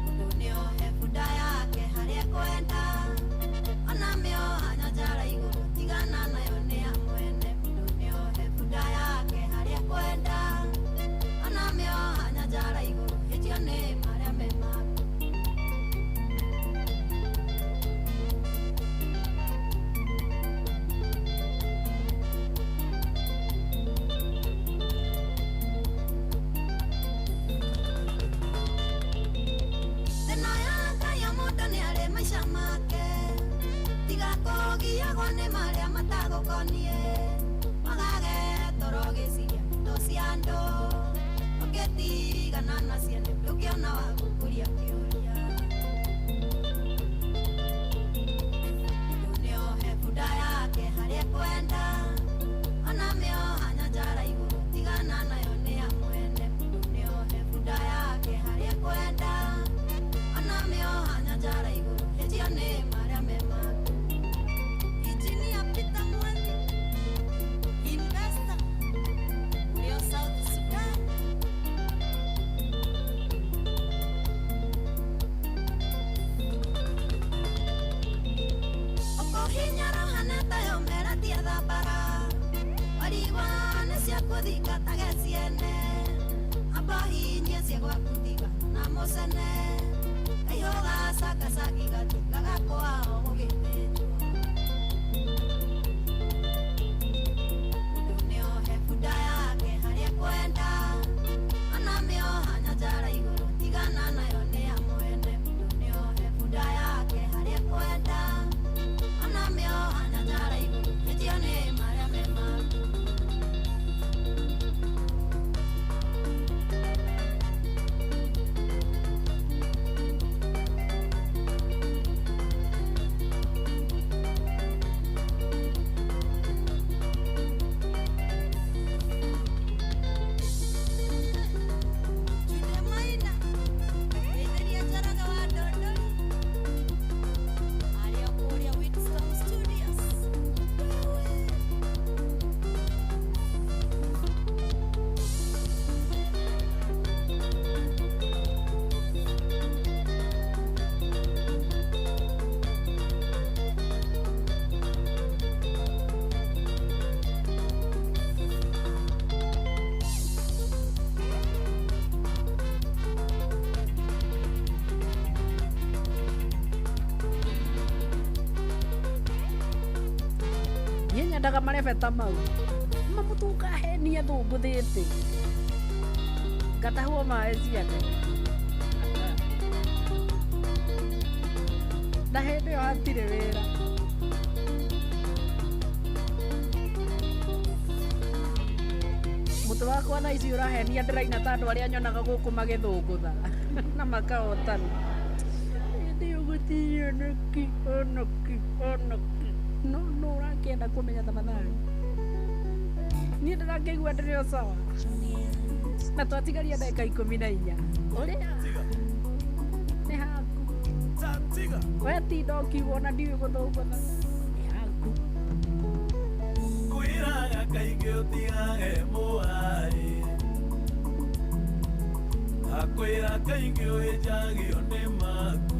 mũndũ nĩohe bunda yake harĩa kwenda ona mĩoha nyanjara igũrũ tigana nayo nĩ ya mwene mũndũ nĩohe bunda yake harĩa kwenda ona mĩoha nyanjara igũrũ hĩtio nĩ marĩa me maku thĩna ya Ngai o mũndũ nĩ arĩ maica make tiga kũgiagwo nĩ marĩa matagũkoniĩ magage toro gĩciria ndeto cia andũ ũngĩtigana nacio ndũngĩona wa gũkũria kĩũria mũndũ nĩohe bunda yake harĩa kwenda ona mĩoha nyanjara igũrũ tigana nayo nĩ ya mwene mũndũ nĩohe bunda yake harĩa kwenda ona mĩoha nyanjara igũrũ hĩtio nĩ marĩa me maku Injinia Peter Mwangi investor ũrĩa South Sudan ũkũhinyara hana tayo meratia thambara warigwa nĩ cia kũthingatage ciene ambahinyie cia gwakuthiga na mũcene kaihoga cakacaki gatuĩkaga kwao gũgĩthĩnjwo mũndũ nĩohe bunda yake harĩa kwenda ona mĩoha nyanjara igũrũ tigana nayo nĩ ya mwene mũndũ nĩohe bunda yake harĩa kwenda ona mĩoha nyanjara igũrũ hĩtio nĩ marĩa me maku nyendaga marebeta mau mamutukahenia thunguthĩte ngatahwo maĩ ciake na hĩndĩ ĩyo hatirĩ wĩra mũtũ wakwa na ici ũrahenia ndĩraina ta andũ arĩa nyonaga gũkũ magĩthũngũtha na makahotana hĩndĩ ĩyo gũtirĩ onoki no ũrakĩenda kũmenya thamatharĩ niĩ ndĩrakĩigua ndĩrĩ o sawa na twatigaria ndagĩka 14 ũrĩa nĩ haku wetinda ũkiuga ona ndiũĩ gũthũngũtha nĩ haku kwĩraga kaingĩ ũtigage mũharĩ akwĩra kaingĩ ũhĩnjagio nĩ maku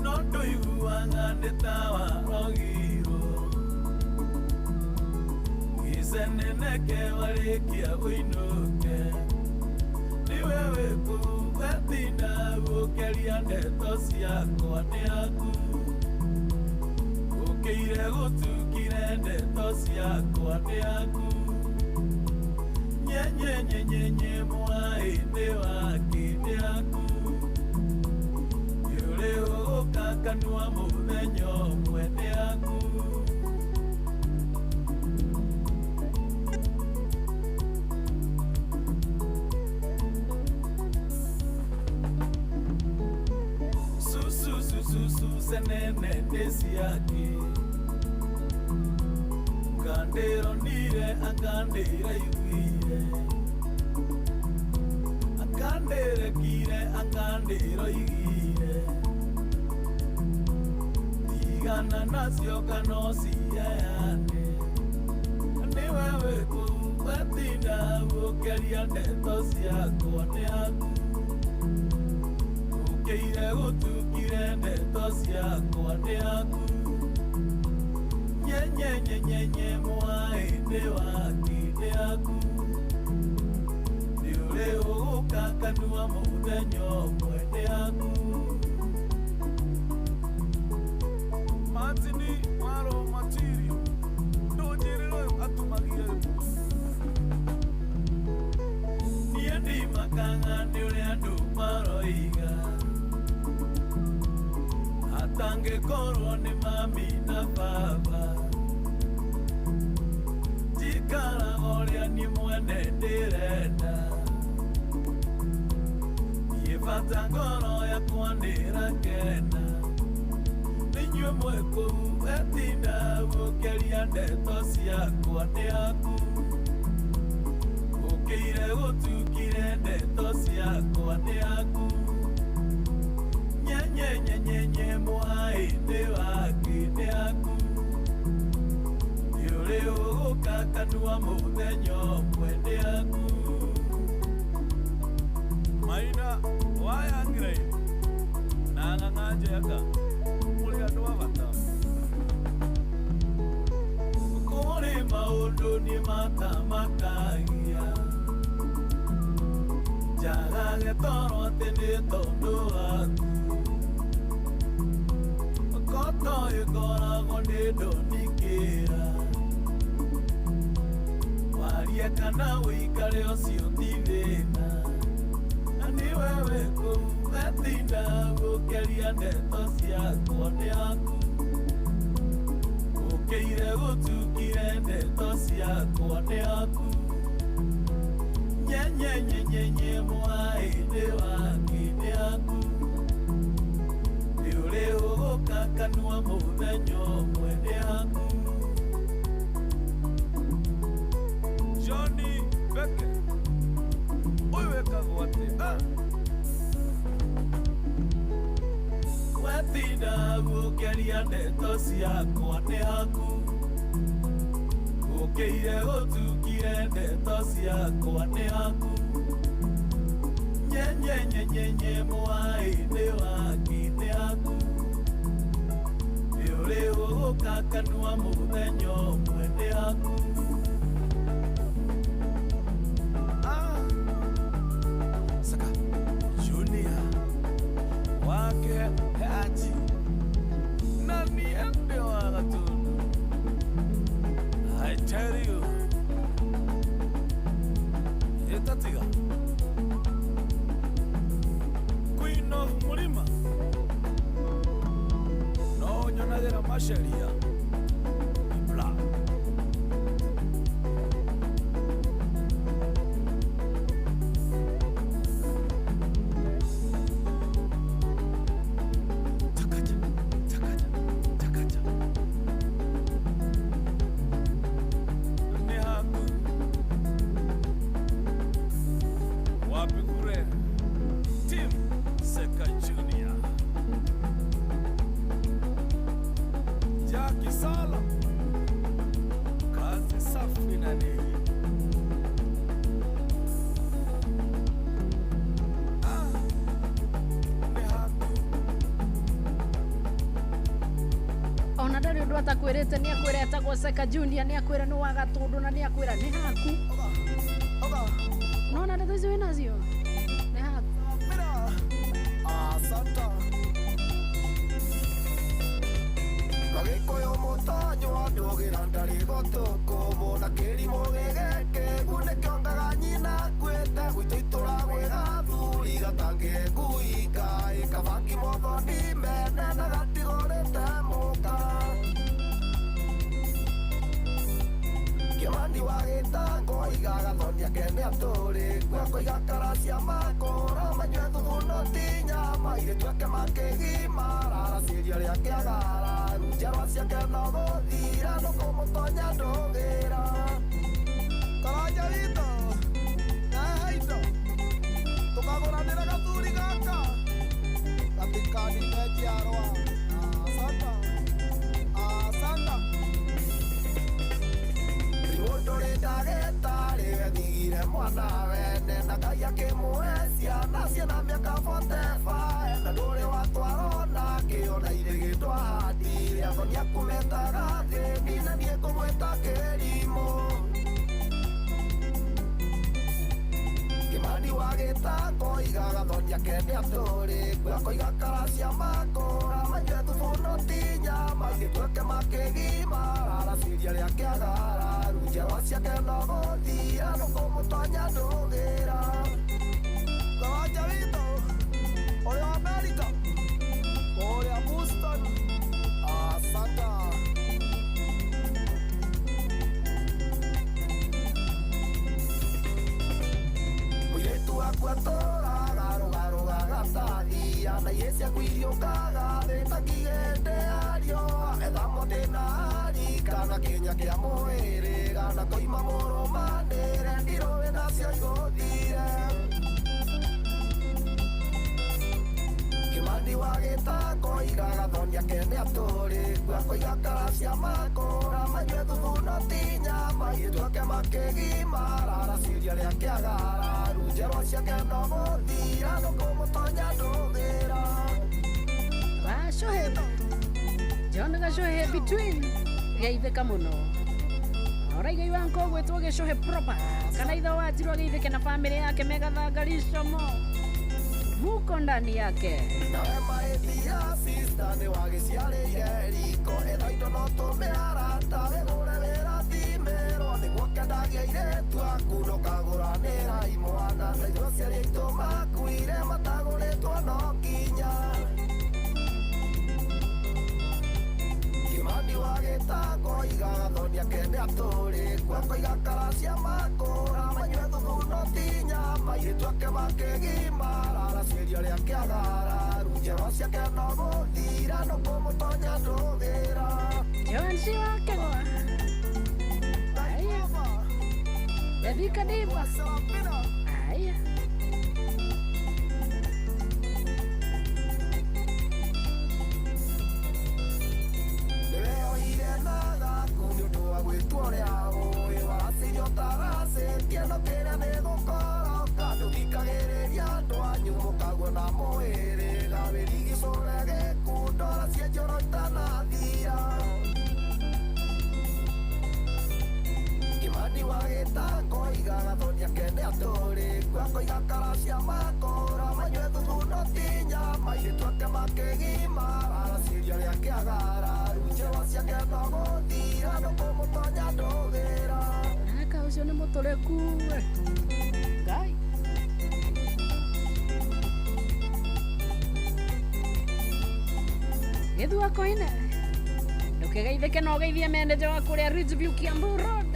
no ndũiguaga nĩ ta warogirwo gĩceneneke warĩkia ũinũke nĩwe wĩkũ wetinda gũkeria ndeto ciakwa nĩ aku ũkĩire gũtukire ndeto ciakwa nĩ aku nyenyenyenyenye mwaĩ-inĩ wake nĩ aku yũrĩ ũgũkakanua mũthenya ũmwe nĩ aku susu senene nĩ ciake ngandĩronire angandĩraiguire angandĩrekire angandĩroigire tigana nacio kana ũciheane nĩwe wĩkũ wetinda gũkeria ndeto ciakwa nĩ aku ũkĩire gũtukire ndeto ciakwa nĩ aku nyenyenyenyenye mwaĩ-inĩ wake nĩ aku nĩũrĩ ũgũkakanua mũthenya ũmwe nĩ aku Martini Waro Material ndũnjĩrĩre ũyũ atumagire niĩ ndimakaga nĩ ũrĩa andũ maroiga atangĩkorwo nĩ mami na baba njikaraga ũrĩa niĩ mwene ndĩrenda niĩ bata ngoro yakwa nĩrakena nĩnyuĩ mwĩkũ wetinda gũkeria ndeto ciakwa nĩ aku ũkĩire gũtukire ndeto ciakwa nĩ aku nyenyenyenyenye mwaĩ-inĩ wake nĩ aku nĩũrĩ ũgũkakanua mũthenya ũmwe nĩ aku Maina wayangire na ng'ang'anjeka mũrĩ andũ a bata kũrĩ maũndũ niĩ matamakagia njagage toro atĩ nĩ tondũ waku koto ĩkoragwo nĩ ndonikĩra warie kana ũikare ũcio ti thĩna na nĩwe wĩkũ wetinda gũkeria ndeto ciakwa nĩ aku ũkĩire gũtukire ndeto ciakwa nĩ aku nyenyenyenyenye mwaĩ-inĩ wake nĩ aku nĩũrĩ ũgũkakanua mũthenya ũmwe nĩ aku Johnny Beke ũyũ wĩkagwo atĩ wetinda gũkeria ndeto ciakwa nĩ aku ũkĩire gũtukire ndeto ciakwa nĩ aku nyenyenyenyenye mwaĩ-inĩ wake nĩ aku nĩũrĩ ũgũkakanua mũthenya ũmwe nĩ aku Saka Junior wake Haji na niende wa Gatunda Masheria Bla Atakwirite ni akwira etagwo Seka Junior ni akwira ni wa Gatundu na ni akwira ni haku nona ndeto icio winacio ni haku asanta Gagikuyu mutonyo ndugira ndari gotuku muna kirimo gigeke gune kiongaga nyina kwete gwitũ itura gwega thuri gatange nguika ikabangi mothoni mene na gatigorete muka Kimani wagitango igagathoni akene aturi kwako igakaracia makora manyue thuguno tinya maire tweke makigima raraciria riake agara njerwa ciake no guthira nukumutonya ndugira karanja wito nahaito tukaguranira gathuri gaka gatikani njiarwa asanta Riwotore ndagĩtarĩ wethigire mwana wene na Ngai akĩmũhe ciana ciana mĩaka 45 na ndũrĩ watwarwo na kĩona irĩgĩtwo handire athoni akumetaga thĩni na niĩ ngũmwĩta kĩrimũ Kimani wagĩtango igagathoni akene atũrĩ kwako igakaracia makũra manyue thubuno tinya magĩtuĩke makĩgima raraciria rĩake agara njerwa ciake no gũthira nũkũmũtonya ndũgĩra Karanja witũ ũrĩa wa Amerika ũrĩa Boston asanta mũirĩtu wakwa tũraga rũgarũgaga tathia na iria ciaku iriũkaga thĩta kigende ario ethamo ndĩna kana kinya kia mwĩrĩ gana koima mũrũmanĩre ndirũĩ nacio igũthire Kimani wagĩtango igagathoni akene atũrĩ kwako igakaracia makũra manyue thubuno tinya maitwake makĩgima raraciria rĩake agara njerwa ciake no gũthira nũkũmũtonya ndũgĩra Gashohe John Gashohe between geithĩka mũno oraigai wanko gwĩtwo gĩcohe proper kana ithe watirwo geithĩke na bamĩrĩ yake megathangaricomo muko ndani yake nawe maĩthia sister nĩ wagĩciarĩire riko etha indo no tũmĩarata wĩgũre wĩra thimĩrwo nĩguo kendagia irĩtu aku nũkagũranĩra imwana na ithuĩ aciari aitũ makuire matagũrĩtwo no kinya Kimani wagĩtango igagathoni akene atũrĩ kwako igakaracia makũra manyue thubuno tinya mairĩtu ake makĩgima raraciria rĩake agara njerwa ciake no gũthira nũkũmũtonya ndũgĩra Johnsi wakegwa aya Yadika diva aya Gwĩtwo ũrĩa ũĩ wacirio taracĩtie no kĩrĩa nĩ gũkoroka ndũthikagĩrĩria andũ anyu mũkaguona mwĩrĩga wĩrigicũre gĩkundora cienjoro itanathira Kimani wagĩtango igagathoni akene atũrĩ kwako igakaracia makũra manyue thubuno tinya mairĩtu ake makĩgima raraciria rĩake agara njerwa ciake no gũthira nũkũmũtonya ndũgĩra aka ũcio nĩ mũtũrĩku Ngai gĩthua koine ukigeithike no geithie manager wa kuria Ridgeview Kiambu Road.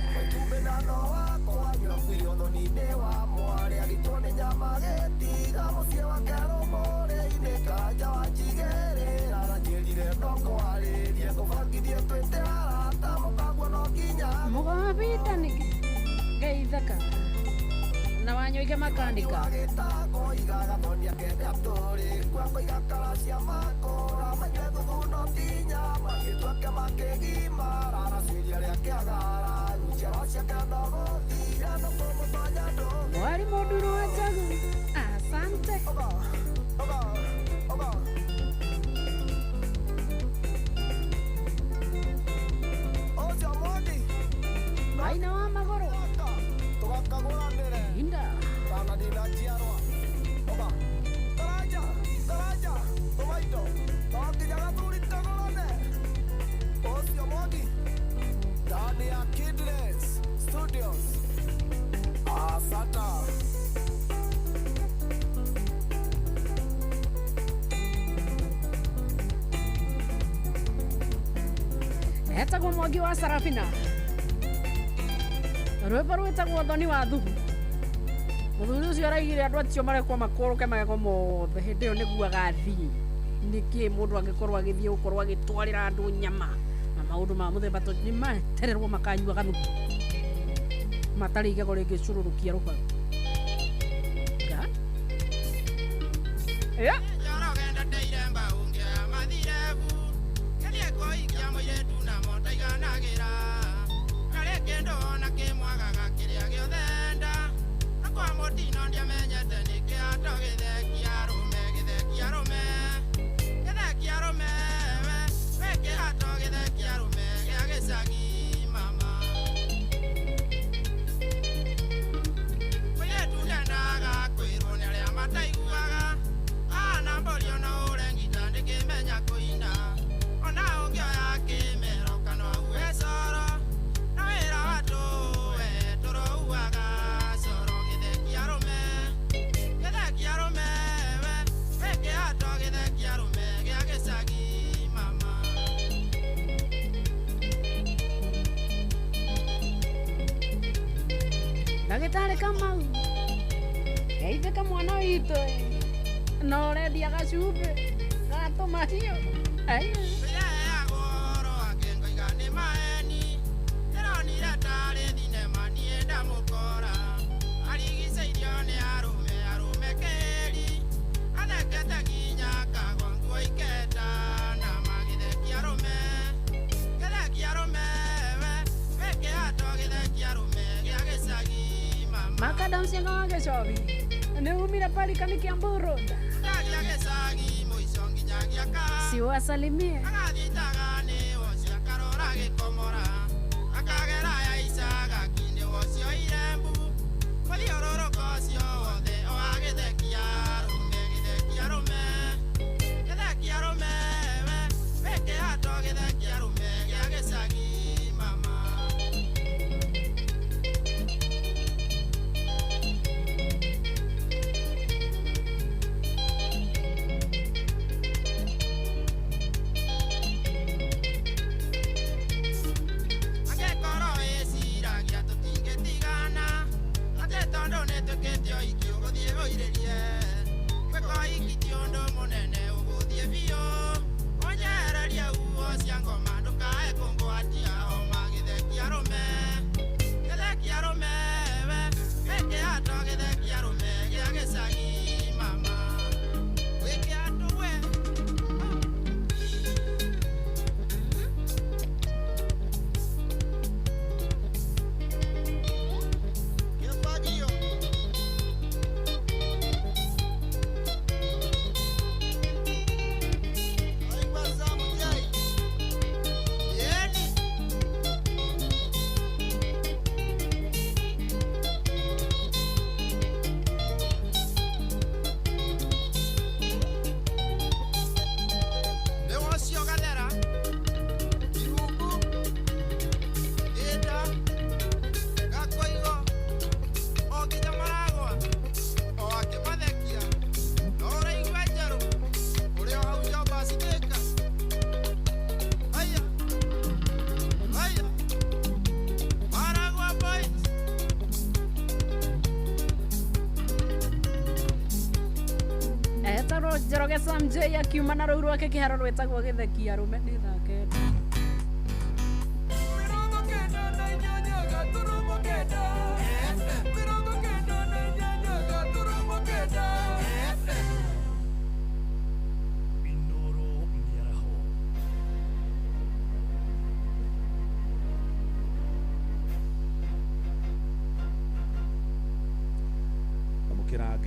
Mugavita ni geithaka na wanyoike makanika Mwari Moduru wa Jagu. Asante. Aina wa magoro Inda ndani ya Kidness Studios. Asante. etagwo Mwangi wa Sarafina rwimbo rwĩtagwo Thoni wa Thugu. Mũthuri ũcio araigire andũ acio marekwo makũrũke mageko mothe hĩndĩ ĩyo nĩguo agathiĩ. Nĩkĩ mũndũ angĩkorwo agĩthiĩ gũkorwo agĩtwarĩra andũ nyama na maũndũ ma mũthemba tondũ nĩ maetererwo makanyua ganuku matarĩ igego rĩngĩcũrũrũkia rũbaru. Ndagĩtarĩ Kamau geithĩka mwana witũ no ũrendia gacumbĩ ga tũmahiũ Makadam sianga wa Gĩcobi nĩumire Palikani Kiambu Road. Siwasalimie Njoroge Sam J akiuma na rũu rwake kĩharo rwĩtagwo gĩtheki arũme nĩ thaa kenda.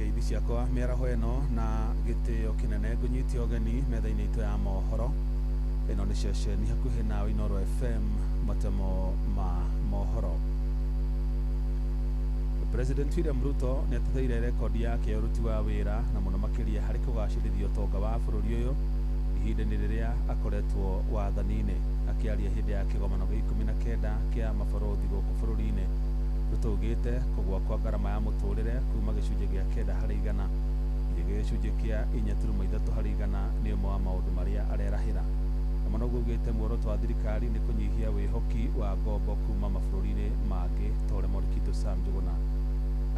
Ngeithi ciakwa mĩaraho ĩno na gĩtĩo kĩnene ngũnyitia ũgeni metha-inĩ itũ ya mohoro. Ĩno nĩ ceceni hakuhĩ nawe Inooro FM, matemo ma mohoro. President William Ruto nĩ atetheire rekondi yake ya ũruti wa wĩra na mũno makĩria harĩ kũgacĩrithia ũtonga wa bũrũri ũyũ ihinda-inĩ rĩrĩa akoretwo wathani-inĩ. Akĩaria hĩndĩ ya kĩgomano gĩa 19 kĩa mabarothi gũkũ bũrũri-inĩ, Ruto augĩte kũgũa kwa ngarama ya mũtũrĩre kuma gĩcunjĩ gĩa 9 harĩ igana nginya gĩcunjĩ kĩa 4.3 harĩ igana nĩ ũmwe wa maũndũ marĩa arerahĩra. Na mũno augĩte muoroto wa thirikari nĩ kũnyihia wĩhoki wa ngombo kuma mabũrũri-inĩ mangĩ ta ũrĩa Mũrikito Sam Njuguna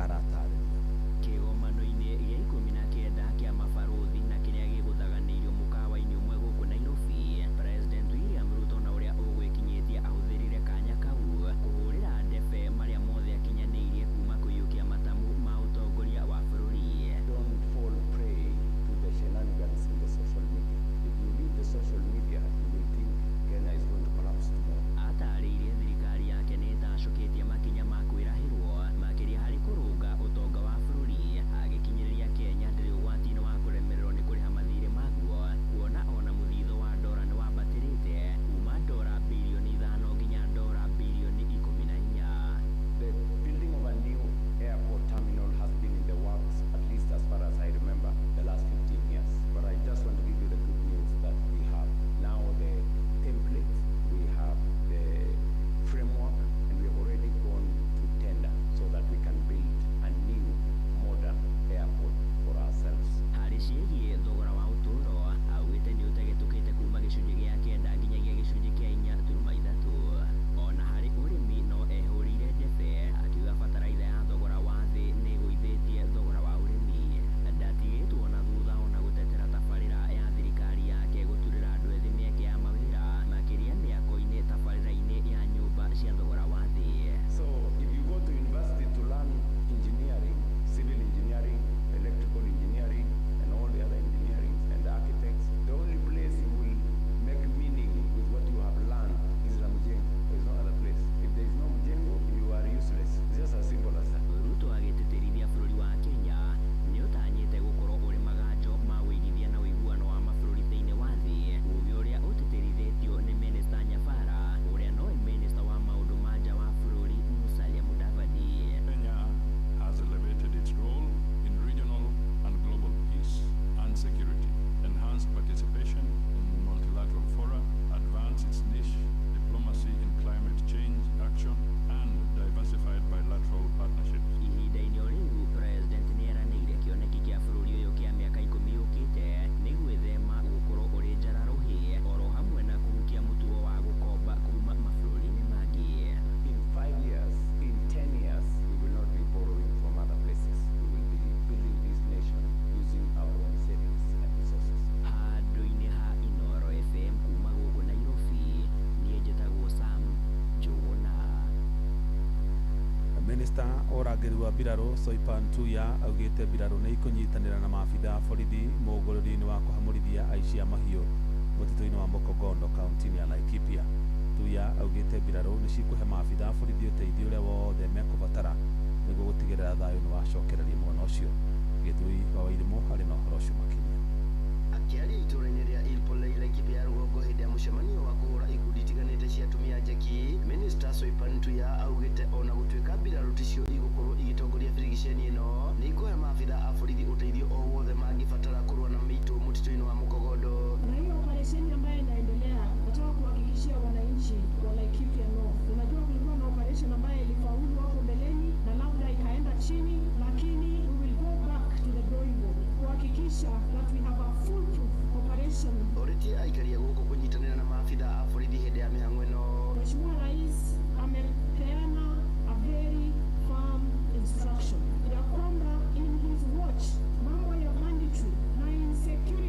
aratarĩria. Kĩgomano-inĩ gĩa 19 kĩa mabarothi na kĩrĩa gĩgũthaganĩirio mũkawa-inĩ ũmwe gũkũ Nairobi, President William Ruto na ũrĩa ũgwĩkinyĩtie ahũthĩrire kanya kau kũhũrĩra ndebe marĩa mothe akinyanĩirie kuma kũiyũkia matamu ma ũtongoria wa bũrũri. Don't fall prey to the shenanigans in the social media. If you leave the social media, you will think Kenya is going to collapse tomorrow. Atarĩirie thirikari yake nĩ ĩtacũkĩtie makinya ma kwĩrahĩrwo makĩria harĩ kũrũnga ũtonga wa bũrũri, agĩkinyĩrĩria Kenya ndĩrĩ ũgwati-inĩ wa kũremererwo nĩ kũrĩha mathirĩ maguo, kuona ona mũthithũ wa ndora nĩ wambatĩrĩte kuma ndora birioni 5 nginya ndora birioni 14. The building of a new airport terminal has been in the works, at least as far as I remember, the last 15 years. But I just want to give you the good news that we have now the template, we have the framework, and we have already gone to tender so that we can build a new modern airport for ourselves. Harĩ ciĩgiĩ thogora wa ũtũũro, augĩte nĩ ũtegetũkĩte kuma gĩcunjĩ gĩa 9 nginyagia gĩcunjĩ kĩa 4.3. Ona harĩ ũrĩmi no ehũrĩire ndebe, akiuga bataraitha ya thogora wa thĩ nĩ ĩgũithĩtie thogora wa ũrĩmi. Ndatigĩtwo na thutha ona gũtetera tabarĩra ya thirikari yake gũturĩra andũ ethĩ mĩeke ya mawĩra, makĩria mĩako-inĩ tabarĩra-inĩ ya nyũmba cia thogora wa thĩ. So if you go to university to learn engineering, civil engineering, electrical engineering, and all the other engineering and architects, the only place you will make meaning with what you have learned is Mjengo. There is no other place. If there is no Mjengo, you are useless. It's just as simple as that. Ruto agĩtĩtĩrithia bũrũri wa Kenya nĩ ũtanyĩte gũkorwo ũrĩ maganjo ma wĩigithia na ũiguano wa mabũrũri thĩinĩ wa thĩ, ũgĩ ũrĩa ũtĩtĩrithĩtio nĩ Minista Nyabara, ũrĩa nowe Minista wa maũndũ ma nja wa bũrũri Musalia Mudavadi. Kenya has elevated its role in regional and global peace and security, enhanced participation in multilateral fora, advanced its niche diplomacy in climate change action, and diversified bilateral partnerships. Ihinda-inĩ o rĩu, President nĩ eranĩire kĩoneki kĩa bũrũri ũyũ kĩa mĩaka 10 yũkĩte nĩ gwĩthema gũkorwo ũrĩ njararũhĩ, oro hamwe na kũhukia mũtugo wa gũkomba kuma mabũrũri-inĩ mangĩ. In 5 years, in 10 years, we will not be borrowing from other places. We will be building this nation using our own savings and resources. Handũ-inĩ ha Inooro FM kuma gũkũ Nairobi, niĩ njĩtagwo Sam Njuguna. Minista orangĩri wa mbirarũ Soipan Tuya augĩte mbirarũ nĩ ikũnyitanĩra na maabitha a borithi mũngũrĩri-inĩ wa kũhamũrithia aici a mahiũ mũtitũ-inĩ wa Mokogondo kaunti-inĩ ya Laikipia. Tuya augĩte mbirarũ nĩ cikũhe maabitha a borithi ũteithio ũrĩa wothe mekũbatara nĩguo gũtigĩrĩra thayũ nĩ wacokereria mwena ũcio. Gĩthui wa Wairimũ harĩ na ũhoro ũcio makĩria. Akĩaria itũũra-inĩ rĩa Ilpolei Laikipia ya rũgongo hĩndĩ ya mũcemanio wa kũhũra ikundi itiganĩte cia atumia njeki, Minista Soipan Tuya augĩte ona gũtuĩka mbirarũ ticio igũkorwo igĩtongoria birigiceni ĩno, nĩ ikũhe maabitha a borithi ũteithio o wothe mangĩbatara kũrũa na mĩitũ mũtitũ-inĩ wa Mokogondo. Na hiyo operesheni ambayo inaendelea, nataka kuhakikishia wananchi wa Laikipia North. Tunajua kulikuwa na operation ambayo ilifaulu hapo mbeleni na labda ikaenda chini, lakini we will go back to the drawing board kuhakikisha that we have a foolproof operation. Orĩtie aikaria gũkũ kũnyitanĩra na maabitha a borithi hĩndĩ ya mĩhang'o ĩno. Mheshimiwa Rais amepeana a very firm instruction ya kwamba in his watch mambo ya mandatory na insecurity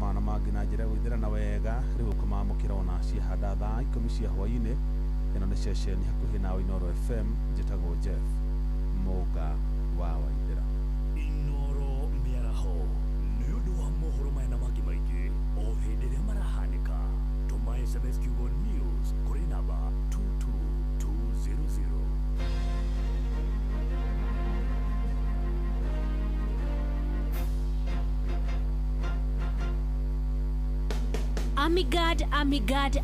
mana mangĩ na njĩra gwĩthĩrana wega rĩu kũmamũkĩra ona ciahanda thaa 10 cia hwaĩ-inĩ. Ĩno nĩ ceceni hakuhĩ na Inooro FM, njĩtagwo Jeff Mũga wa Waithĩra. Inooro mĩaraho nĩ ũndũ wa mohoro maya na mangĩ maingĩ o hĩndĩ ĩrĩa marahanĩka. Tũma SMS kiugo news kũrĩ namba 22200.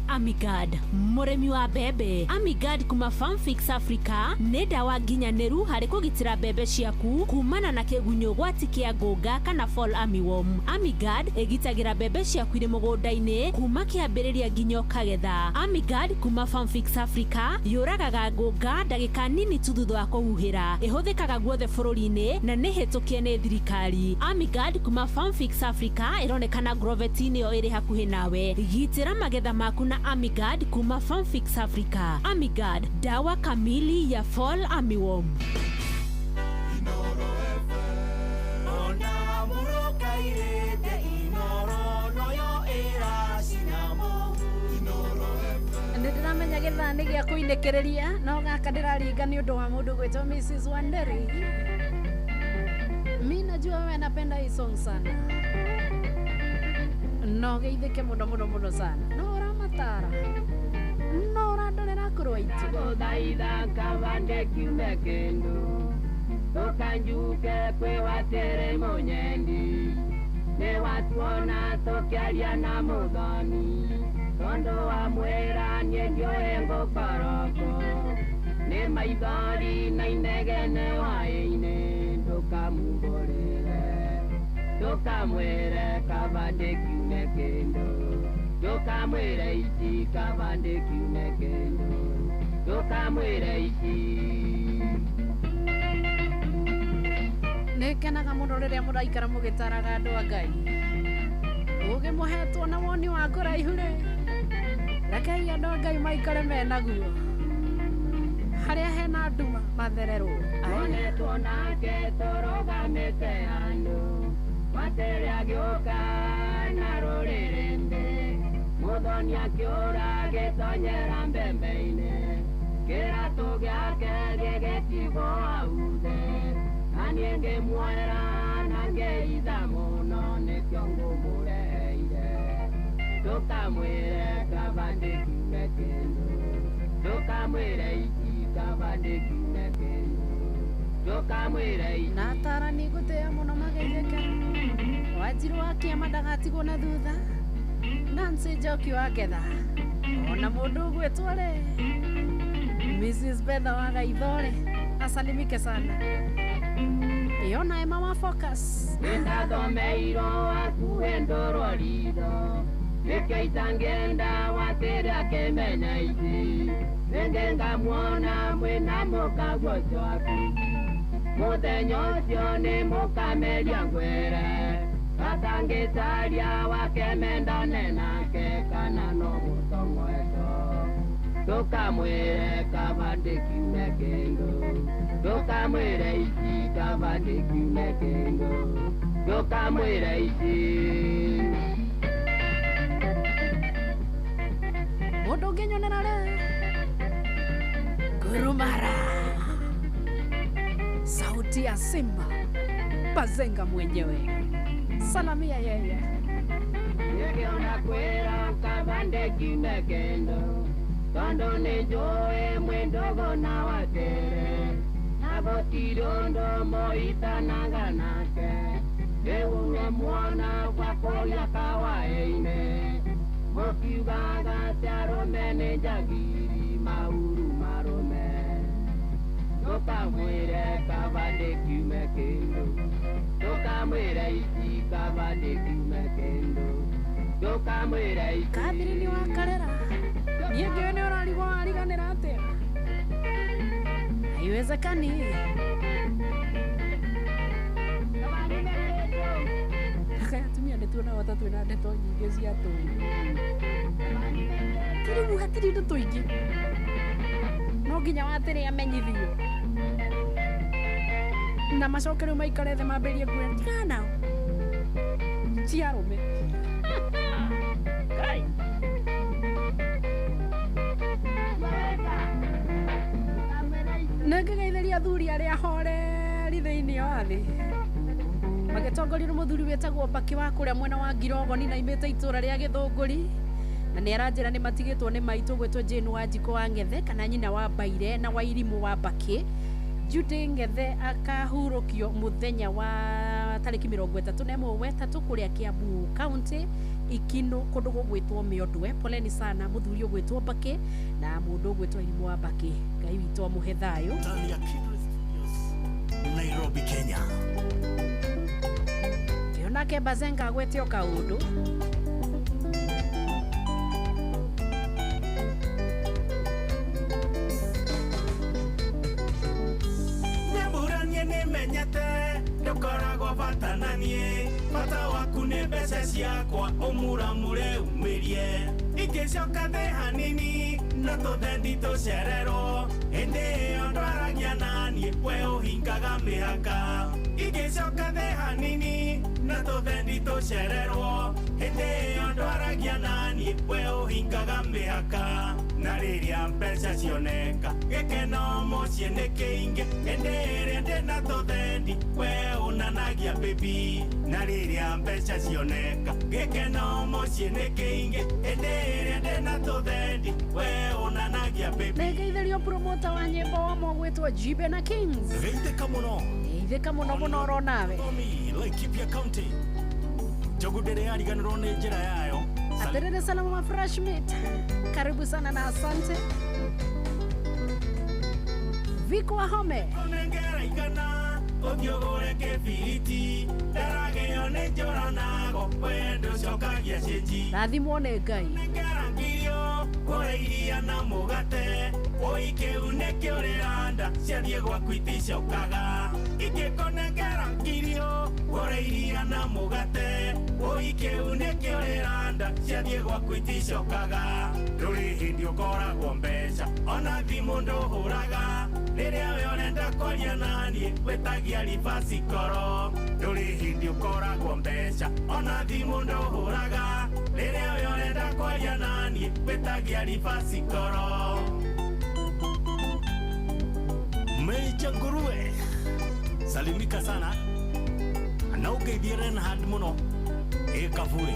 Amigad muremi wa mbembe. Amigad kuma Farmfix Africa nĩ ndawa nginyanĩru harĩ kũgitĩra mbembe ciaku kumana na kĩgunyũ gwati kĩa ngũnga kana fall armyworm. Amigad ĩgitagĩra mbembe ciaku irĩ mũgũnda-inĩ kuma kĩambĩrĩria nginya kagetha. Amigad kuma Farmfix Africa yũragaga ngũnga ndagĩka nini tu thutha wa kũhuhĩra. Ĩhũthĩkaga guothe bũrũri-inĩ na nĩ hĩtũkie nĩ thirikari. Amigad kuma Farmfix Africa ĩronekana Grovet-inĩ ĩyo ĩrĩ hakuhĩ nawe. Gitĩra magetha maku na Amigad kuma Farmfix Africa. Amigad, dawa kamili ya fall armyworm. Nĩndĩramenya gĩthaa gĩa kũinĩkĩrĩria no gaka ndĩraringa nĩ ũndũ wa mũndũ gwĩtwo Mrs. Wanderi. Mimi najua wewe napenda hii song sana. No geithĩke mũno sana. No ũramatara. No ũrandorera kũrũa itu. Gũthaitha kabande kiume kĩndũ. Tũkanjuke kwĩ watere mũnyendi. Nĩ watuona tũkĩaria na mũthoni. Tondũ wa mwĩra niĩ ndiũĩ ngũkoroko. Nĩ maithori na inegene hwaĩ-inĩ ndũkamũmbũrĩre. Ndũkamwĩre kabande kiume kĩndũ. Ndũkamwĩre ici kabande kiume kĩndũ. Ndũkamwĩre ici. Nĩkenaga mũno rĩrĩa mũraikara mũgĩtaraga andũ a Ngai. Ũgĩmũhetwo na woni wa kũraihu rĩ. Rekei andũ a Ngai maikare menaguo. Harĩa hena nduma mathererwo. Onetwo nake tũrũgamĩte andũ. Watere agĩũka na rũrĩrĩ-inĩ. Mũthoni akĩũra agĩtonyera mbembe-inĩ. Kĩratũ gĩake gĩgĩtigwo hau thĩ. Na niĩ ngĩmuoera na ngĩitha mũno nĩkĩo ngũmũreheire. Ndũkamwĩre kabande kiume kĩndũ. Ndũkamwĩre ici kabande kiume kĩndũ. Ndũkamwĩre ici. Na atarani gũtĩa mũno mageithĩke. Wanjiru wa kĩama ndagatigwo na thutha. Nancy Njoki wa Ngetha. Ona mũndũ ũgwĩtwo rĩ. Mrs. Betha wa Gaithore. Asalimike sana. Yona Emma wa Focus. Nĩndathomeirwo akuhe ndũrwo ritho. Nĩkĩo itangĩenda watere akĩmenya ici. Rĩngĩ ngamuona mwĩna mũkaguo cwaku. Mũthenya ũcio nĩ mũkameria ngwĩre. Atangĩcaria wakemendane nake kana no mũtong'weto. Ndũkamwĩre kabande kiume kĩndũ. Ndũkamwĩre ici kabande kiume kĩndũ. Ndũkamwĩre ici. Mũndũ ũngĩnyonera rĩ. Gurumara. Sauti ya Simba. Bazenga mwenyewe. Salamia yeye. Nĩngĩona kwĩra kabande kiume kĩndũ. Tondũ nĩnjũĩ mwĩndogo na watere. Na gũtirĩ ũndũ mũitanaga nake. Rĩu nĩmuona gwa kũrĩa kawaĩ-inĩ. Mũkiugaga atĩ arũme nĩ njagiri mauru marũme. Ndũkamwĩre kabande kiume kĩndũ. Ndũkamwĩre ici kabande kiume kĩndũ. Ndũkamwĩre ici. Kathirini wa Karera. Niĩ ngĩwe nĩ ũrarigwo wariganĩra atĩa. Haiwezekani. Kaya atumia nĩtuona wata twĩna ndeto nyingĩ cia tũũru. Kĩrĩu hatirĩ indo tũingĩ. No nginya watere amenyithio. Na macoke rĩu maikare thĩ mambĩrĩrie kuoya tigana nao. Cia arũme. ngĩgeithĩria athuri arĩa horeri thĩinĩ wa thĩ magĩtongorio nĩ mũthuri wĩtagwo Mbaki wa kũrĩa mwena wa Ngirogoni na imĩte itũra rĩa Gĩthũngũri, na nĩ aranjĩra nĩ matigĩtwo nĩ maitũ gwĩtwo Jane wa Njiko wa Ng'ethe kana nyina wa Mbaire na wa Irimũ wa Mbaki. Judy Ng'ethe akahurũkio mũthenya wa tarĩki 31 kũrĩa Kiambu County Ikino kũndũ gũgwĩtwo Mĩondwe. Poleni sana mũthuri ũgwĩtwo Mbaki na mũndũ ũgwĩtwo Irimũ wa Mbaki. Ngai witũ amũhe thayũ. Nairobi, Kenya. Nake Bazenga agwete o kaundu Nyaburanie nimenyete ndukoragwo batananie bata waku nĩ mbeca ciakwa umuramure umirie ingĩcoka thĩ hanini na tũthendi tũcererwo hĩndĩ ĩyo ndwaragia naniĩ we ũhingaga mĩhaka ingĩcoka thĩ hanini na tũthendi tũcererwo hĩndĩ ĩyo ndwaragia naniĩ we ũhingaga mĩhaka na rĩrĩa mbeca cioneka gĩkeno mũciĩ nĩ kĩingĩ hĩndĩ ĩrĩa ndĩna tũthendi we ũnanagia baby na rĩrĩa mbeca cioneka gĩkeno mũciĩ nĩ kĩingĩ hĩndĩ ĩrĩa ndĩna tũthendi we ũnanagia baby. Nĩngeithĩrio promoter wa nyĩmbo wa mũgwĩtwo Jibe na Kings. Geithĩka mũno. Geithĩka mũno mũno oro nawe. Laikipia County. Njogu ndĩrĩ yariganĩrwo nĩ njĩra yayo. Aterere salama ma fresh meat. Karibu sana na asante. Viko Wahome. Onengeraigana ũthiũgũre kĩbiriti ndaragĩo nĩ njũranago wendo cokagia cĩnji rathimwo nĩ Ngai. Nengeragirio kũrĩa iria na mũgate ũikĩu nĩkĩo rĩranda ciathiĩ gwaku iticokaga ingĩkũnengeragirio kũrĩa iria na mũgate ũikĩu nĩkĩo rĩranda ciathiĩ gwaku iticokaga ndũrĩ hĩndĩ ũkoragwo mbeca ona thimũ ndũhũraga rĩrĩa we ũrenda kwaria naniĩ wĩtagia ribasi koro ndũrĩ hĩndĩ ũkoragwo mbeca ona thimũ ndũhũraga rĩrĩa we ũrenda kwaria naniĩ wĩtagia ribasi koro. Meja Nguruwe, salimika sana na ũgeithie Renhard mũno Kabui.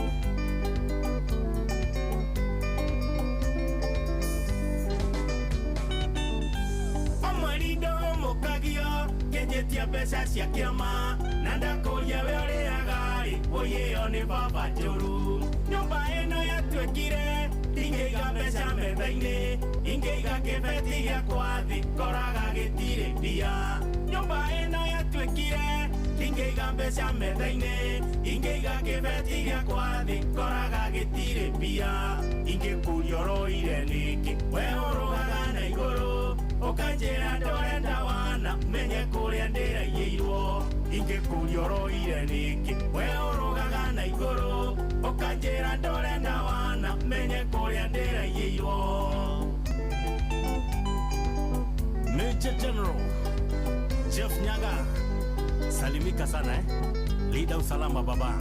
Omarindo mũkagio kenjetia mbeca cia kĩama na ndakũria we ũrĩaga ũyĩo nĩ baba njũru nyũmba ĩno yatuĩkire ingĩiga mbeca metha-inĩ ingĩiga kĩbeti gĩakwa thĩ koraga gĩtirĩ mbia nyũmba ĩno yatuĩkire ingĩiga mbeca metha-inĩ ingĩiga kĩbeti gĩakwa thĩ koraga gĩtirĩ mbia ingĩkũria ũroire nĩkĩ we ũrũgaga na igũrũ ũkanjĩra ndorenda wana menye kũrĩa ndĩraiyĩirwo ingĩkũria ũroire nĩkĩ we ũrũgaga na igũrũ ũkanjĩra ndorenda wana menye kũrĩa ndĩraiyĩirwo. Major General Jeff Nyaga, salimika sana Leader usalama baba.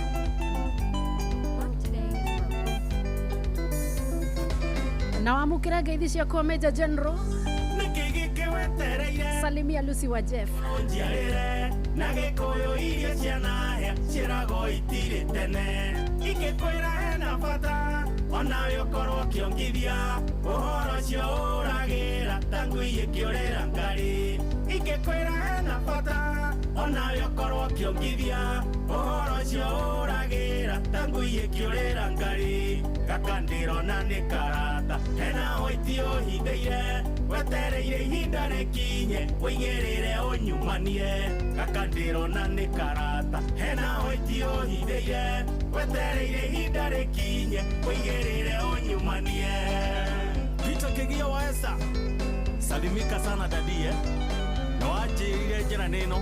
Na wamukira ngeithi ciakwa Major General. Salimia Lucy wa Jeff. Na gĩkũyũ iria cianahĩa ciĩragwo itirĩ tene ingĩkwĩra hena bata onawe ũkorwo ũkĩongithia ũhoro ũcio ũragĩra tangu igĩkĩũrĩra ngarĩ ingĩkwĩra hena bata onawe ũkorwo ũkĩongithia ũhoro ũcio ũragĩra tangu igĩkĩũrĩra ngarĩ gaka ndĩrona nĩ karata hena ũiti ũhithĩire wetereire ihinda rĩkinye ũigĩrĩre ũnyumanie gaka ndĩrona nĩ karata hena ũiti ũhithĩire wetereire ihinda rĩkinye ũigĩrĩre ũnyumanie. Peter Kĩgia wa Esa, salimika sana dadie na wanjĩrire njĩra nĩno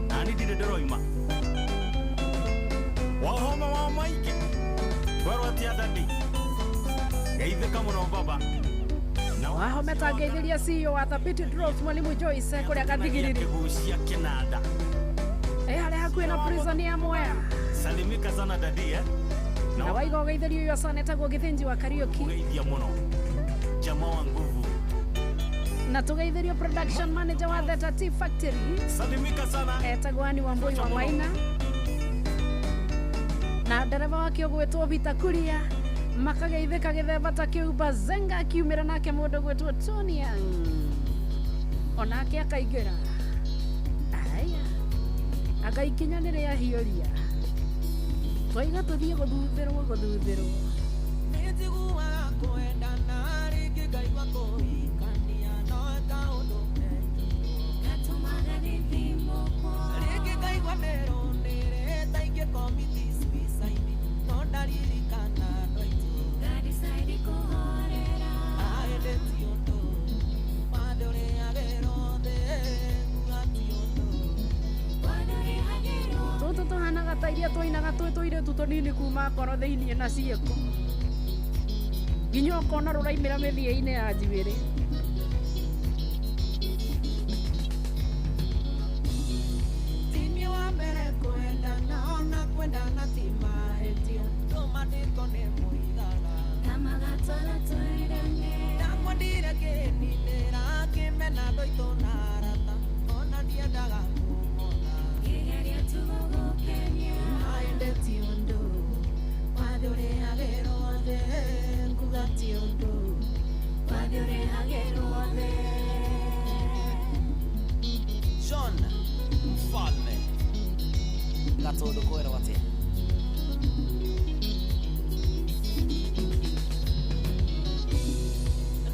nani ndirĩ ndĩroima wahoma wa maingĩ kwerwo atia dadi geithĩka mũno baba. Wahome tangeithĩria CEO wa Thabiti Drops Mwalimu Joyce kũrĩa Gathigiriri harĩa hakuhĩ na prison ya Mwea. Salimika sana dadie na waiga ũgeithĩrio ũyũ sana etagwo Gĩthĩnji wa Kariuki. Geithia mũno jamaa wa nguvu na tugeithirio production manager wa Theta Tea Factory. Salimika sana. Etagwani wa Mbui wa Maina. Na dereva wake ogwetwo Vita Kuria. Makageithika githemba ta kiu Bazenga akiumira nake mundu gwetwo Tony onake akaigira aya agaikinyanĩria hiũria twaiga tũthiĩ gũthuthĩrwo nĩnjiguaga kwendana rĩngĩ ngaigua kũhikania no kaũndũ gatũmaga rĩthimũkwo rĩngĩ ngaigua nĩrũnĩrĩ ta ingĩkomiti suicide no ndaririkana andũ aitũ ngadicide kũhorera aende ti ũndũ wathe ũrĩagĩrwo thĩ nguga ti ũndũ wathe ũrĩagĩrwo tũtũ tũhanaga ta iria twainaga twĩ tũirĩtu tũnini kuma ngoro thĩiniĩ na ciĩko nginya ũkona rũraimĩra mĩthia-inĩ ya njuĩrĩ tini wa mbere kwendana ona kwendana ti mahĩtia tũmandĩko nĩ mũigaga namagatwara twĩrane ndakwendire kĩninĩra kĩmena ndũitũ na arata ona ndiendaga kumona kĩgeria tũgũgũkenia aende ti ũndũ wathe ũrĩagĩrwo thĩ nguga ti ũndũ wathe ũrĩagĩrwo thĩ John Mfalme Gatondo kwera wate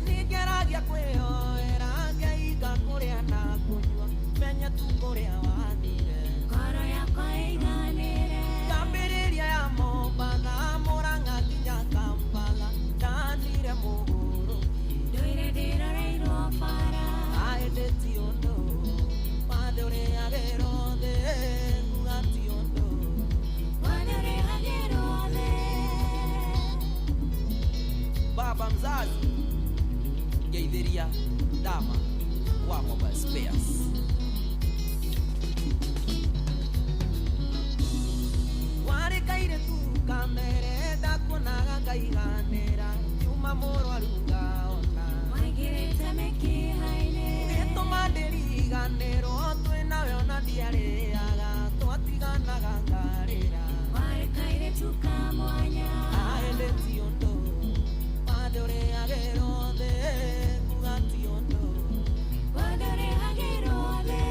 nĩngeragia kwĩyoera ngaiga kũrĩa na kũnyua menya tu kũrĩa wathire ngoro yakwa ĩiganĩre ngambĩrĩria ya Mombatha Mũrang'a nginya Kampala ndanire mũgũrũki ndũire ndĩroreirwo bara aende ti ũndũ wathe ũrĩagĩrwo thĩ nguga ti ũndũ wathe ũrĩagĩrwo thĩ Baba mzazi Geithiria Dama wa Mobile Spares warĩkaire tu kamere ndakuonaga ngaiganĩra nyuma mũrwaru ngaona waingĩrĩte mĩkiha-inĩ gĩtũma ndĩriganĩrwo twĩnawe ona ndiarĩaga twatiganaga ngarĩra warĩkaire tu kamwanya aende ti ũndũ wathe ũrĩagĩrwo thĩ nguga ti ũndũ wathe ũrĩagĩrwo thĩ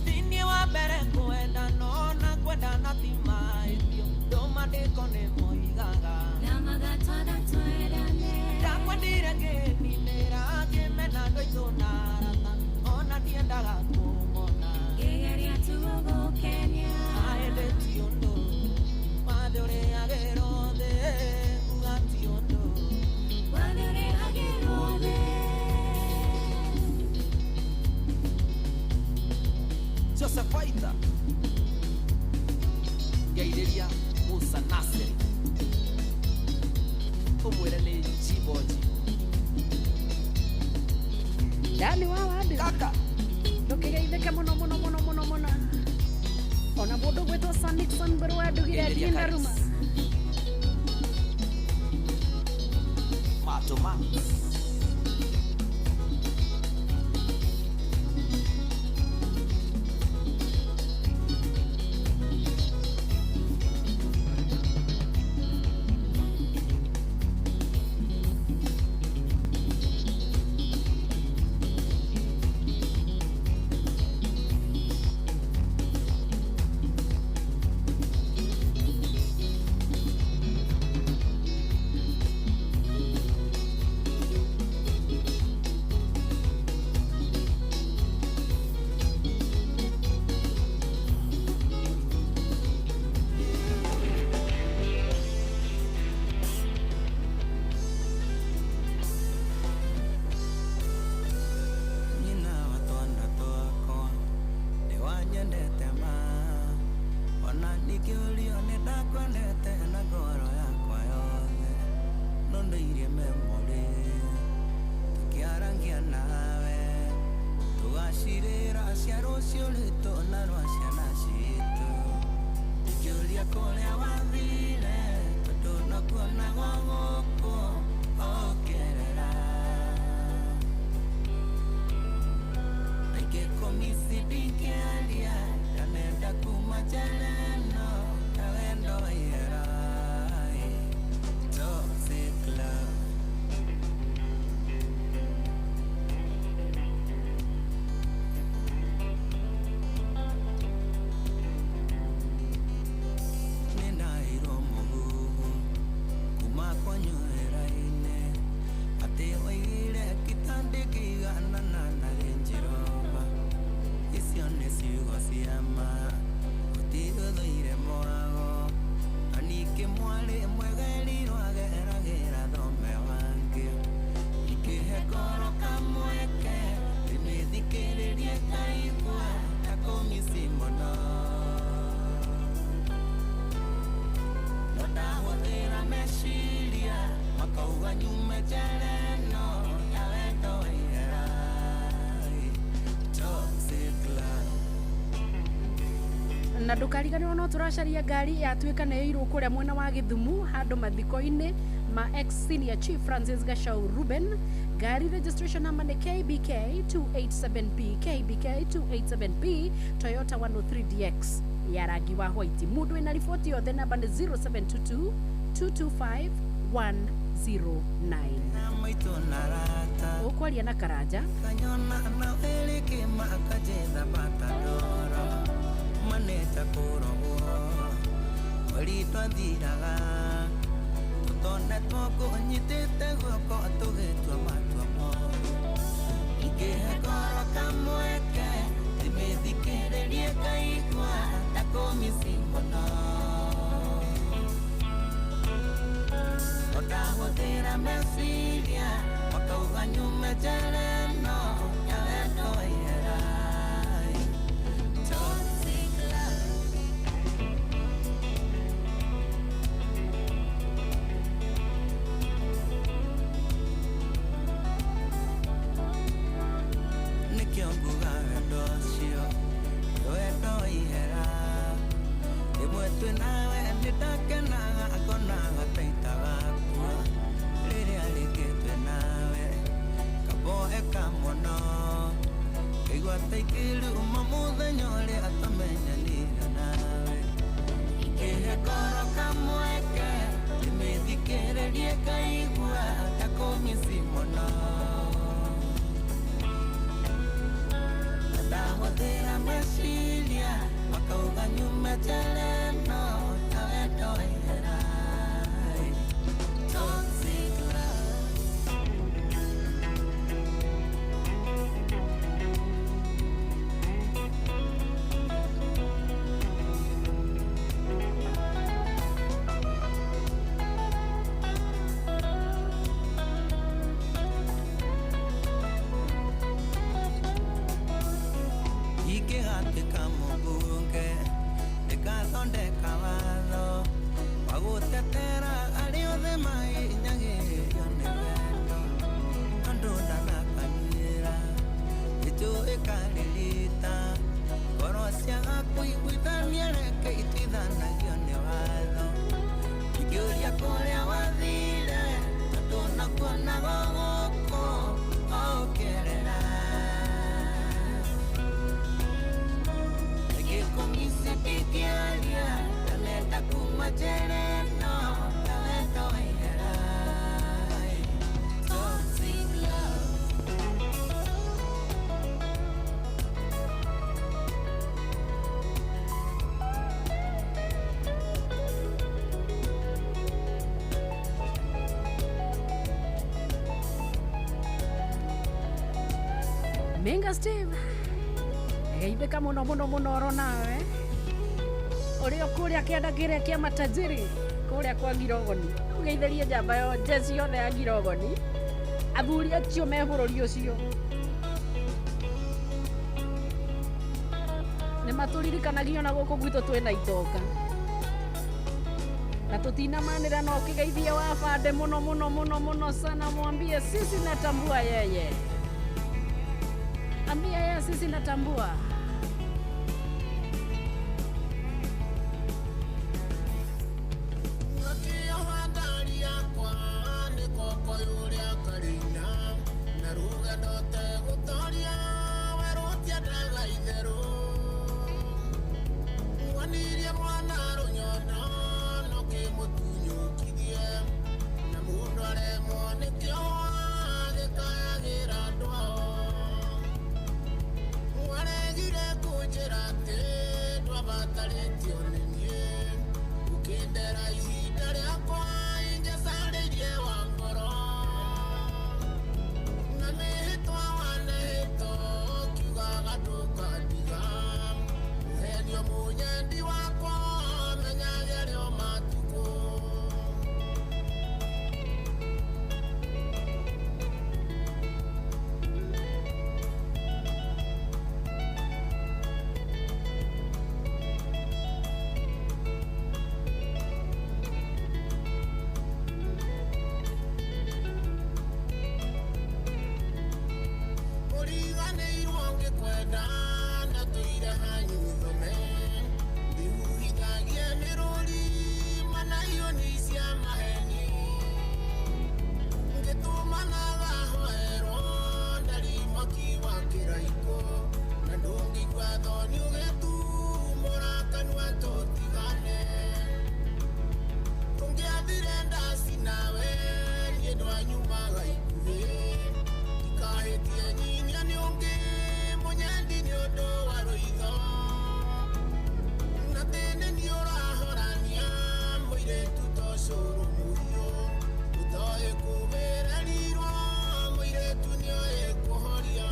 thĩinĩ wa mbere kwendana ona kwendana ti mahĩtio ndũmandĩko nĩ moigaga namagatwara twĩrane ndakwendire kĩninĩra kĩmena ndũitũ na arata ona ndiendaga kũmona kĩgeria tu gũgũkenia aende ti ũndũ wathe ũrĩagĩrwo thĩ nguga ti ũndũ wathe ũrĩagĩrwo thĩ Joseph Waita Geithiria Musa Nasiri ũmwĩre nĩ Chiboji ndani wa wandũ kaka ndũkĩgeithĩke mũno ona mũndũ gwĩtwo Sanixon mbere wa ndugire nginda ruma Matũma rwa ciana citũ ikĩũria kũrĩa wathire tondũ no kuonagwo gũkũ ũkĩrera aingĩ kũmici ndingĩaria ndanenda kuma njĩra ĩno ya wendo ihera toxic love nĩndahĩirwo mũhuhu kuma kwanyu wĩra-inĩ atĩ waigire kitandi kĩiganana na Range Rover icio nĩ ciugo cia ma gũtigũthũire mwago na ningĩ mwarĩ mwegeri rwageragĩra thome wangĩ ikĩhe ngoro kamweke ndĩmĩthikĩrĩrie ngaigua ta kũmici mũno no ndahũthĩra meciria makauga nyume njĩra ĩno ya wendo ihera toxic love na ndukariganirwo no turacaria ngari yatuika neirwo kuria mwena wa Githumu handu mathiko-ini ma ex senior chief Francis Gachau Ruben. Gari registration number ni KBK 287P KBK 287P Toyota 103DX ya rangi wa white. Mundu ina riboti yothe namba ni 0722 225 109 ukwaria na Karanja kanyona na weleke makajetha batadoro maneta korogo walitwathiraga tutone tũkũnyitĩte guoko tũgĩtua matua moru ingĩhe ngoro kamweke ndĩmĩthikĩrĩrie ngaigua ta kũmici mũno no ndahũthĩra meciria makauga nyume njĩra ĩno ya wendo ihera toxic love nĩkĩo ngugaga wendo ũcio wendo ihera rĩmwe twĩ nawe nĩndakenaga ngonaga taita gakua rĩrĩa rĩngĩ twĩ nawe kaboeka mũno kaigua ta ikĩruma mũthenya ũrĩa tũmenyanire nawe ingĩhe ngoro kamweke ndĩmĩthikĩrĩrie ngaigua ta kũmici mũno ndahũthĩra meciria makauga nyume njĩra ĩno ya wendo ihera toxic love ingĩhatĩka mũmbunge ndĩgathondeka watho wa gũtetera arĩa othe mahinyagĩrĩrio nĩ wendo tondũ ndanakanyuĩra nĩnjũĩ karirita ngoro ciaga kũiguithania reke itithanagio nĩ watho ingĩũria kũrĩa wathire tondũ nakuonaga gũkũ ũkĩrera kũmici ndingĩaria ndanenda kuma njĩra ĩno ya wendo ihera toxic love Minga Steve geithĩka mũno mũno mũno oro nawe ũrĩa kũrĩa kĩanda kĩrĩa kĩa matajiri kũrĩa kwa Girogoni ũgeithĩrie njamba yo jeci yothe ya Girogoni athuri acio me bũrũri ũcio nĩ matũririkanagio na gũkũ gwitũ twĩna itonga na tutinamanĩra na ũkĩgeithia wa bande mũno mũno mũno mũno sana mwambie sisi natambua yeye ambia yeye sisi natambua kwenda ndatuire hanyu thome ndihuhithagie mĩrũri manaio nĩ cia maheni ngĩtũmanaga hoerwo ndarimoki wa kĩraiko na ndũngĩigua thoni ũgĩtumũra kanua tũtigane tũngĩathire ndaci nawe niĩ ndwanyumaga ikuhĩ ndikahĩtie nyinia nĩ ũngĩ mũnyendi nĩ ũndũ wa rũitho na tene nĩ ũrahorania mũirĩtu tocũrũ mũhiũ ũtoĩ kũbĩrĩrirwo mũirĩtu nĩoĩ kũhoria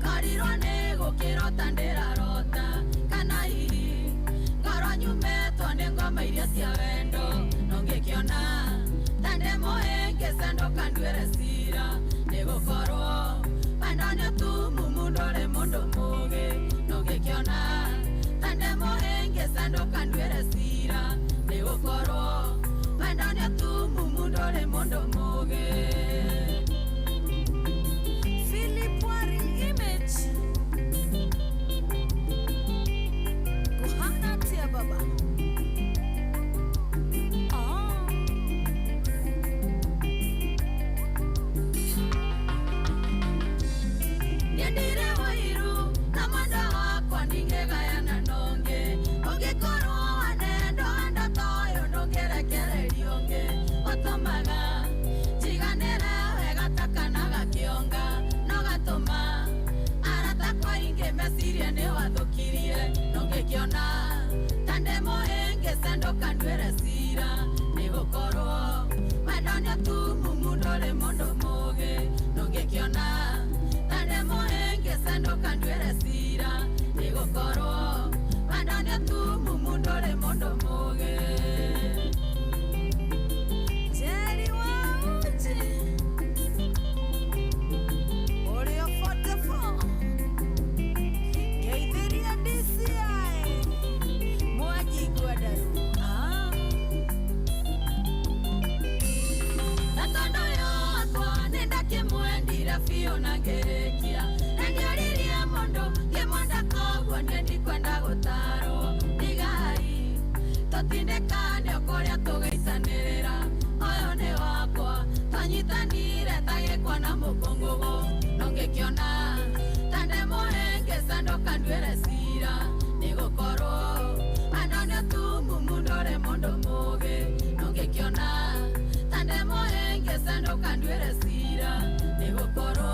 Karirwa nĩ gũkĩrota ndĩrarota kana hihi sanduka ndwere cira nĩ gũkorwo wendo nĩ ũtumumu ndũrĩ mũndũ mũũgĩ. Philip Warren Image kuhana tia baba. Niendire wairu na mwenda wakwa ningegayana nonge ũngĩkorwo wanendo enda toyo ndũngĩrekererio ũngĩ ũtũmaga njiganĩre wega takanaga kĩonga no gatũma arata kwa ingĩ mecirie nĩ wathũkirie ndũngĩkĩona ta ndĩmũhĩngĩ sendũka ndwĩre cira nĩ gũkorwo wendo nĩ ũtumumu ndũrĩ mũndũ mũũgĩ ndũngĩkĩona ta ndĩmũhĩngĩ sendũka ndwĩre cira nĩ gũkorwo wendo nĩ ũtumumu ndũrĩ mũndũ mũũgĩ. Jerry Wauji ũrĩa 44 Geithĩria DCI Mwangi Gwandarũ na tondũ yakwa nĩ ndakĩmwendire biũ na ngĩrĩkia nĩndioririe mũndũ ngĩmwenda koguo niĩ ndikwenda gũtarwo ndigai tũtindĩkane kũrĩa tũgĩitanĩrĩra ũyũ nĩ wakwa twanyitanire ta gĩkwa na mũkũngũgũ ndũngĩkĩona ta ndĩmũhĩngĩ sendũka ndwĩre cira nĩ gũkorwo wendo nĩ ũtumumu ndũrĩ mũndũ mũũgĩ ndũngĩkĩona ta ndĩmũhĩngĩ sendũka ndwĩre cira nĩ gũkorwo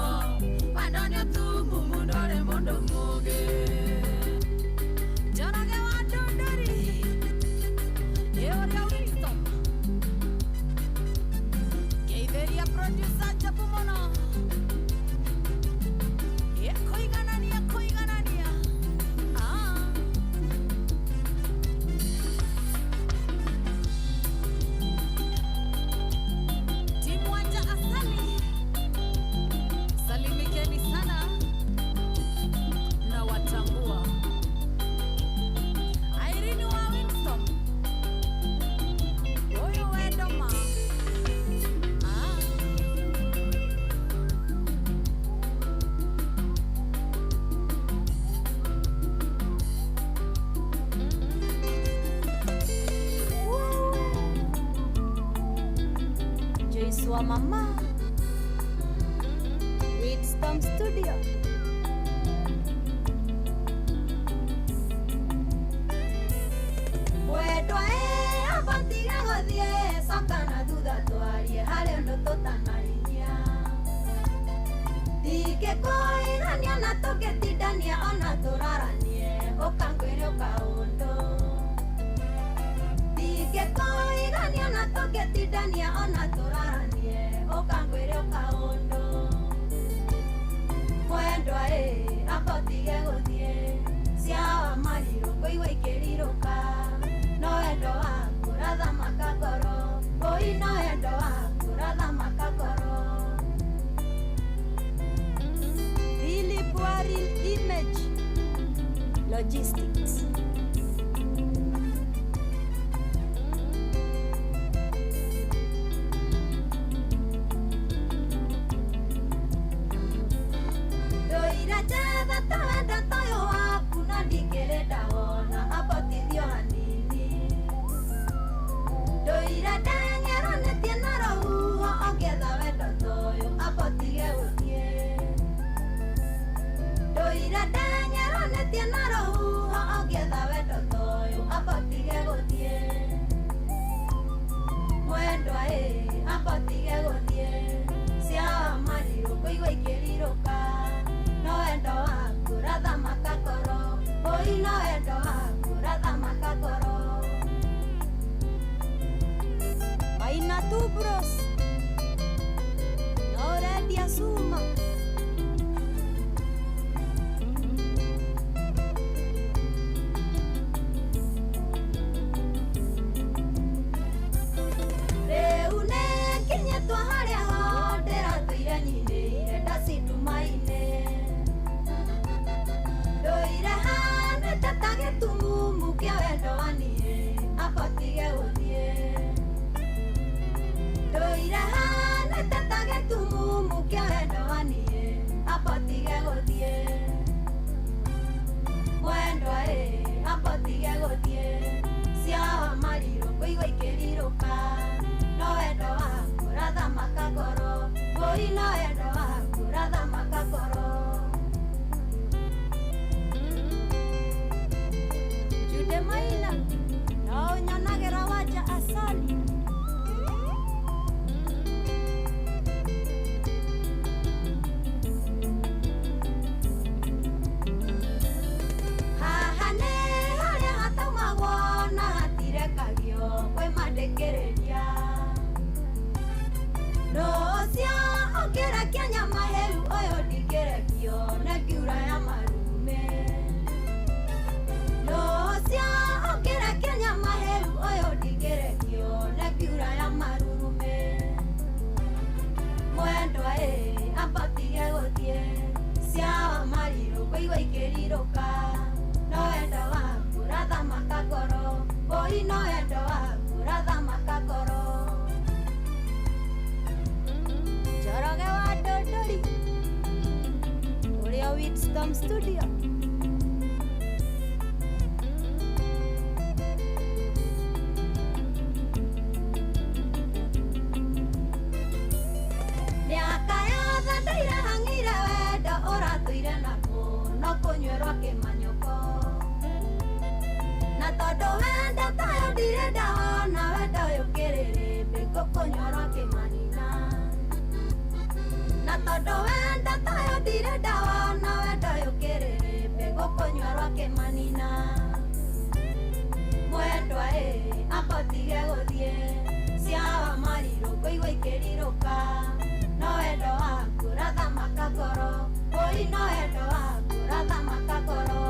wendo nĩ ũtumumu ndũrĩ mũndũ mũũgĩ. Njoroge wa Ndũndũri nĩ ũrĩa Winston Geithĩria producer Jabu mũno kũiganania Timu Wanja Asali salimikeni sana na watambua. Irene wa Winston huyu wendoma Joyce wa mama Winston Studio wendwa abatiga gũthiĩ coka na thutha twarie harĩ ũndũ tũtanarinia ndingĩkũinania na tũngĩtindania ona tũraranie ũkangwĩre ũkaũndũ ndingĩkũigania na tũngĩtindania ona tũraranie ũkangwĩre ũkaũndũ mwendwa abatige gũthiĩ cia mariro ngũigua ikĩrirũka no wendo waku rathamaka ngoro oi no wendo waku rathamaka ngoro. Philip Warren Image Logistics ndoira njatha ta wenda toyo waku na ndingĩrenda wona abotithio hanini ndoira ndengeranĩtie na rũhuho ũngĩetha wendo toyo abotige gũthiĩ ndoira ndengeranĩtie na rũhuho ũngĩetha wendo toyo abotige gũthiĩ mwendwa abotige gũthiĩ cia mariro ngũigua ikĩrirũka no wendo waku rathamaka ngoro oi no wendo waku rathamaka ngoro. Maina tu bros no redia suma rĩu nĩ kinyĩtwo harĩa ho ndĩratũire nyinĩire ndacitumaine ndũire hanĩte ta gĩtumumu kĩa wendo wa gũthiĩ cia mariro kũigua ikĩrirũka no wendo waku ũrathamaka ngoro ngũi no wendo waku ũrathamaka ngoro Jude Maina no nyonagĩra wanja asali haha nĩ harĩa hataumagwo na hatirekagio kwĩ mandĩkĩrĩria rũcio ũngĩrekia nyama hĩu ũyũ ndingĩrekio nĩ ngiura ya marume rũcio ũngĩrekia nyama hĩu ũyũ ndingĩrekio nĩ ngiura ya marume mwendwa ambatige gũthiĩ cia marirũ kũigua ikĩrirũka no wendo waku ũrathamaka ngoro mbũri no wendo waku ũrathamaka ngoro Njoroge wa Ndũndũri ũrĩa Wisdom Studio mĩaka yothe ndairahang'ire wendo ũratũire naguo no kũnyuĩrwo kĩmanyoko na tondũ wendo tayo ndirĩ ndawona wendo ũyũ kĩrĩrĩmbĩ ngũkũnyuĩrwo kĩmanina na tondũ wendo tayo ndirĩ ndawona wendo ũyũ kĩrĩrĩmbĩ ngũkũnyuĩrwo kĩmanina mwendwa ambatige gũthiĩ cia marirũ kũigua ikĩrirũka no wendo waku ũrathamaka ngoro mbũri no wendo waku ũrathamaka ngoro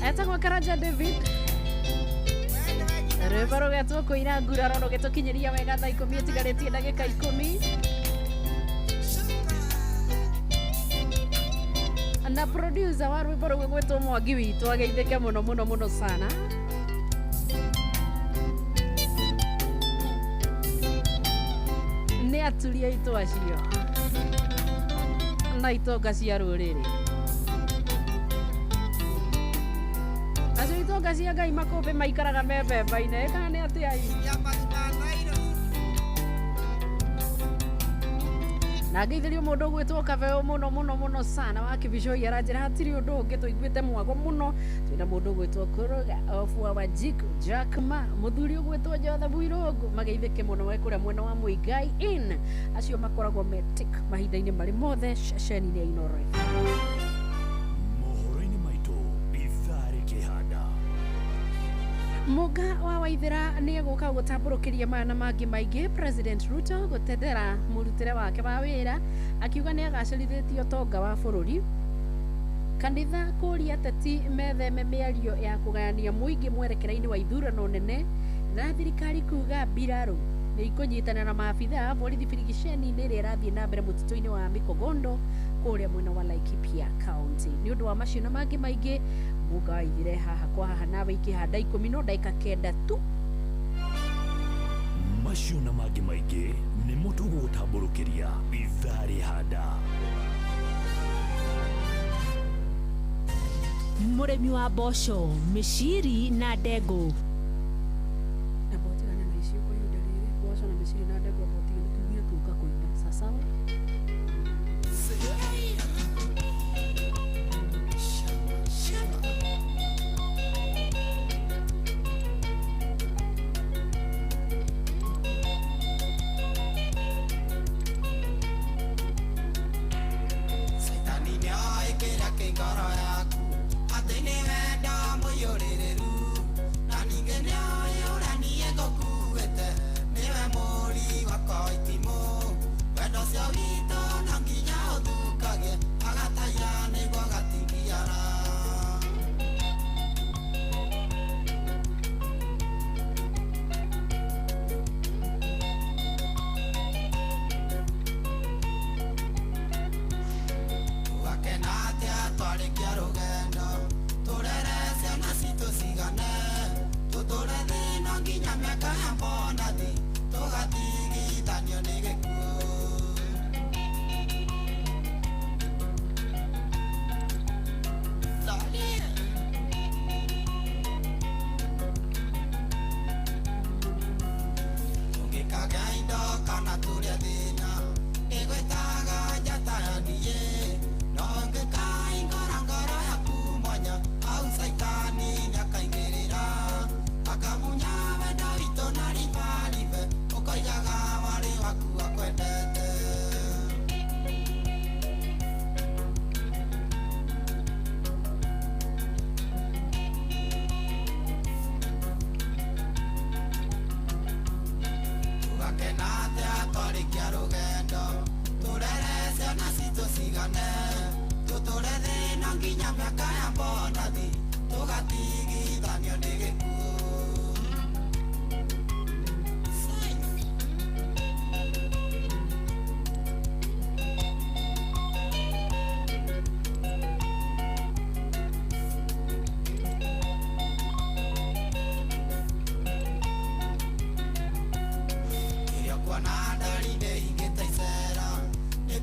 etagwo Karanja David rwĩmbo rũgetwo kũina nguraro rũgĩtũkinyĩria wega thaa 10 ĩtigarĩtie ndagĩka 10 na producer wa rwĩmbo rũu gwĩtwo Mwangi witũ ageithĩke mũno mũno mũno sana. Nĩ aturia itũ acio na itonga cia rũrĩrĩ acio itonga cia Ngai makũmbĩ maikaraga mebemba-inĩ kana nĩ atĩa na ngeithĩrio mũndũ gwĩtwo Kaveo mũno mũno mũno sana wa Kibishoi aranjĩra hatirĩ ũndũ ũngĩ tũiguĩte mwago mũno twĩna mũndũ gwĩtwo Kũrũga Ofwa Wanjiku Jack Ma mũthuri ũgwĩtwo Jothe Bwirũngũ mageithĩke mũno we kũrĩa mwena wa Muigai in acio makoragwo metik mahinda-inĩ marĩ mothe ceceni-inĩ ya Inooro mohoro-inĩ maitũ ithaa rĩkĩhanda Muga wa Waithĩra nĩ egũka gũtambũrũkĩria mana mangĩ maingĩ President Ruto gũtethera mũrutĩre wake wa wĩra akiuga nĩ agacĩrithĩtie ũtonga wa bũrũri. Kanitha kũria ateti metheme mĩario ya kũgayania mũingĩ mwerekera-inĩ wa ithurano nene na thirikari kuga mbirarũ nĩ ikũnyitana na maabitha a borithi birigiceni-inĩ ĩrĩa ĩrathiĩ na mbere mũtitũ-inĩ wa Mikogondo kũrĩa mwena wa Laikipia County. Nĩ ũndũ wa macio na mangĩ maingĩ Muga Waithĩra haha kwa haha nawe ikĩhanda 10 no ndagĩka 9 tu. Macio na mangĩ maingĩ nĩ mũtũgũtambũrũkĩria ithaa rĩhanda. Mũrĩmi wa mboco mĩciri na ndengũ abotigana na icio kwa ihinda rĩrĩ mboco na mĩciri na ndengũ abotigana tugia tuka kũina sasa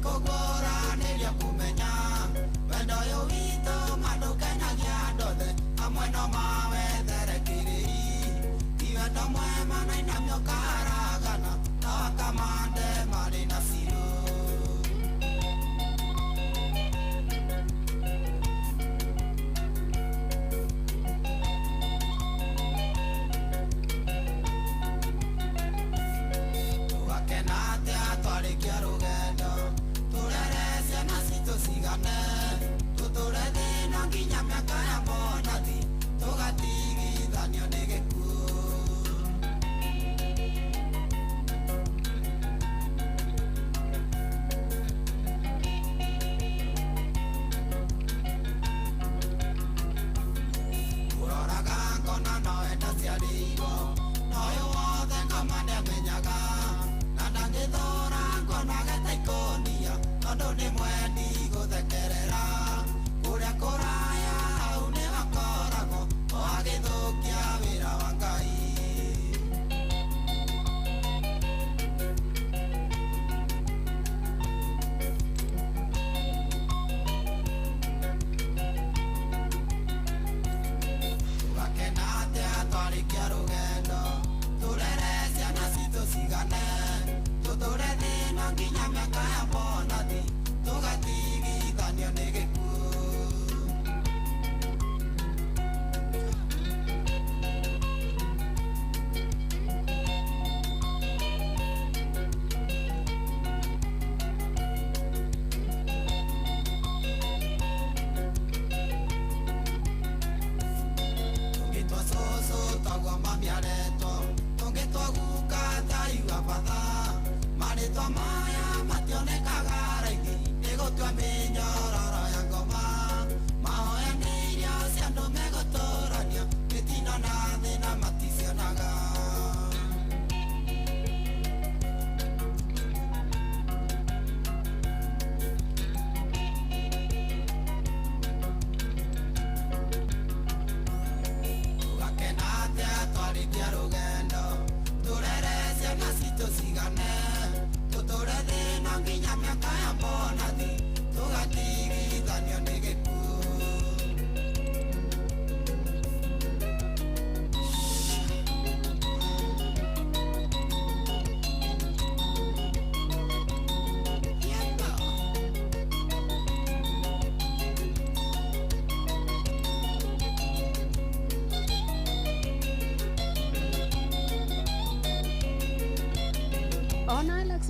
Kogora nelia kumenya wendo yo wito mado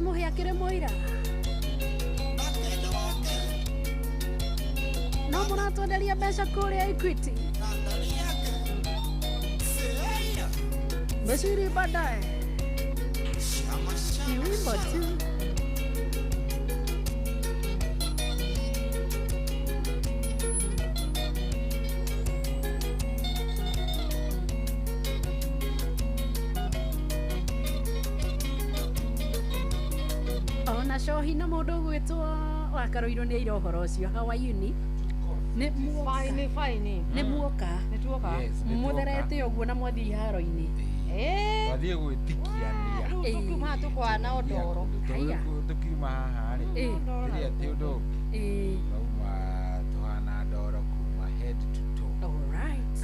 Muhe akĩrĩ mũira no mũratwenderia mbeca kũrĩa Equity Meshiri baadaye ni wimbo tu. Ona shohi na mũndũ gwĩtwo wakaroirwo nĩ ira ũhoro ũcio. How are you ni? Nĩ fine. Nĩ muoka. Nĩ tuoka. Mũtherete ũguo na mwathi iharo-inĩ. Twathiĩ gwĩtikiania. Rĩu tũkiuma tũkwana Odoro. Haya. Tukiuma haha rĩ. Rĩrĩa ti ũndũ ũngĩ. Twauma tũhana ndoro kuma head to toe. Alright.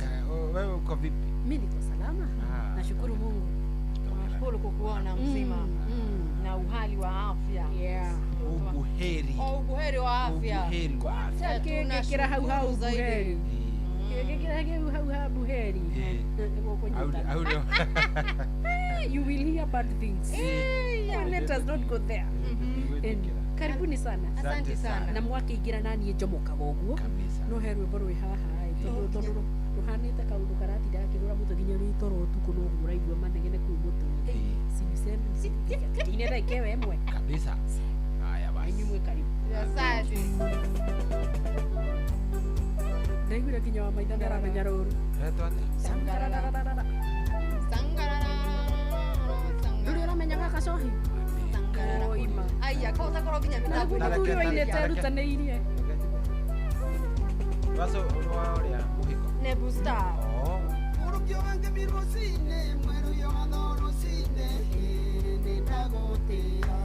Wewe uko vipi? Mimi niko salama. Nashukuru Mungu. Tunashukuru kukuona mzima na uhali wa afya. Yeah. Ubuheri. Ubuheri wa afya. Ubuheri wa afya. Kira hau hau buheri. Kira hau hau buheri. You will hear bad things. Let us not go there. Karibuni sana. Asante sana. Na mwakiingira nani njomokaga ũguo. No he rwĩmbo rwĩ haha tondu ruhanite kaundu karatira akirura mutu nginya ri toro tuku no guraigua manegene ku mutu. Siniseme. Inera ikewe emwe. Kabisa. Haya basi. Nyumwe karibu. Asante. Ndaigwira kinya wa maitha ndaramenya ruru. Twate. Sangarara. Ruru uramenya gaka cohi. Sangarara. Oima. Aya koza koro kinya mitabu. Ruru oinete rutaneirie. Waso uria muhiko. Nebusta. Urukio wange mirosine, mweru yo adorosine, nitagotea.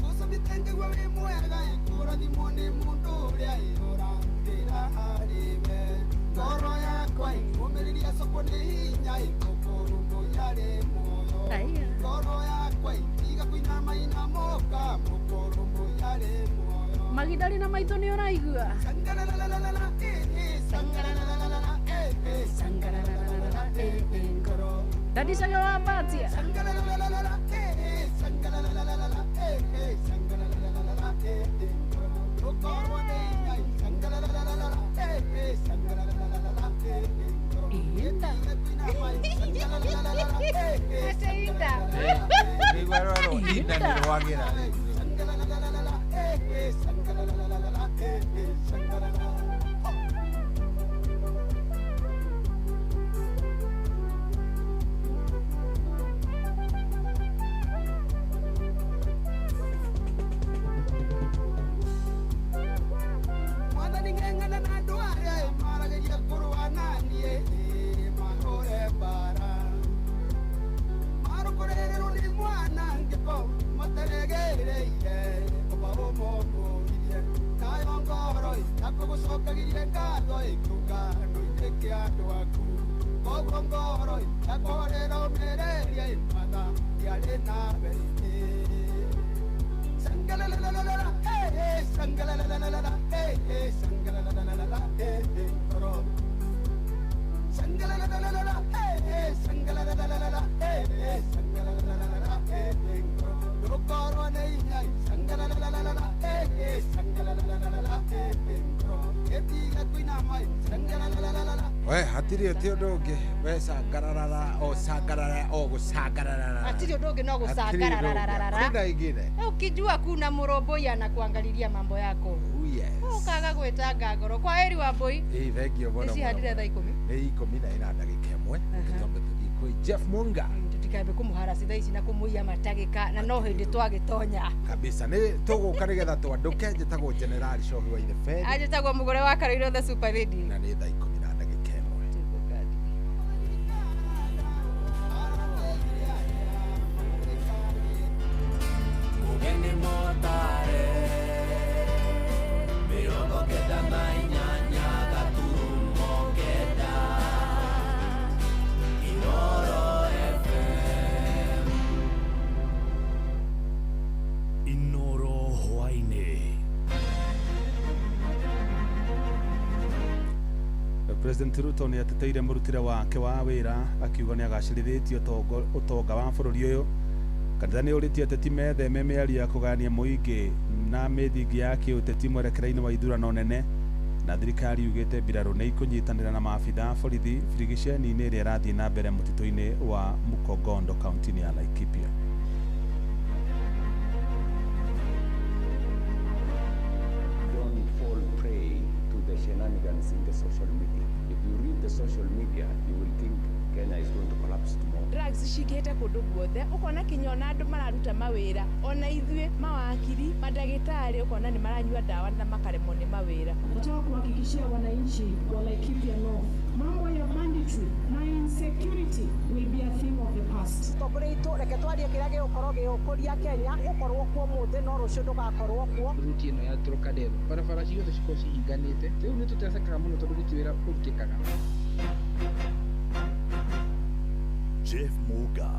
Kosa bitenge wale mwega, ikura di mone mundoria, ihora ndira haribe. Goro yakwa, umeliria soko nehinya, ikokorumbo yale moyo. Goro yakwa, iga kuinama inamoka, mokorumbo yale moyo. Magidari na maitho ni ũraigua. Ndadicaga wa mbatia. We hatiri ti undu ungi we sangarara o sangarara o gusangarara Atiri undu ungi no gusangarara. Kuna ingine. Ukijua kuna muroboi anakuangalilia mambo yako. Oh yes. Ukaga gwetanga ngoro. Kwa heri wa boy. Thank you bwana. Icihadire thaa 10. Ni 10 na ndagika imwe. Tutombe tuthii kwi Jeff Munga. Tutikabe kumuharasi thaa ici na kumuia matagika na no hindi twagitonya. Kabisa ni tuguka nigetha twanduke njitagwo General Shohi wa Ithe Fed. Ajitagwo mugore wa Karoiro the Super Lady. Na ni thaa 10 na ndagika imwe. Mugeni motare, mirongo kenda na inyanya gaturumo kenda, Inoro FM. Inoro hwaine. President Ruto nĩ ateteire mũrutĩre wake wa wĩra akiuga nĩ agacĩrithĩtie ũtonga wa bũrũri ũyũ Kanitha nĩ ũrĩtie ateti metheme mĩario ya kũgania mũingĩ na mĩthingi ya kĩũteti mwerekera-inĩ wa ithurano nene, na thirikari yugĩte mbirarũ nĩ ikũnyitanĩra na maabitha a borithi birigiceni-inĩ ĩrĩa ĩrathiĩ na mbere mũtitũ-inĩ wa Mukogondo kaunti-inĩ ya Laikipia. Don't fall prey to the shenanigans in the social media. If you read the social media, you will think Kenya is going to collapse tomorrow. Drugs cikĩte kũndũ guothe, ũkona kinya ona andũ mararuta mawĩra, ona ithuĩ mawakiri, madagĩtarĩ ũkona nĩ maranyua ndawa na makaremwo nĩ mawĩra. Nataka kuhakikishia wananchi wa Laikipia North, mambo ya banditry na insecurity will be a thing of the past. Tũbũrĩtwo reke twarie kĩrĩa gĩgũkorwo gĩgũkũria Kenya, gũkorwo kuo mũthĩ no rũciũ ndũgakorwo kuo. Ruti ĩno ya Trocadero, barabara ciothe cikorwo cihinganĩte, rĩu nĩ tũtecekaga mũno tondũ ruti wĩra ũrutĩkaga. Jeff Muga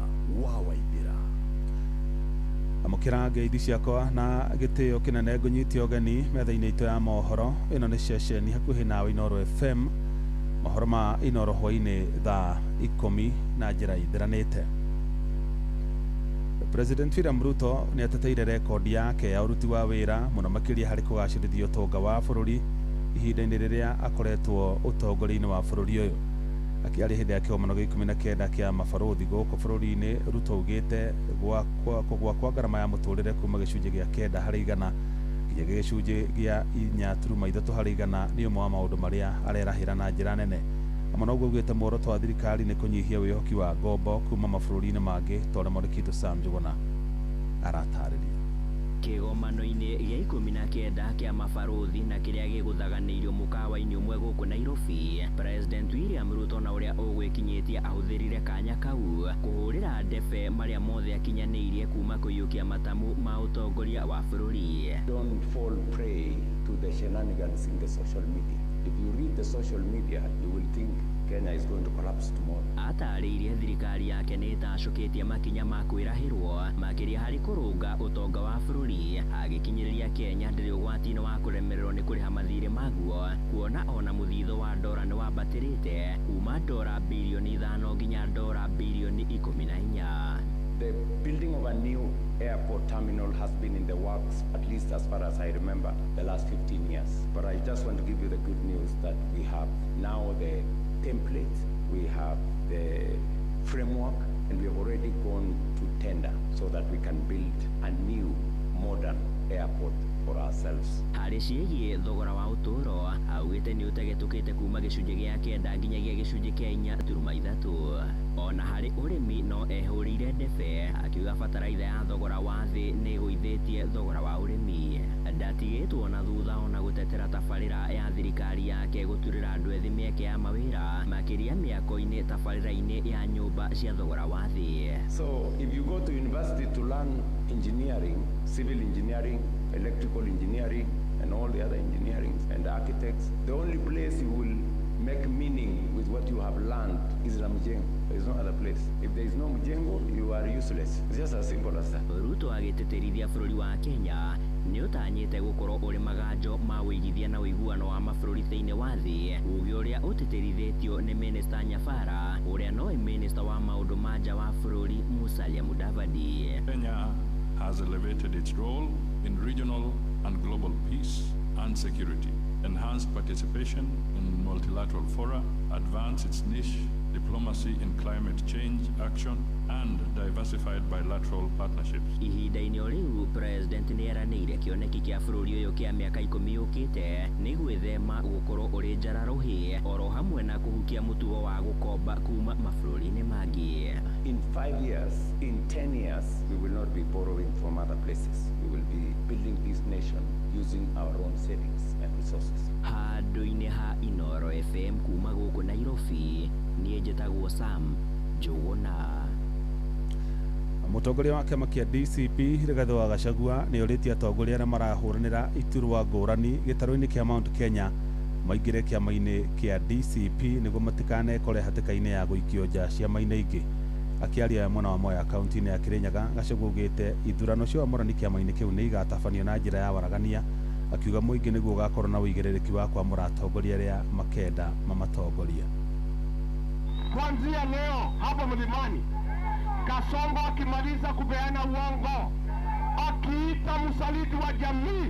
wa Waithira. Amũkĩra ngeithi ciakwa na gĩtĩo kĩnene ngũnyitie ũgeni metha-inĩ itũ ya mohoro. Ĩno nĩ ceceni hakuhĩ nawe Inoro FM, mohoro ma Inoro hwainĩ thaa 10 na njĩra ithiranĩte. President William Ruto nĩ ateteire rekondi yake ya ũruti wa wĩra mũno makĩria harĩ kũgacĩrithia ũtonga wa bũrũri ihinda-inĩ rĩrĩa akoretwo ũtongoria-inĩ wa bũrũri ũyũ. Akiaria hĩndĩ ya kĩgomano gĩa 19 kĩa mabarũthi gũkũ bũrũri-inĩ, Ruto augĩte kũgwa kwa ngarama ya mũtũrĩre kuma gĩcunjĩ gĩa 9 harĩ 100 nginya gĩcunjĩ gĩa 4.3 harĩ 100 nĩ ũmwe wa maũndũ marĩa arerahĩra na njĩra nene. Amwe noguo augĩte muoroto wa thirikari nĩ kũnyihia wĩhoki wa ngombo kuma mabũrũri-inĩ mangĩ ta ũrĩa Mũrĩkĩtũ Sam Njuguna aratarĩria. Kĩgomano-inĩ gĩa 19 kĩa mabarũthi na kĩrĩa gĩgũthaganĩirio mũkawa-inĩ ũmwe gũkũ Nairobi, President William Ruto na ũrĩa ũgwĩkinyĩtie ahũthĩrire kanya kau kũhũrĩra ndebe marĩa mothe akinyanĩirie kuma kũiyũkia matamu ma ũtongoria wa bũrũri. Don't fall prey to the shenanigans in the social media. If you read the social media, you will think Kenya is going to collapse tomorrow. Atarĩirie thirikari yake nĩ ĩtacũkĩtie makinya ma kwĩrahĩrwo makĩria harĩ kũrũnga ũtonga wa bũrũri, agĩkinyĩrĩria Kenya ndĩrĩ ũgwati-inĩ wa kũremererwo nĩ kũrĩha mathirĩ maguo, kuona ona mũthithũ wa ndora nĩ wambatĩrĩte kuma ndora birioni 5 nginya ndora birioni 14. The building of a new airport terminal has been in the works, at least as far as I remember, the last 15 years. But I just want to give you the good news that we have now the template, we have the framework, and we have already gone to tender so that we can build a new modern airport for ourselves. Harĩ ciĩgiĩ thogora wa ũtũũro, augĩte nĩ ũtegetũkĩte kuma gĩcunjĩ gĩa 9 nginyagia gĩcunjĩ kĩa 4.3. Ona harĩ ũrĩmi no ehũrĩire ndebe, akiuga bataraitha ya thogora wa thĩ nĩ ĩgũithĩtie thogora wa ũrĩmi. Ndatigĩtwo na thutha ona gũtetera tabarĩra ya thirikari yake gũturĩra andũ ethĩ mĩeke ya mawĩra makĩria mĩako-inĩ tabarĩra-inĩ ya nyũmba cia thogora wa thĩ. So if you go to university to learn engineering, civil engineering, electrical engineering, and all the other engineering and architects, the only place you will make meaning with what you have learned is Mjengo. There is no other place. If there is no Mjengo, you are useless. It's just as simple as that. Ruto agĩtĩtĩrithia bũrũri wa Kenya nĩ ũtanyĩte gũkorwo ũrĩ maganjo ma wĩigithia na wĩiguano wa mabũrũri thĩinĩ wa thĩ, uge ũrĩa ũtĩtĩrithĩtio nĩ Minister Nyabara, ũrĩa noĩ Minister wa maũndũ ma nja wa bũrũri Musalia Mudavadi. Kenya has elevated its role in regional and global peace and security, enhanced participation in multilateral fora, advanced its niche diplomacy in climate change action, and diversified bilateral partnerships. Ihinda-inĩ o rĩu, President nĩ eranĩire kĩoneki kĩa bũrũri ũyũ kĩa mĩaka 10 yũkĩte nĩ gwĩthema gũkorwo ũrĩ njararũhĩ, oro hamwe na kũhukia mũtugo wa gũkomba kuma mabũrũri-inĩ mangĩ. In 5 years, in 10 years, we will not be borrowing from other places. We will be building this nation using our own savings and resources. Handũ-inĩ ha Inoro FM kuma gũkũ Nairobi, niĩ njĩtagwo Sam Njuguna. Mũtongoria wa kĩama kĩa DCP Rigathĩ wa Gachagua nĩ ũrĩtie atongoria arĩa marahũranĩra iturwa ngũrani gĩtarũ-inĩ kĩa Mount Kenya maingĩre kĩama-inĩ kĩa DCP nĩguo matikanekore hatĩka-inĩ ya gũikio nja ciama-inĩ ingĩ. Akiaria mwena wa Mwea kaunti-inĩ ya Kirinyaga, Gachagua augĩte ithurano cia amũrani kĩama-inĩ kĩu nĩ igatabanio na njĩra ya waragania, akiuga mũingĩ nĩguo ũgakorwo na ũigĩrĩrĩki wa kwamũra atongoria arĩa makenda mamatongoria. Kuanzia leo hapa Mlimani Kasongo akimaliza kupeana uongo, akiita msaliti wa jamii,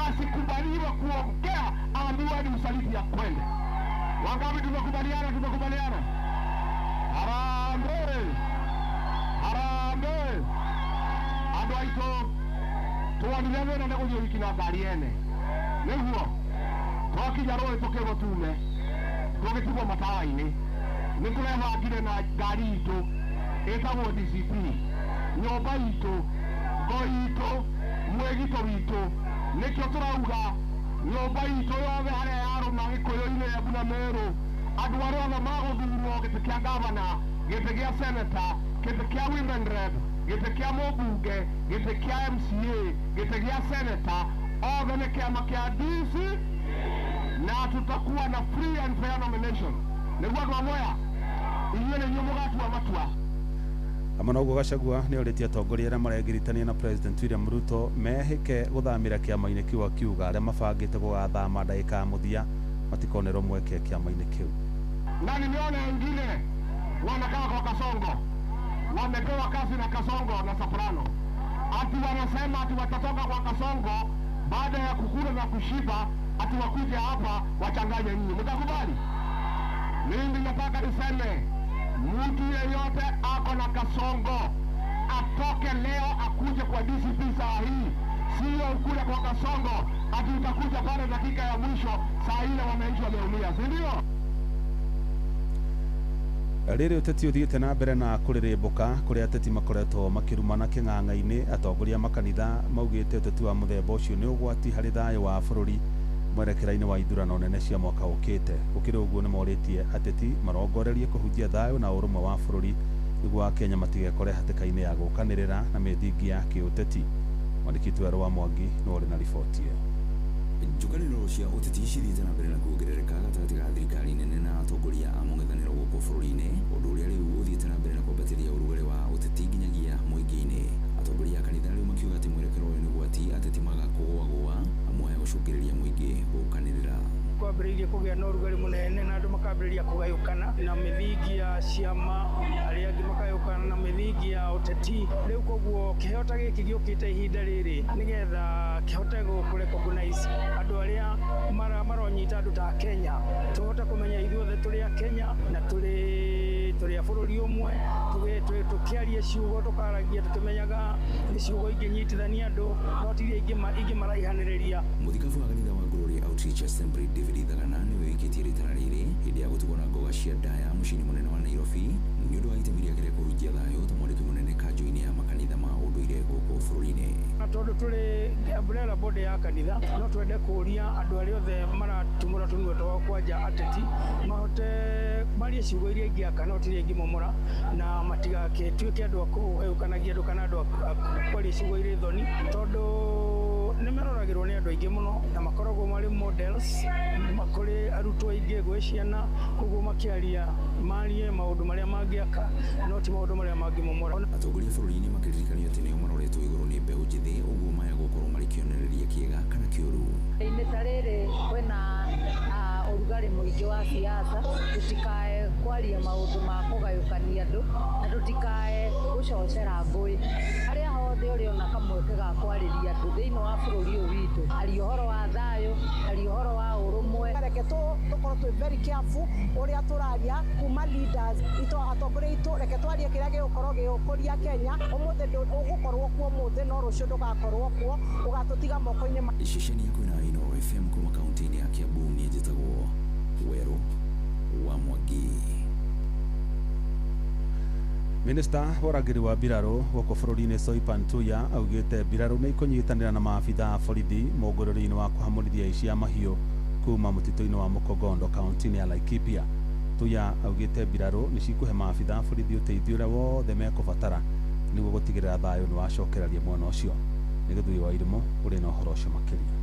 asikubaliwe kuongea, aambiwe ni msaliti ya kweli. Wangapi tumekubaliana? Tumekubaliana. Harambee, harambee. Ando aito tuwanileve na ndako wiki na gariene. Nehuo twakija roe tokevo tume tugitibwo matawa-ini nitũrebangire na ngari itũ ĩtagwo DCP, nyũmba itũ, ngo itũ, mwĩgito witũ. Nĩkĩo tũrauga nyũmba itũ yothe harĩa yarũma Gĩkũyũ-inĩ ya Buna Meru, andũ arĩa othe magũthurwo gĩtĩ kĩa gavana, gĩtĩ gĩa senator, gĩtĩ kĩa women rep, gĩtĩ kĩa mũmbunge, gĩtĩ kĩa MCA, gĩtĩ gĩa senator, othe nĩ kĩama kĩa DC, na tutakuwa na free and fair nomination. Nĩguo andũ amoya inyuĩ nĩ inyuĩ mũgatua matua. Amanogo Gachagua nĩ orĩtie atongoria arĩa maregĩritania na President William Ruto mehĩke gũthamĩra kĩama-inĩ kĩu, akiuga arĩa mabangĩte gũgathama ndagĩka ya mũthia matikonerwo mweke kĩama-inĩ kĩu. Na nimeona wengine wanakaa kwa Kasongo, wamepewa kazi na Kasongo na Soprano, ati wanasema ati watatoka kwa Kasongo baada ya kukula na kushiba, ati wakuja hapa wachanganye nyinyi. Mtakubali? Mimi nataka niseme mtu yeyote ako na Kasongo atoke leo akuje kwa DCP saa hii, sio ukule kwa Kasongo ati utakuja pale dakika ya mwisho saa ile wananchi wameumia, si ndio? Rĩrĩ ũteti ũthiĩte na mbere na kũrĩrĩmbũka kũrĩa ateti makoretwo makĩrumana kĩng'ang'a-inĩ. Atongoria makanitha maugĩte ũteti wa mũthemba ũcio nĩ ũgwati harĩ thayũ wa bũrũri mwerekera-inĩ wa ithurano nene cia mwaka ũkĩte. Gũkĩrĩ ũguo nĩ morĩtie ateti marongorerie kũhunjia thayũ na ũrũmwe wa bũrũri nĩguo Akenya matigekore hatĩka-inĩ ya gũkanĩrĩra na mĩthingi ya kĩũteti. Mwandĩki Werũ wa Mwangi nĩ ũrĩ na riboti ĩyo. Njũkanĩrĩro cia ũteti cithiĩte na mbere na kuongerereka gatagatĩ ga thirikari nene na atongoria a mũng'ethanĩro gũkũ bũrũri-inĩ, ũndũ ũrĩa rĩu ũthiĩte na mbere na kwambatĩria ũrugarĩ wa ũteti nginyagia mũingĩ-inĩ. Atongoria a kanitha rĩu makiuga atĩ mwerekero ũyũ nĩ ũgwati ateti magakũgũagũa amwe ya gũcũngĩrĩria mũingĩ gũkanĩrĩra. Kwambĩrĩirie kũgĩa na ũrugarĩ mũnene na andũ makambĩrĩria kũgayũkana na mĩthingi ya ciama, arĩa angĩ makagayũkana na mĩthingi ya ũteti. Rĩu koguo kĩheo ta gĩkĩ gĩũkĩte ihinda rĩrĩ nĩgetha kĩhote kũrecognize andũ arĩa maronyita andũ ta Kenya, tũhote kũmenya ithuothe tũrĩ a Kenya na tũrĩ a bũrũri ũmwe, tũkĩaria ciugo tũkaragia tũkĩmenyaga nĩ ciugo ingĩnyitithania andũ no ti iria ingĩmaraihanĩrĩria. Mũthikabu wa kanitha wa Glory Outreach Assembly David Thagana nĩwe wĩkĩtie rĩtana rĩrĩ hĩndĩ ya gũtigwo na ngoga cia ndaya mũciĩ-inĩ mũnene wa Nairobi nĩ ũndũ wa itemi rĩake rĩa kũhunjia thayũ ta mwandĩki mũnene kanjũ-inĩ ya makanitha ma ũndũire gũkũ bũrũri-inĩ. Na tondũ tũrĩ umbrella board ya kanitha no twende kũria andũ arĩa othe maratumũra tũnua twao kwanja ateti mahote marie ciugo iria ingĩaka no ti iria ingĩmomora, na matigagĩtuĩke andũ a kũgayũkanagia andũ kana andũ a kwaria ciugo irĩ thoni, tondũ nĩ maroragĩrwo nĩ andũ aingĩ mũno na makoragwo marĩ models kũrĩ arutwo aingĩ gwĩ ciana, koguo makĩaria marie maũndũ marĩa mangĩaka no ti maũndũ marĩa mangĩmomora. Atongoria bũrũri-inĩ makĩririkanio atĩ nĩo maroretwo igũrũ nĩ mbeũ njĩthĩ, ũguo maya gũkorwo marĩ kĩonereria kĩega kana kĩũru. Ihinda ta rĩrĩ kwĩna ũrugarĩ mũingĩ wa siasa, tũtikae kwaria maũndũ ma kũgayũkania andũ na tũtikae gũcocera ngũĩ. Harĩa hothe ũrĩ ona kamweke ga kwarĩria andũ thĩinĩ wa bũrũri ũyũ witũ, aria ũhoro wa thayũ, aria ũhoro wa ũrũmwe. Reke tũkorwo twĩ very careful ũrĩa tũraria kuma leaders itũ, atongoria itũ, reke twarie kĩrĩa gĩgũkorwo gĩgũkũria Kenya. Ũmũthĩ ũgũkorwo kuo ũmũthĩ no rũciũ ndũgakorwo kuo, ũgatũtiga moko-inĩ ma. Iceceni ya kwĩna Inooro FM kuma kaunti-inĩ ya Kiambu niĩ njĩtagwo Werũ wa Mwangi. Minista wa ũrangĩri wa mbirarũ gũkũ bũrũri-inĩ Soipan Tuya augĩte mbirarũ nĩ ikũnyitanĩra na maabitha a borithi mũngũrĩro-inĩ wa kũhamũrithia aici a mahiũ kuma mũtitũ-inĩ wa Mũkogondo kaunti-inĩ ya Laikipia. Tuya augĩte mbirarũ nĩ cikũhe maabitha a borithi ũteithio ũrĩa wothe mekũbatara nĩguo gũtigĩrĩra thayũ nĩ wacokereria mwena ũcio. Nĩ Gĩthui wa Irimũ ũrĩ na ũhoro ũcio makĩria.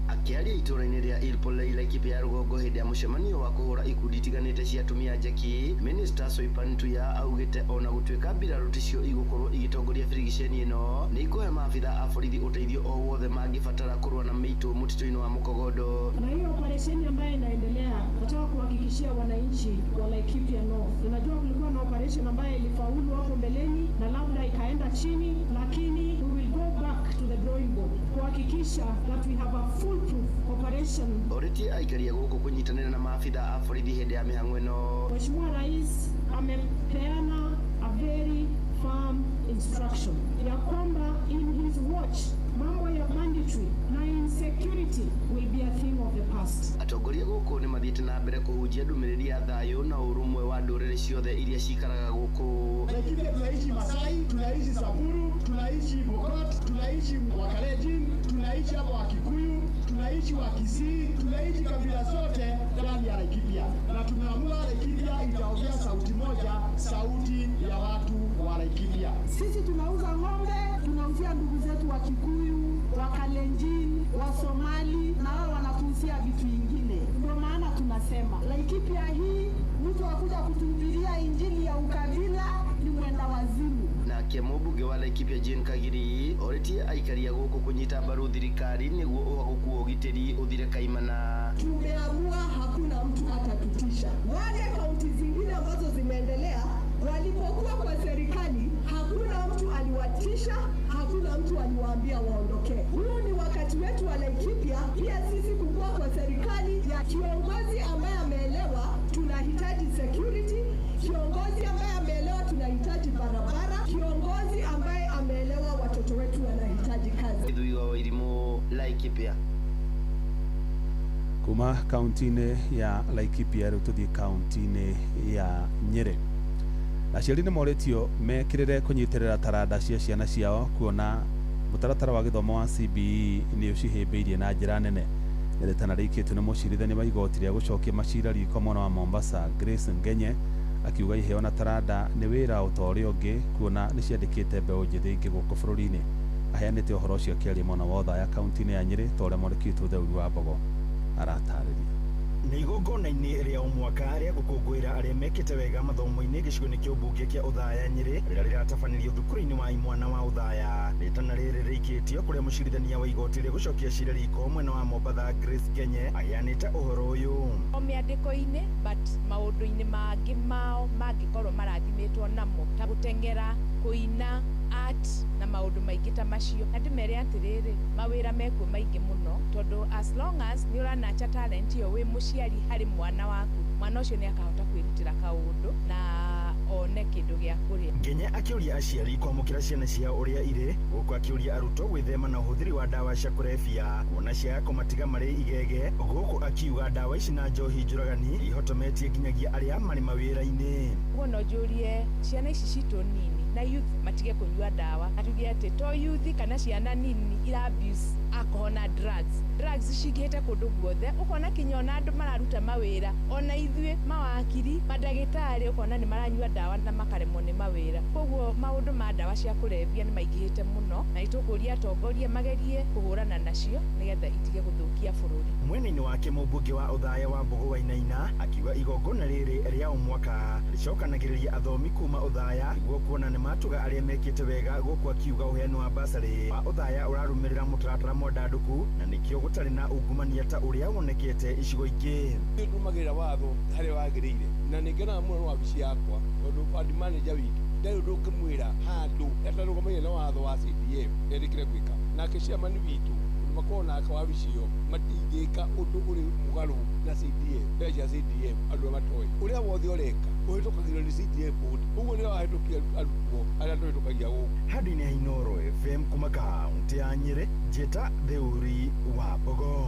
Akiaria itũra-inĩ rĩa Ilpolei Laikipia ya rũgongo hĩndĩ ya mũcemanio wa kũhũra ikundi itiganĩte cia atumia njeki, Minister Soipan Tuya augĩte ona gũtuĩka mbirarũ ticio igũkorwo igĩtongoria birigiceni ĩno nĩ ikũhe maabitha a borithi ũteithio o wothe mangĩbatara kũrũa na mĩingĩ Nderitu mutito-ini wa Mukogodo. Na hiyo operesheni ambayo inaendelea, nataka kuhakikishia wananchi wa Laikipia North. Tunajua kulikuwa na operation ambayo ilifaulu hapo mbeleni na labda ikaenda chini, lakini we will go back to the drawing board kuhakikisha that we have a foolproof operation. Oreti aikaria guku kunyitanira na maafitha a borithi hindi ya mihang'o ino. Mheshimiwa Rais amepeana a very firm instruction ya kwamba in his watch mambo ya mandatory na insecurity will be a thing of the past. Atongoria guku ni mathiite na mbere kuhunjia ndumiriri ya thayu na urumwe wa nduriri ciothe iria cikaraga guku. Laikipia tunaishi Masai, tunaishi Samburu, tunaishi Pokot, tunaishi Wakalenjin, tunaishi hapa Wakikuyu, tunaishi Wakisii, tunaishi kabila zote ndani ya Laikipia, na tumeamua Laikipia itaongea sauti moja, sauti ya watu wa Laikipia. Sisi tunauza ng'ombe, tunauzia ndugu zetu wa Kikuyu, wa Kalenjin, wa Somali, na wao wanatuuzia vitu vingine. Ndio maana tunasema Laikipia hii, mtu akuja kutuhubiria injili ya ukabila ni mwenda wazimu. Nake mũmbunge wa Laikipia Jane Kagiri oreti aikaria guku kunyita mbaru thirikari niguo uhaguku wa ugitiri uthire kaimana. Tumeamua hakuna mtu atatutisha. Wale kaunti zingine ambazo zimeendelea walipokuwa kwa serikali hakuna mtu aliwatisha, hakuna mtu aliwaambia waondokee. Huu ni wakati wetu wa Laikipia pia sisi kukua kwa serikali ya kiongozi ambaye ameelewa tunahitaji security, kiongozi ambaye ameelewa tunahitaji barabara, kiongozi ambaye ameelewa watoto wetu wanahitaji kazi. Ithuiwa wa irimu Laikipia. Kuma kaunti-inĩ ya Laikipia rĩu tũthiĩ kaunti-inĩ ya Nyeri. Aciari nĩ moretio mekĩrĩre kũnyitĩrĩra taranda cia ciana ciao kuona mũtaratara wa gĩthomo wa CBE nĩ ũcihĩmbĩirie na njĩra nene. Nĩrĩtana rĩikĩtio nĩ mũcirithania wa igoti rĩa gũcokia macira riko mwena wa Mombasa Grace Ngenye akiuga iheo na taranda nĩ wĩra ũtorĩa ũngĩ kuona nĩ ciandĩkĩte mbeũ njĩthĩ ingĩ gũkũ bũrũri-inĩ. Aheanĩte ũhoro ũcio akĩaria mwena wa Othaya kaunti-inĩ ya Nyeri ta ũrĩa mwandĩki Theuri wa Mbogo aratarĩria. Nĩ igongona-inĩ rĩa o mwaka rĩa gũkũngũĩra arĩa mekĩte wega mathomo-inĩ gĩcigo-inĩ kĩa ũmbunge kĩa Othaya Nyeri rĩrĩa rĩratabanĩrio thukuru-inĩ wa imwana wa Othaya. Rĩtana rĩrĩ rĩikĩtio kũrĩa mũcirithania wa igoti rĩa gũcokia cira riko mwena wa Mombasa Grace Ngenye aheanĩte ũhoro ũyũ. O mĩandĩko-inĩ but maũndũ-inĩ mangĩ mao mangĩkorwo marathimĩtwo namo ta gũteng'era, kũina, art na maũndũ maingĩ ta macio. Na ndĩmere atĩrĩrĩ, mawĩra mekuo maingĩ mũno tondũ as long as nĩ ũranacha talent ĩyo wĩ mũciari harĩ mwana waku, mwana ũcio nĩ akahota kwĩrutĩra kaũndũ na one kĩndũ gĩa kũrĩa. Ngenye akĩũria aciari kwamũkĩra ciana ciao ũrĩa irĩ, gũkũ akĩũria arutwo gwĩthema na ũhũthĩri wa ndawa cia kũrebia kuona ciaya kũmatiga marĩ igege, gũkũ akiuga ndawa ici na njohi njũragani ihotometie nginyagia arĩa marĩ mawĩra-inĩ. Ũguo no njũrie ciana ici citũ nini na youth matige kũnyua ndawa, atuge atĩ to youth kana ciana nini ira abuse alcohol na drugs cingĩhĩte kũndũ guothe. Ũkona kinya ona andũ mararuta mawĩra, ona ithuĩ mawakiri, mandagĩtarĩ ũkona nĩ maranyua ndawa na makaremwo nĩ mawĩra. Koguo maũndũ ma ndawa cia kũrebia nĩ maingĩhĩte mũno na nĩtũkũria atongoria magerie kũhũrana nacio nĩgetha itige gũthũkia bũrũri. Mwena-inĩ wake mũmbunge wa Othaya wa Mbogo Wainaina akiuga igongona rĩrĩ rĩa o mwaka rĩcokanagĩrĩria athomi kuma Othaya nĩguo kuona nĩ matuga arĩa mekĩte wega, gũkũ akiuga ũheani wa basarĩ wa Othaya ũrarũmĩrĩra mũtaratara mwandandũku na nĩkĩo gũtarĩ na ungumania ta ũrĩa wonekete icigo ingĩ. Ndũmagĩrĩra watho harĩa wagĩrĩire na nĩngenaga mũno nĩ wabici yakwa tondũ band manager witũ ndarĩ ũndũ ũngĩmwĩra handũ atarũgamĩrĩire na watho wa CDF erĩkĩre gwĩka, nake chairman witũ makorwo nake wabici ĩyo matingĩka ũndũ ũrĩ mũgarũ na CDF, mbeca CDF andũ matoĩ ũrĩa wothe ũreka ũhĩtũkagĩrwo nĩ CDF board. Ũguo nĩwe wahĩtũkia arutwo arĩa tũhĩtũkagia gũkũ. Handũ-inĩ ha Inooro FM kuma kaunti ya Nyeri, njĩta Theuri wa Mbogo.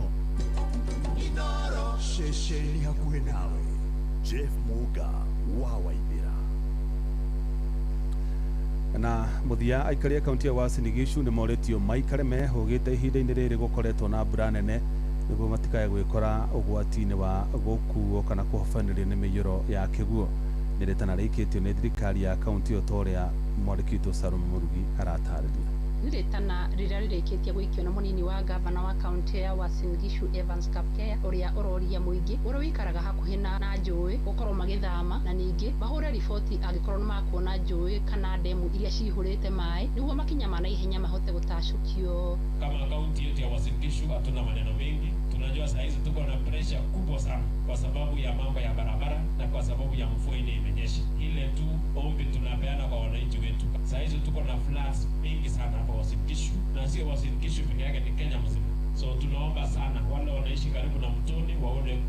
Inooro ceceni hakuhĩ nawe. Jeff Muga wa Waithĩra. Na mũthia aikaria kaunti ya Uasin Gishu nĩ moretio maikare mehũgĩte ihinda-inĩ rĩrĩ gũkoretwo na mbura nene nĩguo matikae gwĩkora ũgwati-inĩ wa gũkuo kana kũhobanĩrio nĩ mĩiyũro ya kĩguũ. Nĩrĩtana rĩikĩtio nĩ thirikari ya kaunti ĩyo ta ũrĩa mwandĩki witũ Salome Murugi aratarĩria. niretana rĩrĩa rĩrĩkĩtie gũikio na mũnini wa gavana wa kaunti ya Uasin Gishu Evans Kapkea ũrĩa ũroria mũingĩ ũrĩa wĩikaraga hakuhĩ na njũĩ gũkorwo magĩthama na ningĩ mahũre riboti angĩkorwo nĩmakuona njũĩ kana ndemu iria cihũrĩte maĩ nĩguo makinya ma naihenya mahote gũtacũkio. Kama kaunti yetu ya Uasin Gishu hatuna maneno mengi. Tunajua saa hizi tuko na pressure kubwa sana kwa sababu ya mambo ya barabara na kwa sababu ya mvua ile imenyesha. Ile tu ombi tunapeana kwa wananchi wetu. Saa hizi tuko na floods mingi sana hapa Uasin Gishu, na sio Uasin Gishu pekee yake, ni Kenya mzima. So tunaomba sana wale wanaishi karibu na mtoni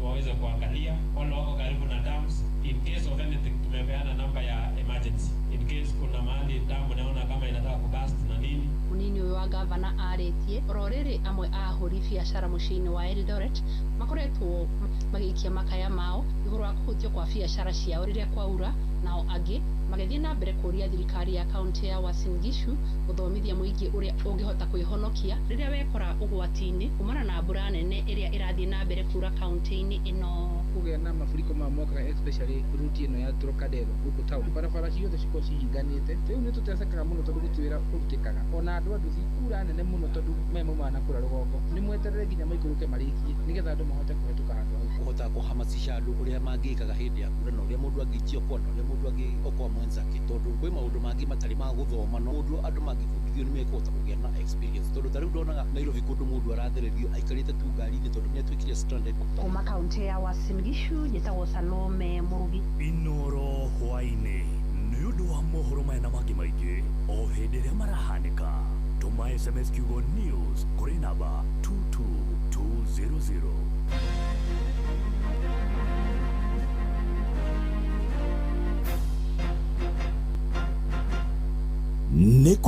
waweze kuangalia, wale wako karibu na dams, in case of anything tumepeana namba ya emergency in case kuna mahali damu naona kama inataka kubust na nini. Munini wa gavana arĩtie ororĩrĩ amwe a ahũri biacara mũciĩ-inĩ wa Eldoret makoretwo magĩikia makaya mao igũrũ wa kũhutio kwa biacara ciao rĩrĩa kwaura, nao angĩ magĩthiĩ na mbere kũria thirikari ya kaunti ya Uasin Gishu gũthomithia mũingĩ ũrĩa ũngĩhota kwĩhonokia rĩrĩa wekora ũgwati-inĩ kumana na mbura nene ĩrĩa ĩrathiĩ na mbere kura kaunti-inĩ ĩno. Kũgĩa na mafuriko ma mwaka especially ruti ĩno ya Trocadero gũkũ taũni, barabara ciothe cikorwo cihinganĩte. Rĩu nĩ tũtecekaga mũno tondũ gũtirĩ wĩra ũrutĩkaga, ona andũ a nduthi kura nene mũno tondũ me maumaga na kũra rũgongo. Nĩ mweterere nginya maikũrũke marĩkie nĩgetha andũ mahote kũhetũka handũ hau. Kũhota kũhamacisha andũ ũrĩa mangĩkaga hĩndĩ ya kura na ũrĩa mũndũ angĩikio kona ũrĩa mũndũ angĩokoa mwenzake, tondũ kwĩ maũndũ mangĩ matarĩ ma gũthoma no mũndũ andũ mangĩbundithio nĩ mekũhota kũgĩa na experience, tondũ tarĩu ndonaga Nairobi kũndũ mũndũ arathererio aikarĩte tu ngari-inĩ tondũ nĩatuĩkire stranded. Kuma kaunti ya Uasin Gishu njĩtagwo Salome Mũrugi. Inoro hwainĩ nĩ ũndũ wa mohoro maya na mangĩ maingĩ o hĩndĩ ĩrĩa marahanĩka, tũma SMS kiugo news kũrĩ namba 22200. Niku